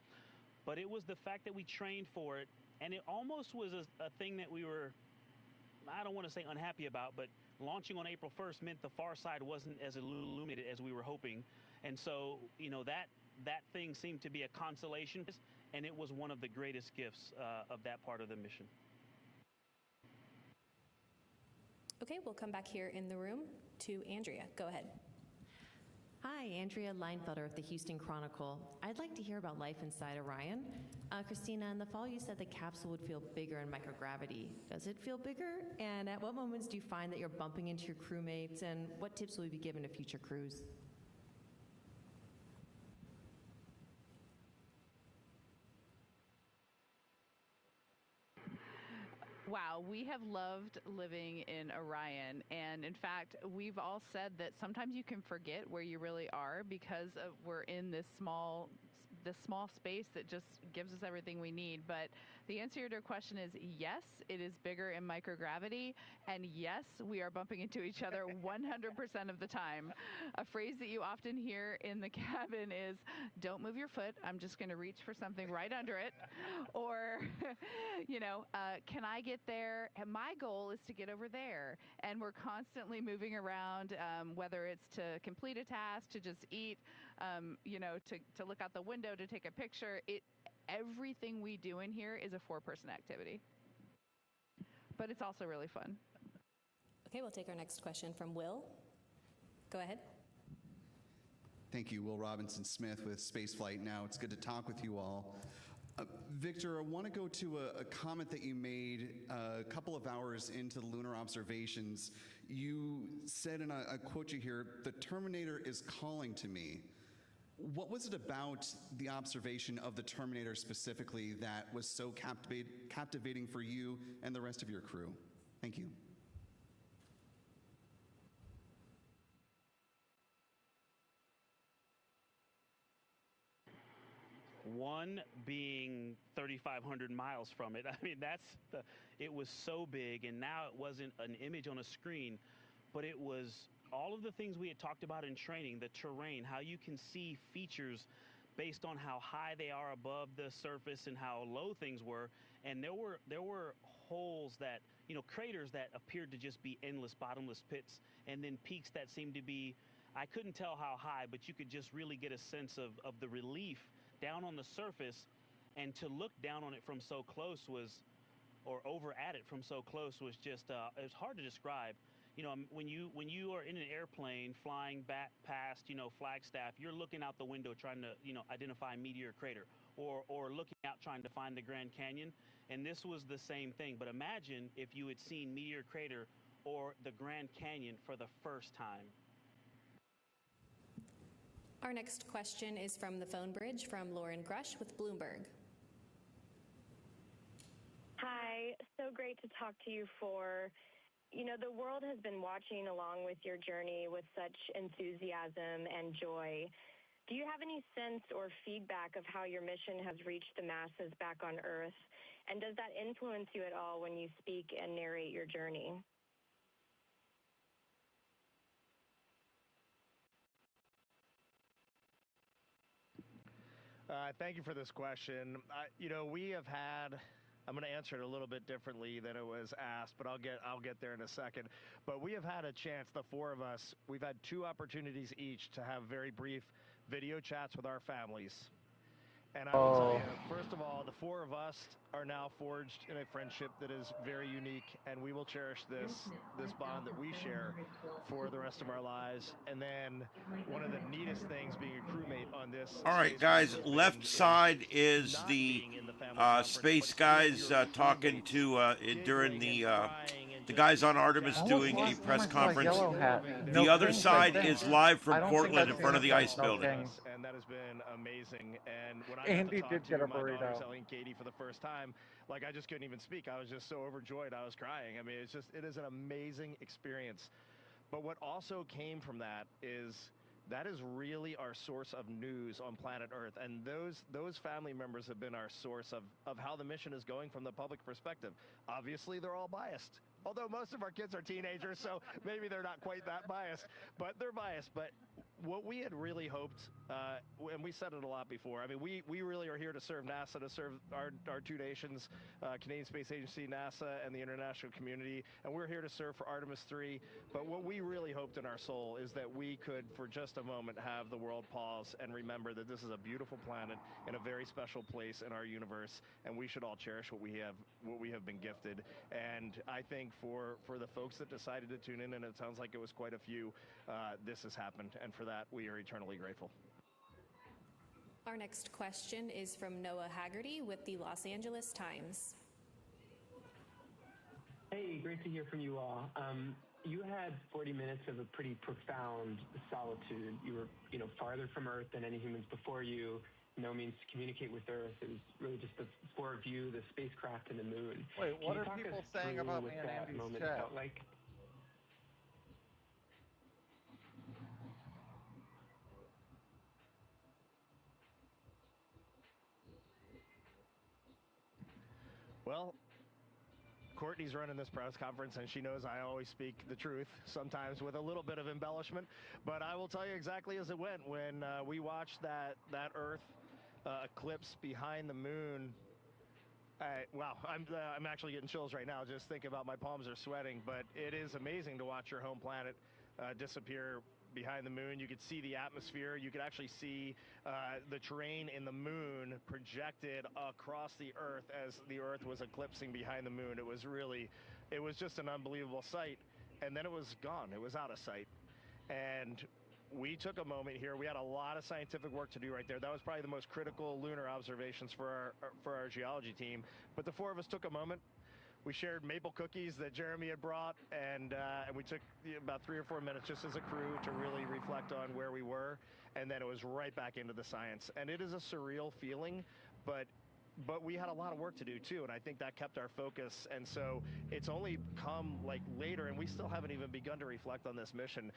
But it was the fact that we trained for it, and it almost was a thing that we were, I don't want to say unhappy about, but launching on April 1st meant the far side wasn't as illuminated as we were hoping. And so, you know, that thing seemed to be a consolation, and it was one of the greatest gifts of that part of the mission. Okay, we'll come back here in the room to Andrea. Go ahead. Hi, Andrea Leinfelder with the Houston Chronicle. I'd like to hear about life inside Orion. Christina, in the fall you said the capsule would feel bigger in microgravity. Does it feel bigger? And at what moments do you find that you're bumping into your crewmates, and what tips will you be given to future crews? Wow, we have loved living in Orion, and in fact, we've all said that sometimes you can forget where you really are because we're in this small space that just gives us everything we need. But the answer to your question is yes, it is bigger in microgravity, and yes, we are bumping into each other 100% of the time. A phrase that you often hear in the cabin is, "Don't move your foot, I'm just going to reach for something right under it," or, you know, "Can I get there? And my goal is to get over there." And we're constantly moving around, whether it's to complete a task, to just eat, you know, to look out the window, to take a picture. Everything we do in here is a four-person activity. But it's also really fun. Okay, we'll take our next question from Will. Go ahead. Thank you, Will Robinson Smith with Spaceflight Now. It's good to talk with you all. Victor, I want to go to a comment that you made a couple of hours into the lunar observations. You said, and I quote you here, "The Terminator is calling to me." What was it about the observation of the Terminator specifically that was so captivating for you and the rest of your crew? Thank you. One being 3,500 miles from it. I mean, it was so big, and now it wasn't an image on a screen, but it was all of the things we had talked about in training, the terrain, how you can see features based on how high they are above the surface and how low things were. And there were holes that, you know, craters that appeared to just be endless bottomless pits, and then peaks that seemed to be, I couldn't tell how high, but you could just really get a sense of the relief down on the surface. And to look down on it from so close was, or over at it from so close was just, it was hard to describe. You know, when you are in an airplane flying back past, you know, Flagstaff, you're looking out the window trying to, you know, identify Meteor Crater, or looking out trying to find the Grand Canyon. And this was the same thing. But imagine if you had seen Meteor Crater or the Grand Canyon for the first time. Our next question is from the phone bridge from Lauren Grush with Bloomberg. Hi, so great to talk to you for. You know, the world has been watching along with your journey with such enthusiasm and joy. Do you have any sense or feedback of how your mission has reached the masses back on Earth? And does that influence you at all when you speak and narrate your journey? Thank you for this question. We have had. I'm going to answer it a little bit differently than it was asked, but I'll get there in a second. But we have had a chance, the four of us. We've had 2 opportunities each to have very brief video chats with our families. And I will tell you, first of all, the 4 of us are now forged in a friendship that is very unique, and we will cherish this bond that we share for the rest of our lives. And then one of the neatest things being a crewmate on this. All right, guys, left side is the space guys talking to during the guys on Artemis doing a press conference. The other side is live from Portland in front of the ice building. And that has been amazing. And when I got to talk to my daughters, Ellie and Katie, for the first time, like, I just couldn't even speak. I was just so overjoyed. I was crying. I mean, it is an amazing experience. But what also came from that is really our source of news on planet Earth. And those family members have been our source of how the mission is going from the public perspective. Obviously, they're all biased. Although most of our kids are teenagers, so maybe they're not quite that biased. But they're biased. But what we had really hoped, and we said it a lot before, I mean, we really are here to serve NASA, to serve our 2 nations, Canadian Space Agency, NASA, and the international community, and we're here to serve for Artemis 3. But what we really hoped in our soul is that we could, for just a moment, have the world pause and remember that this is a beautiful planet in a very special place in our universe, and we should all cherish what we have been gifted. And I think for the folks that decided to tune in, and it sounds like it was quite a few, this has happened, and for that we are eternally grateful. Our next question is from Noah Haggerty with the Los Angeles Times. Hey, great to hear from you all. You had 40 minutes of a pretty profound solitude. You were, farther from Earth than any humans before you. No means to communicate with Earth. It was really just the 4 of you, the spacecraft, and the moon. Wait, what are people saying about me and Andy's chat? Felt like? Well, Courtney's running this press conference, and she knows I always speak the truth, sometimes with a little bit of embellishment. But I will tell you exactly as it went. When we watched that Earth eclipse behind the moon, wow, I'm actually getting chills right now just thinking about. My palms are sweating. But it is amazing to watch your home planet disappear behind the moon. You could see the atmosphere. You could actually see the terrain in the moon projected across the Earth as the Earth was eclipsing behind the moon. It was just an unbelievable sight. And then it was gone. It was out of sight. And we took a moment here. We had a lot of scientific work to do right there. That was probably the most critical lunar observations for our geology team. But the 4 of us took a moment. We shared maple cookies that Jeremy had brought, and we took about 3 or 4 minutes just as a crew to really reflect on where we were, and then it was right back into the science. And it is a surreal feeling, but we had a lot of work to do too, and I think that kept our focus. And so it's only come like later, and we still haven't even begun to reflect on this mission.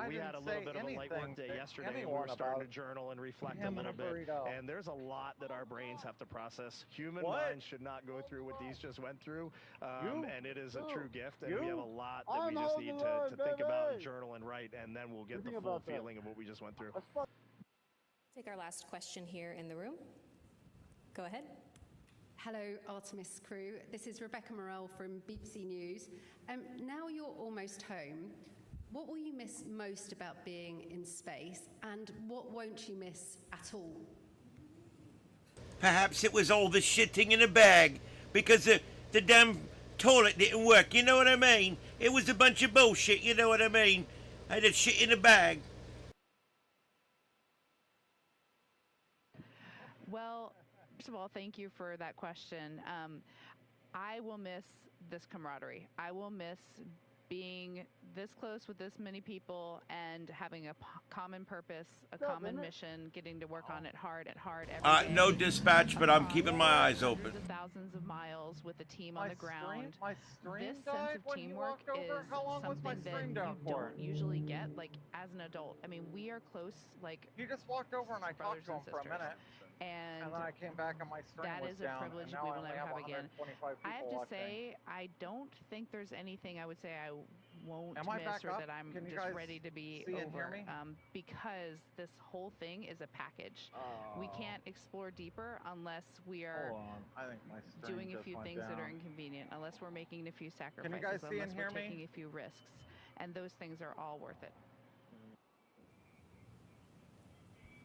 We had a little bit of a light work day yesterday, and we were starting to journal and reflect a little bit. And there's a lot that our brains have to process. Human minds should not go through what these just went through, and it is a true gift. And we have a lot that we just need to think about and journal and write, and then we'll get the full feeling of what we just went through. Take our last question here in the room. Go ahead. Hello, Artemis crew. This is Rebecca Morell from BBC News. Now you're almost home. What will you miss most about being in space, and what won't you miss at all? Perhaps it was all the shitting in a bag, because the damn toilet didn't work, you know what I mean? It was a bunch of bullshit, you know what I mean? I had a shit in a bag. Well, first of all, thank you for that question. I will miss this camaraderie. I will miss being this close with this many people and having a common purpose, a common mission, getting to work on it hard every day. No dispatch, but I'm keeping my eyes open. Thousands of miles with a team on the ground. This sense of teamwork is something that you don't usually get, like, as an adult. I mean, we are close, like, he just walked over and I talked to him for a minute. And then I came back and my stream that was is a down, privilege and now we I will only never have have again. 125 people I have to watching. say, I don't think there's anything I would say I won't Am I miss back or up? that I'm Can you just guys ready to be see over. and hear me? Because this whole thing is a package. We can't explore deeper unless we are Hold on. I think my stream doing a just few went things that are down. inconvenient, unless we're making a few sacrifices, Can you guys see and unless hear we're me? taking a few risks. And those things are all worth it.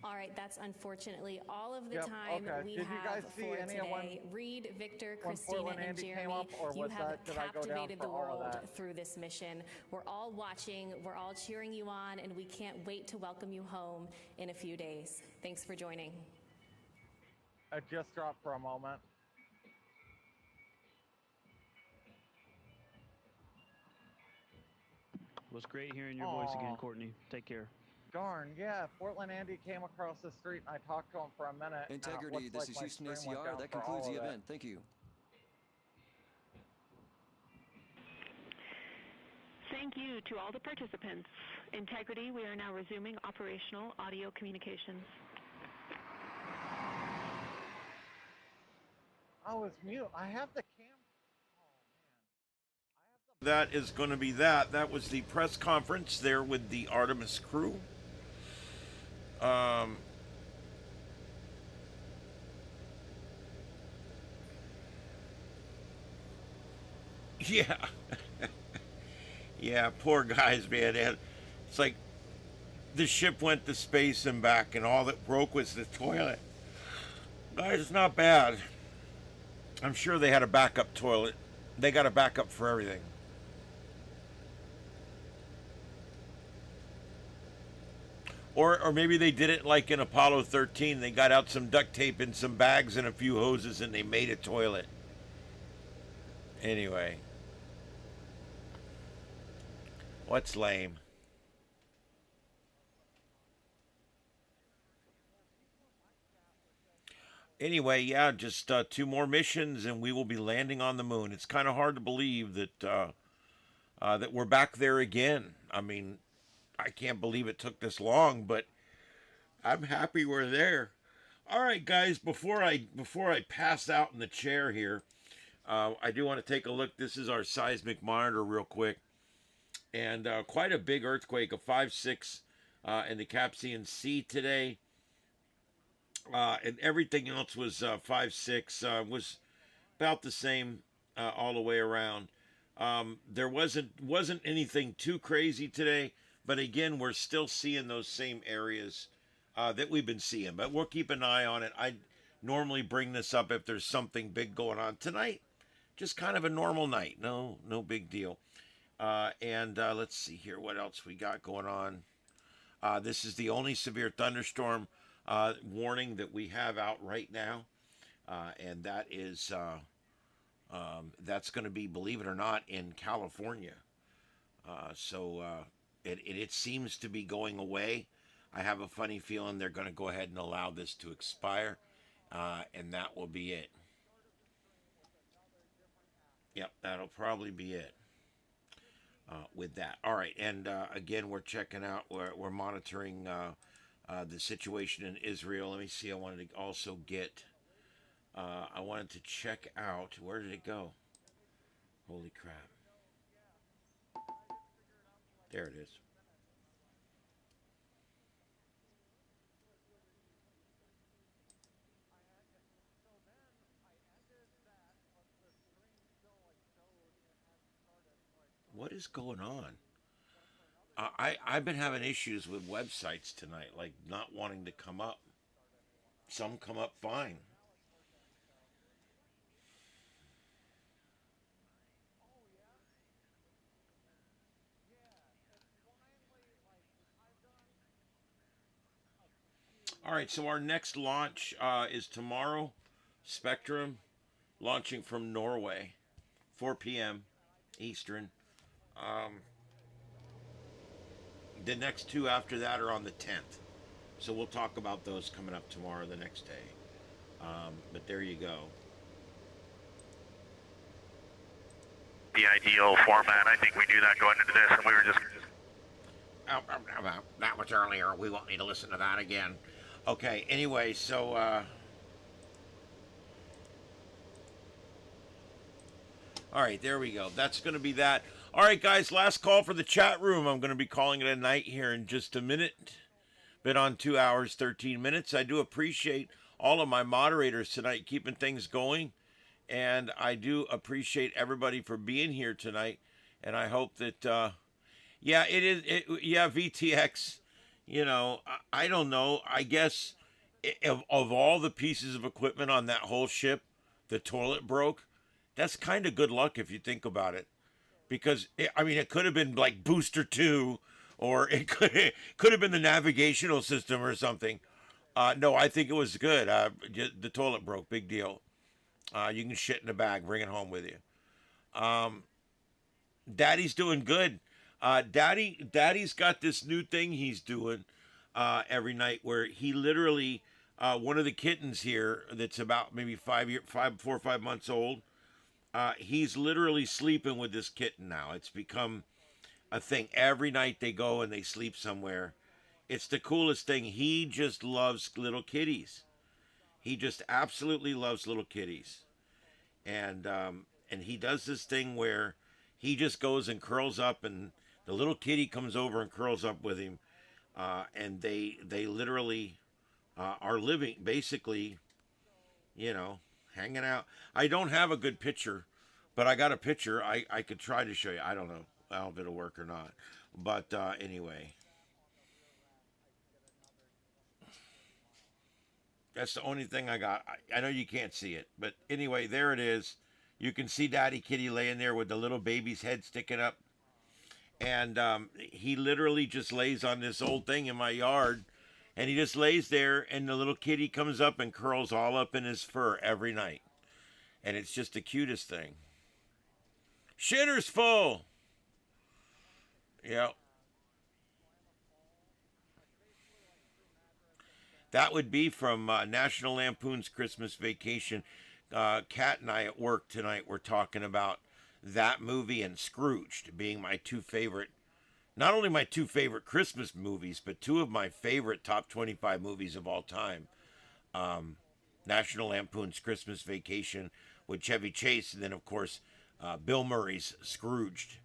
All right, that's unfortunately all of the Yep, time okay. we Did you guys have see for any of today. Reed, Victor, when Christina, Portland and Andy came Jeremy, up, or you was have that, did I go down captivated for the all of world that? through this mission. We're all watching, we're all cheering you on, and we can't wait to welcome you home in a few days. Thanks for joining. It just dropped for a moment. It was great hearing your voice again, Courtney. Take care. Darn, yeah, Portland Andy came across the street and I talked to him for a minute. Integrity, this is Houston ACR. That concludes the event. Thank you. Thank you to all the participants. Integrity, we are now resuming operational audio communications. I was mute. I have the cam. That is going to be that. That was the press conference there with the Artemis crew. Yeah. Yeah, poor guys, man. It's like the ship went to space and back, and all that broke was the toilet. Guys, it's not bad. I'm sure they had a backup toilet. They got a backup for everything. Or maybe they did it like in Apollo 13. They got out some duct tape and some bags and a few hoses and they made a toilet. Anyway. What's lame? Anyway, yeah, just 2 more missions and we will be landing on the moon. It's kind of hard to believe that that we're back there again. I mean, I can't believe it took this long, but I'm happy we're there. All right, guys, before I pass out in the chair here, I do want to take a look. This is our seismic monitor real quick. And quite a big earthquake, a 5.6 in the Capsian Sea today. And everything else was 5.6, was about the same all the way around. There wasn't anything too crazy today, but again, we're still seeing those same areas that we've been seeing. But we'll keep an eye on it. I normally bring this up if there's something big going on. Tonight, just kind of a normal night. No big deal. And let's see here what else we got going on. This is the only severe thunderstorm warning that we have out right now, and that is that's going to be, believe it or not, in California. So it seems to be going away. I have a funny feeling they're going to go ahead and allow this to expire, and that will be it. Yep, that'll probably be it. With that. All right, and again, we're checking out, we're monitoring the situation in Israel. Let me see, I wanted to also get, I wanted to check out, where did it go? Holy crap. There it is. What is going on? I've been having issues with websites tonight, like not wanting to come up. Some come up fine. All right, so our next launch is tomorrow. Spectrum, launching from Norway, 4 p.m. Eastern. The next 2 after that are on the 10th. So we'll talk about those coming up tomorrow, the next day. But there you go. The ideal format, I think we knew that going into this, and we were just... That was earlier. We won't need to listen to that again. Okay, anyway, so All right, there we go. That's going to be that. All right, guys, last call for the chat room. I'm going to be calling it a night here in just a minute. Been on 2 hours, 13 minutes. I do appreciate all of my moderators tonight keeping things going. And I do appreciate everybody for being here tonight. And I hope that, yeah, VTX, you know, I don't know. I guess of all the pieces of equipment on that whole ship, the toilet broke. That's kind of good luck if you think about it. Because, it could have been like Booster 2, or it could have been the navigational system or something. No, I think it was good. The toilet broke, big deal. You can shit in a bag, bring it home with you. Daddy's doing good. Daddy's got this new thing he's doing every night where he literally, one of the kittens here that's about maybe 4 or 5 months old, he's literally sleeping with this kitten now. It's become a thing. Every night they go and they sleep somewhere. It's the coolest thing. He just loves little kitties. He just absolutely loves little kitties. And he does this thing where he just goes and curls up, and the little kitty comes over and curls up with him. And they literally are living, basically, you know, hanging out. I don't have a good picture, but I got a picture. I could try to show you. I don't know if it'll work or not. But anyway. That's the only thing I got. I know you can't see it. But anyway, there it is. You can see Daddy Kitty laying there with the little baby's head sticking up. And he literally just lays on this old thing in my yard. And he just lays there, and the little kitty comes up and curls all up in his fur every night. And it's just the cutest thing. Shitter's full. Yep. That would be from National Lampoon's Christmas Vacation. Kat and I at work tonight were talking about that movie and Scrooged being my two favorite, not only my two favorite Christmas movies, but two of my favorite top 25 movies of all time. National Lampoon's Christmas Vacation with Chevy Chase, and then, of course, Bill Murray's Scrooged.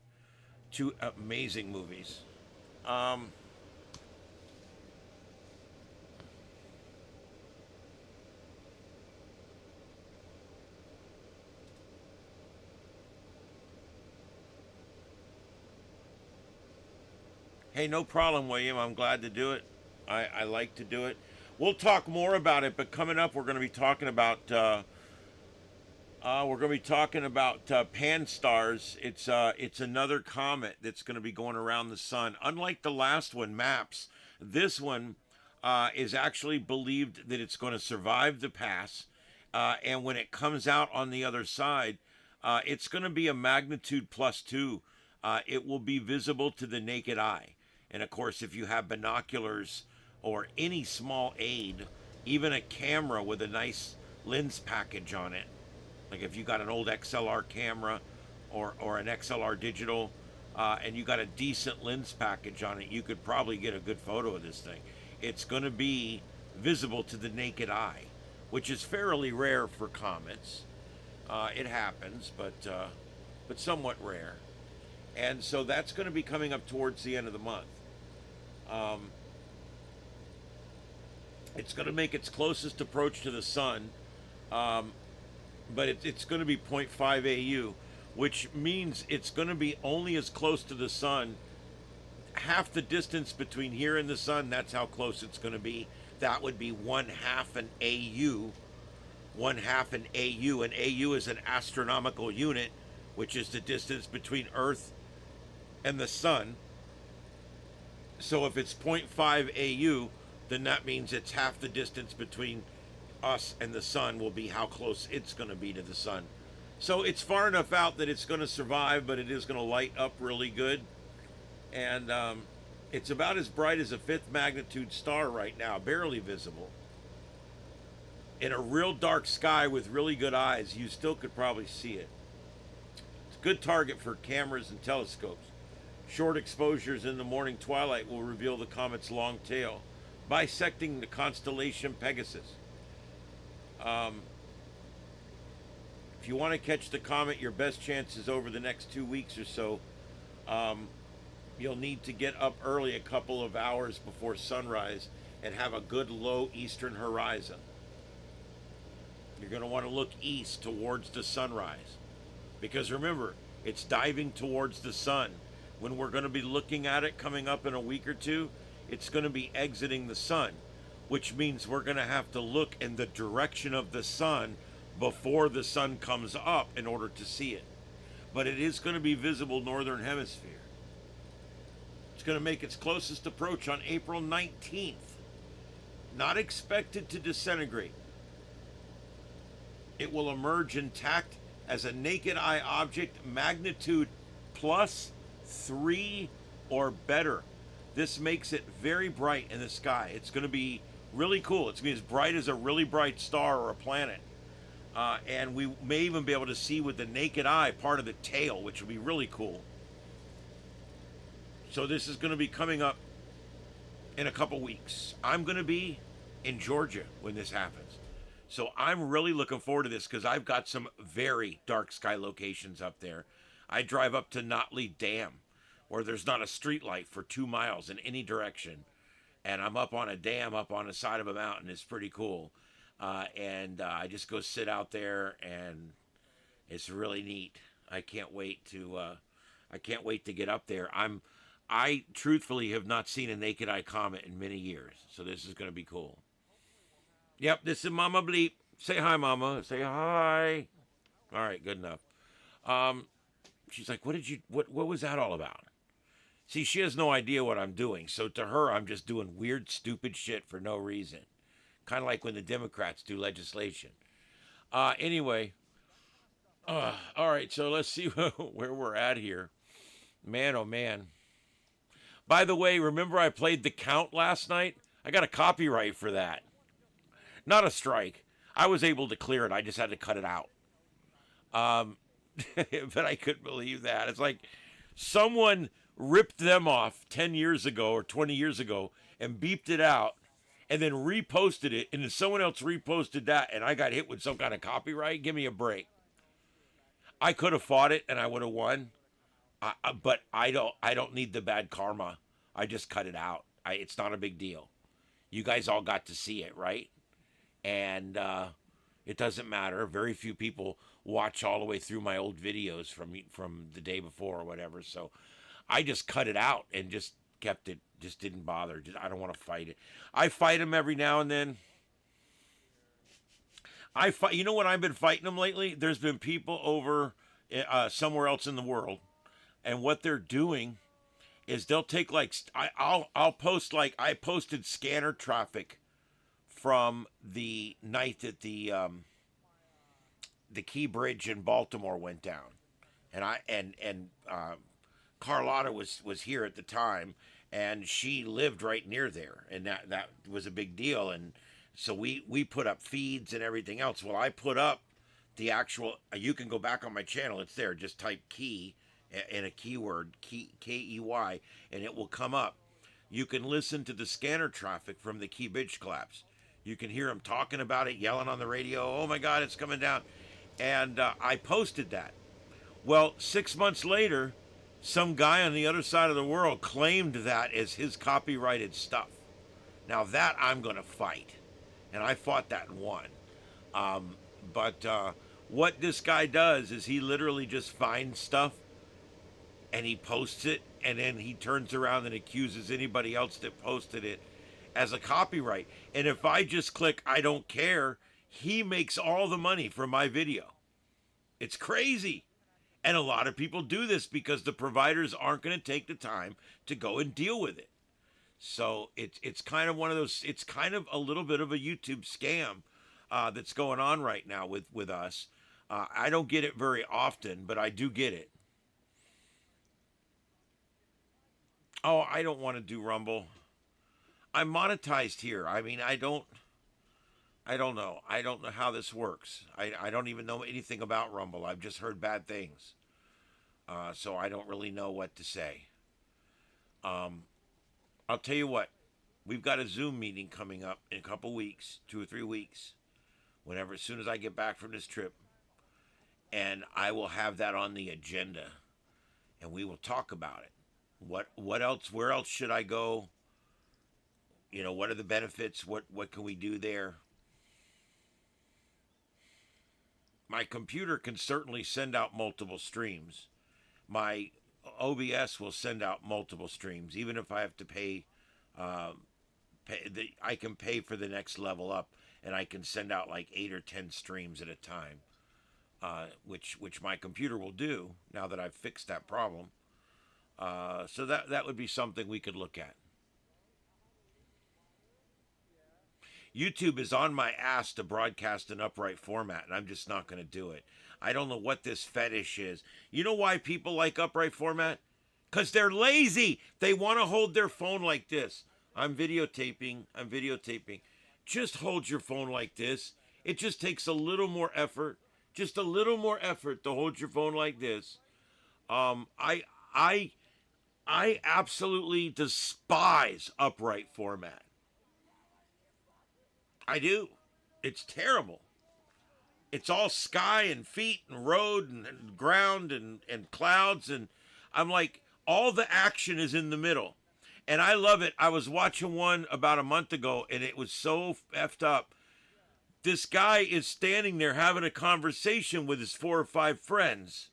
Two amazing movies. Hey, no problem, William. I'm glad to do it. I like to do it. We'll talk more about it, but coming up, we're going to be talking about PANSTARRS. It's another comet that's going to be going around the sun. Unlike the last one, MAPS, this one is actually believed that it's going to survive the pass, and when it comes out on the other side, it's going to be a magnitude +2. It will be visible to the naked eye. And of course, if you have binoculars or any small aid, even a camera with a nice lens package on it, like if you got an old XLR camera or an XLR digital, and you got a decent lens package on it, you could probably get a good photo of this thing. It's going to be visible to the naked eye, which is fairly rare for comets. It happens, but somewhat rare. And so that's going to be coming up towards the end of the month. It's going to make its closest approach to the sun, but it's going to be 0.5 AU, which means it's going to be only as close to the sun, half the distance between here and the sun. That's how close it's going to be. That would be 1/2 an AU. 1/2 an AU. An AU is an astronomical unit, which is the distance between Earth and the sun. So if it's 0.5 AU, then that means it's half the distance between us and the sun will be how close it's going to be to the sun. So it's far enough out that it's going to survive, but it is going to light up really good. And it's about as bright as a 5th magnitude star right now, barely visible. In a real dark sky with really good eyes, you still could probably see it. It's a good target for cameras and telescopes. Short exposures in the morning twilight will reveal the comet's long tail, bisecting the constellation Pegasus. if you want to catch the comet, your best chance is over the next 2 weeks or so. You'll need to get up early, a couple of hours before sunrise, and have a good low eastern horizon. You're going to want to look east towards the sunrise, because remember, it's diving towards the sun. When we're going to be looking at it coming up in a week or two, it's going to be exiting the sun, which means we're going to have to look in the direction of the sun before the sun comes up in order to see it. But it is going to be visible northern hemisphere. It's going to make its closest approach on April 19th. Not expected to disintegrate. It will emerge intact as a naked eye object, magnitude +3 or better. This makes it very bright in the sky. It's going to be really cool. It's going to be as bright as a really bright star or a planet. And we may even be able to see with the naked eye part of the tail, which will be really cool. So this is going to be coming up in a couple weeks. I'm going to be in Georgia when this happens. So I'm really looking forward to this, because I've got some very dark sky locations up there. I drive up to Notley Dam, where there's not a street light for 2 miles in any direction. And I'm up on a dam up on the side of a mountain. It's pretty cool. And I just go sit out there, and it's really neat. I can't wait to get up there. I truthfully have not seen a naked eye comet in many years, so this is going to be cool. Yep, this is Mama Bleep. Say hi, Mama. Say hi. All right, good enough. She's like, what was that all about? See, she has no idea what I'm doing, so to her, I'm just doing weird, stupid shit for no reason. Kind of like when the Democrats do legislation. Anyway, all right, so let's see where we're at here. Man, oh man. By the way, remember I played The Count last night? I got a copyright for that. Not a strike. I was able to clear it. I just had to cut it out. But I couldn't believe that. It's like someone ripped them off 10 years ago or 20 years ago and beeped it out and then reposted it, and then someone else reposted that, and I got hit with some kind of copyright. Give me a break. I could have fought it and I would have won. But I don't need the bad karma. I just cut it out. It's not a big deal. You guys all got to see it, right? And it doesn't matter. Very few people watch all the way through my old videos from the day before or whatever. So I just cut it out and just kept it. Just didn't bother. I don't want to fight it. I fight them every now and then. You know what I've been fighting them lately? There's been people over somewhere else in the world. And what they're doing is they'll take I'll post I posted scanner traffic from the night that the Key Bridge in Baltimore went down, and Carlotta was here at the time, and she lived right near there, and that was a big deal, and so we put up feeds and everything else. Well, I put up the actual. You can go back on my channel; it's there. Just type key in a keyword, K-E-Y, and it will come up. You can listen to the scanner traffic from the Key Bridge collapse. You can hear them talking about it, yelling on the radio, oh my God, it's coming down. And I posted that. Well, 6 months later, some guy on the other side of the world claimed that as his copyrighted stuff. Now that I'm going to fight. And I fought that and won. But what this guy does is he literally just finds stuff and he posts it, and then he turns around and accuses anybody else that posted it as a copyright. And if I just click I don't care, he makes all the money from my video. It's crazy. And a lot of people do this because the providers aren't going to take the time to go and deal with it. So it's kind of one of those, it's kind of a little bit of a YouTube scam that's going on right now with us. I don't get it very often, but I do get it. Oh, I don't want to do Rumble. I'm monetized here. I mean, I don't know. I don't know how this works. I don't even know anything about Rumble. I've just heard bad things. So I don't really know what to say. I'll tell you what. We've got a Zoom meeting coming up in a couple weeks, 2 or 3 weeks, as soon as I get back from this trip. and I will have that on the agenda, and we will talk about it. What else? Where else should I go? You know, what are the benefits? What can we do there? My computer can certainly send out multiple streams. My OBS will send out multiple streams, even if I have to pay. I can pay for the next level up, and I can send out like 8 or 10 streams at a time, which my computer will do now that I've fixed that problem. So that would be something we could look at. YouTube is on my ass to broadcast in upright format, and I'm just not going to do it. I don't know what this fetish is. You know why people like upright format? Because they're lazy. They want to hold their phone like this. I'm videotaping. Just hold your phone like this. It just takes a little more effort. Just a little more effort to hold your phone like this. I absolutely despise upright format. I do. It's terrible. It's all sky and feet and road and ground and clouds. And I'm like, all the action is in the middle. And I love it. I was watching one about a month ago, and it was so effed up. This guy is standing there having a conversation with his 4 or 5 friends.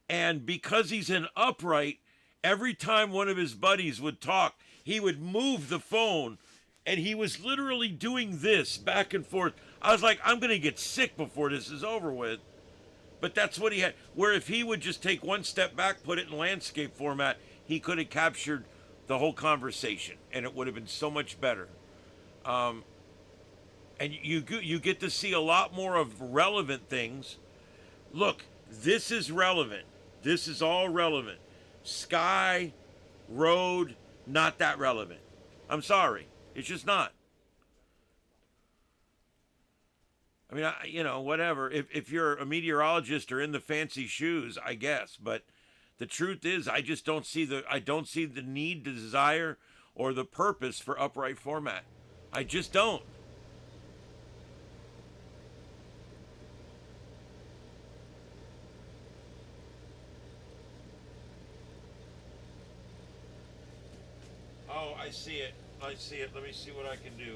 And because he's in upright, every time one of his buddies would talk, he would move the phone. And he was literally doing this back and forth. I was like, I'm going to get sick before this is over with. But that's what he had. Where if he would just take one step back, put it in landscape format, he could have captured the whole conversation. And it would have been so much better. And you get to see a lot more of relevant things. Look, this is relevant. This is all relevant. Sky, road, not that relevant. I'm sorry. It's just not. I mean, whatever. If you're a meteorologist or in the fancy shoes, I guess. But the truth is, I just don't see the need, the desire, or the purpose for upright format. I just don't. Oh, I see it. Let me see what I can do.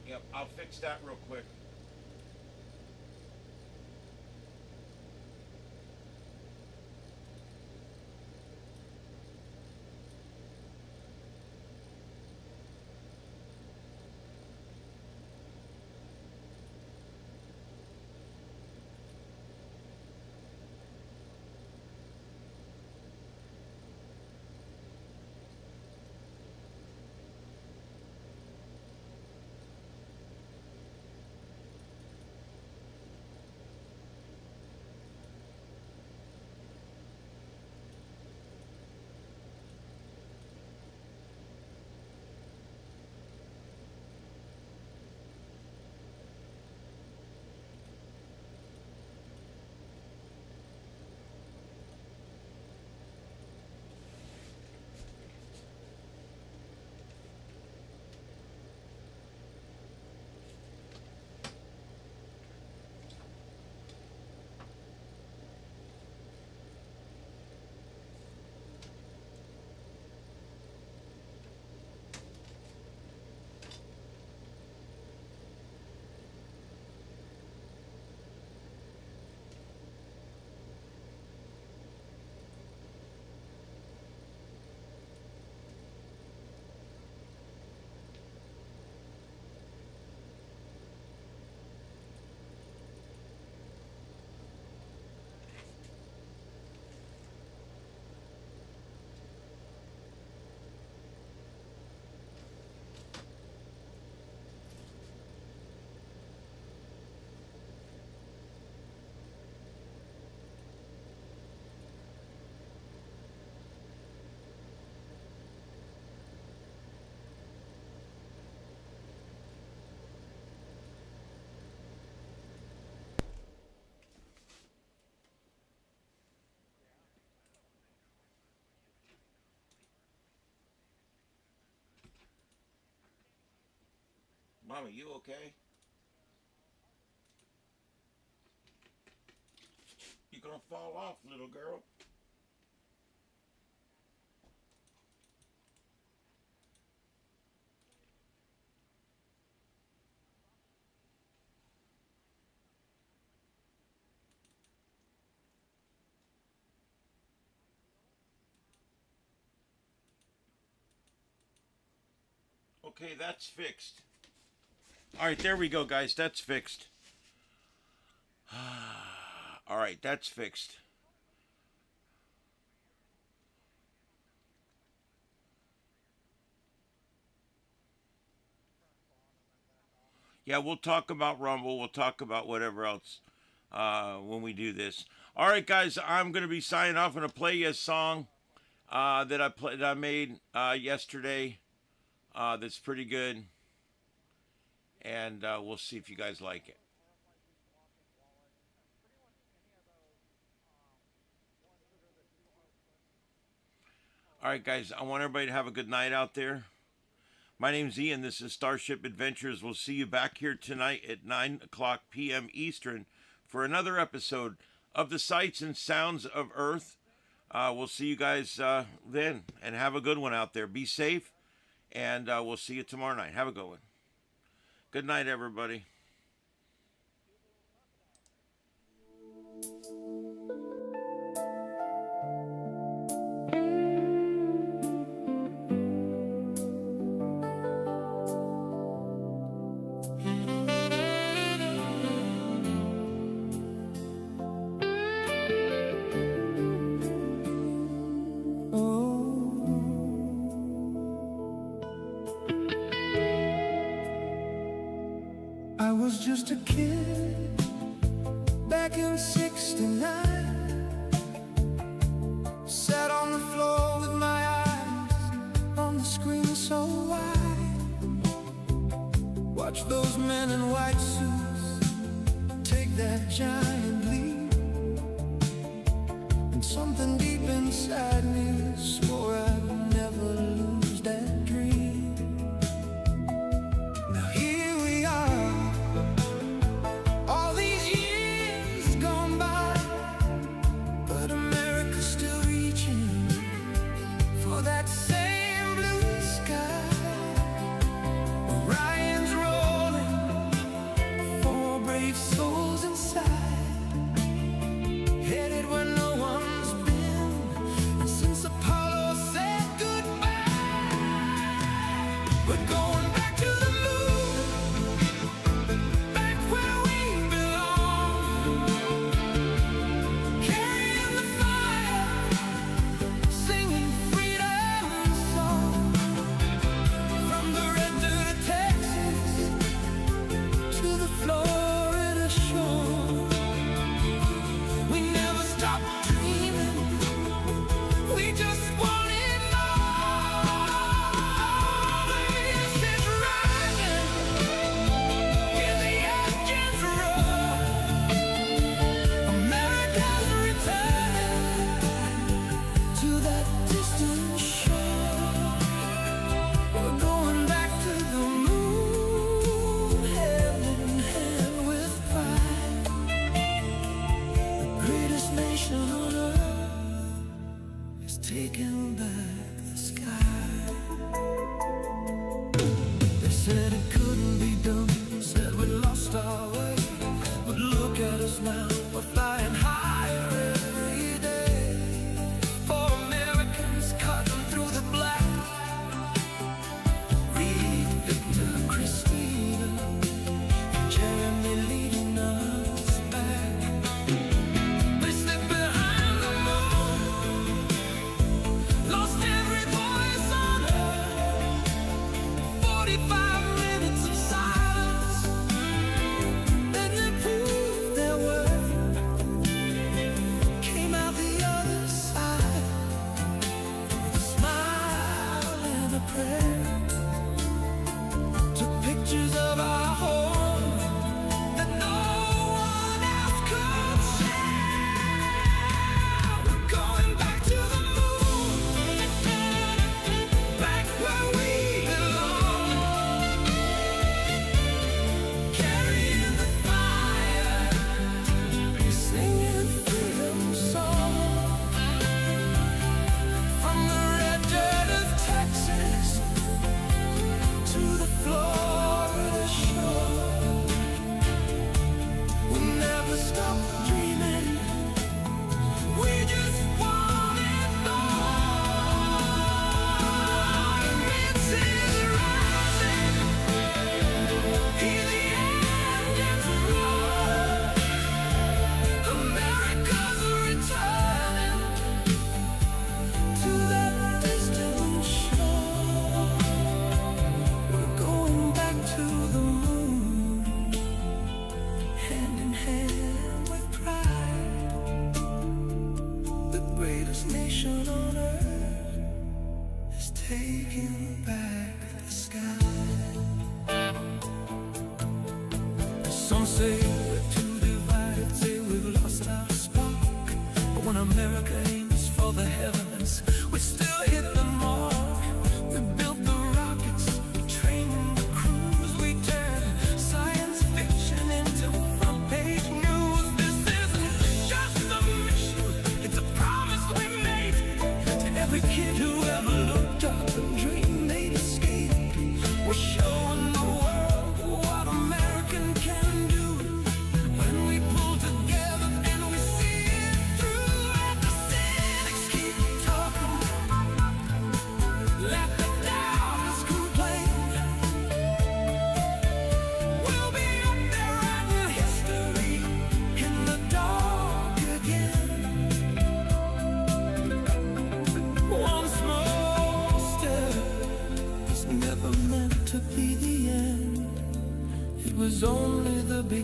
Yep, I'll fix that real quick. Mama, you okay? You're gonna fall off, little girl. Okay, that's fixed. All right, there we go, guys. That's fixed. All right, that's fixed. Yeah, we'll talk about Rumble. We'll talk about whatever else when we do this. All right, guys, I'm going to be signing off. I'm going to play you a song that I made yesterday. That's pretty good, and we'll see if you guys like it. All right, guys, I want everybody to have a good night out there. My name's Ian. This is Starship Adventures. We'll see you back here tonight at 9 o'clock p.m. Eastern for another episode of the Sights and Sounds of Earth. We'll see you guys then, and have a good one out there. Be safe, and we'll see you tomorrow night. Have a good one. Good night, everybody. I was just a kid back in '69. Sat on the floor with my eyes on the screen so wide. Watch those men in white suits take that giant leap. And something deep inside me swore I'd never lose that dream. Now here we are, all these years gone by, but America's still reaching for that same blue sky. Orion's rolling, 4 brave souls inside.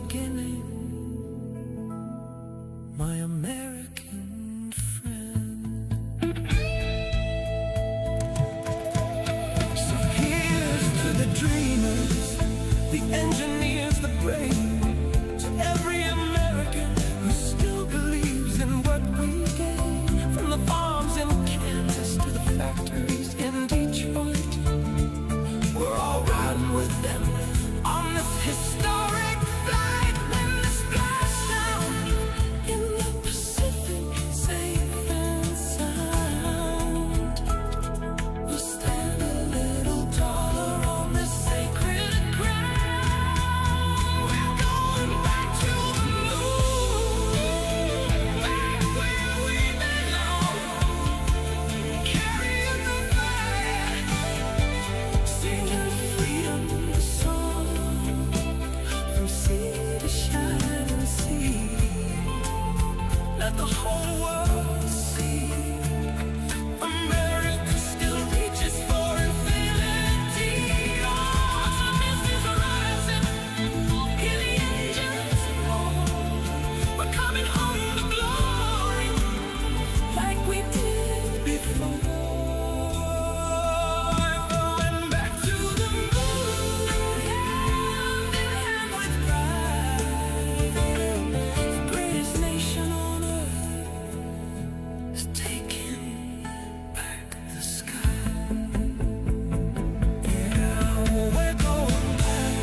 beginning, my American friend. So here's to the dreamers, the engineers, the brains, to every American who still believes in what we gain. From the farms in Kansas to the factories in Detroit, we're all riding with them on this historic flight. When the splashdown in the Pacific, safe and sound, we'll stand a little taller on this sacred ground. We're going back to the moon, back where we belong, carrying the flag, singing freedom song from sea to shining sea. Let the whole world see America still reaches for infinity. Artemis is rising, hear the engines roar. We're coming home to glory like we did before. Going back to the moon, hand in hand with pride. The greatest nation on earth is taking back the sky. Yeah, we're going back.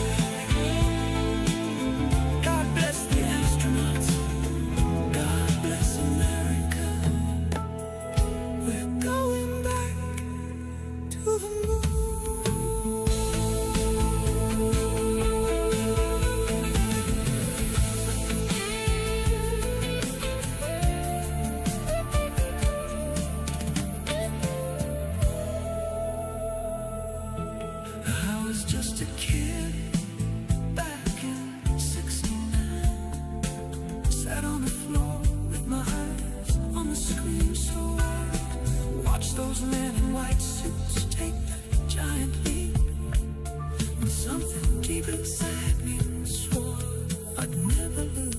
God bless the astronauts. God bless America. We're going back to the moon. I was just a kid back in '69. Sat on the floor with my eyes on the screen so wide. Watched those men in white suits take that giant leap. And something deep inside me swore I'd never lose.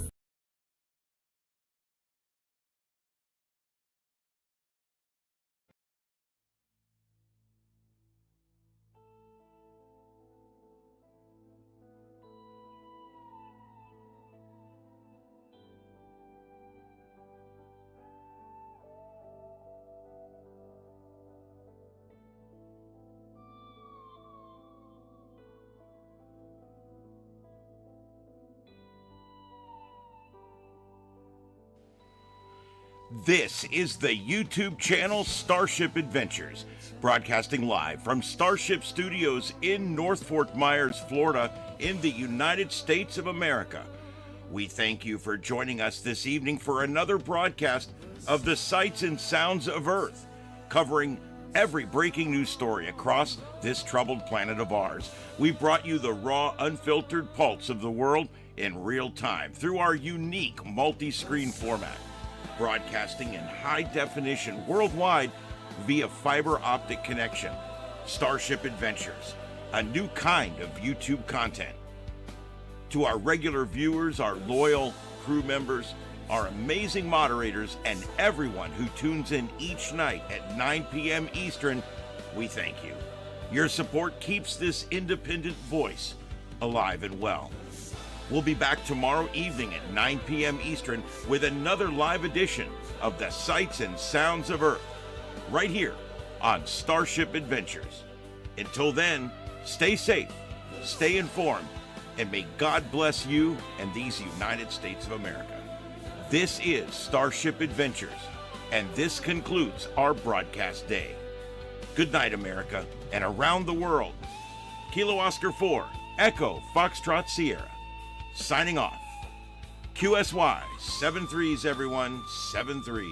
This is the YouTube channel Starship Adventures, broadcasting live from Starship Studios in North Fort Myers, Florida, in the United States of America. We thank you for joining us this evening for another broadcast of the Sights and Sounds of Earth, covering every breaking news story across this troubled planet of ours. We brought you the raw, unfiltered pulse of the world in real time through our unique multi-screen format, broadcasting in high definition worldwide via fiber optic connection. Starship Adventures, a new kind of YouTube content. To our regular viewers, our loyal crew members, our amazing moderators, and everyone who tunes in each night at 9 p.m. Eastern, we thank you. Your support keeps this independent voice alive and well. We'll be back tomorrow evening at 9 p.m. Eastern with another live edition of the Sights and Sounds of Earth, right here on Starship Adventures. Until then, stay safe, stay informed, and may God bless you and these United States of America. This is Starship Adventures, and this concludes our broadcast day. Good night, America, and around the world. Kilo Oscar 4, Echo Foxtrot Sierra. Signing off. QSY 7-3s, everyone. 7-3s.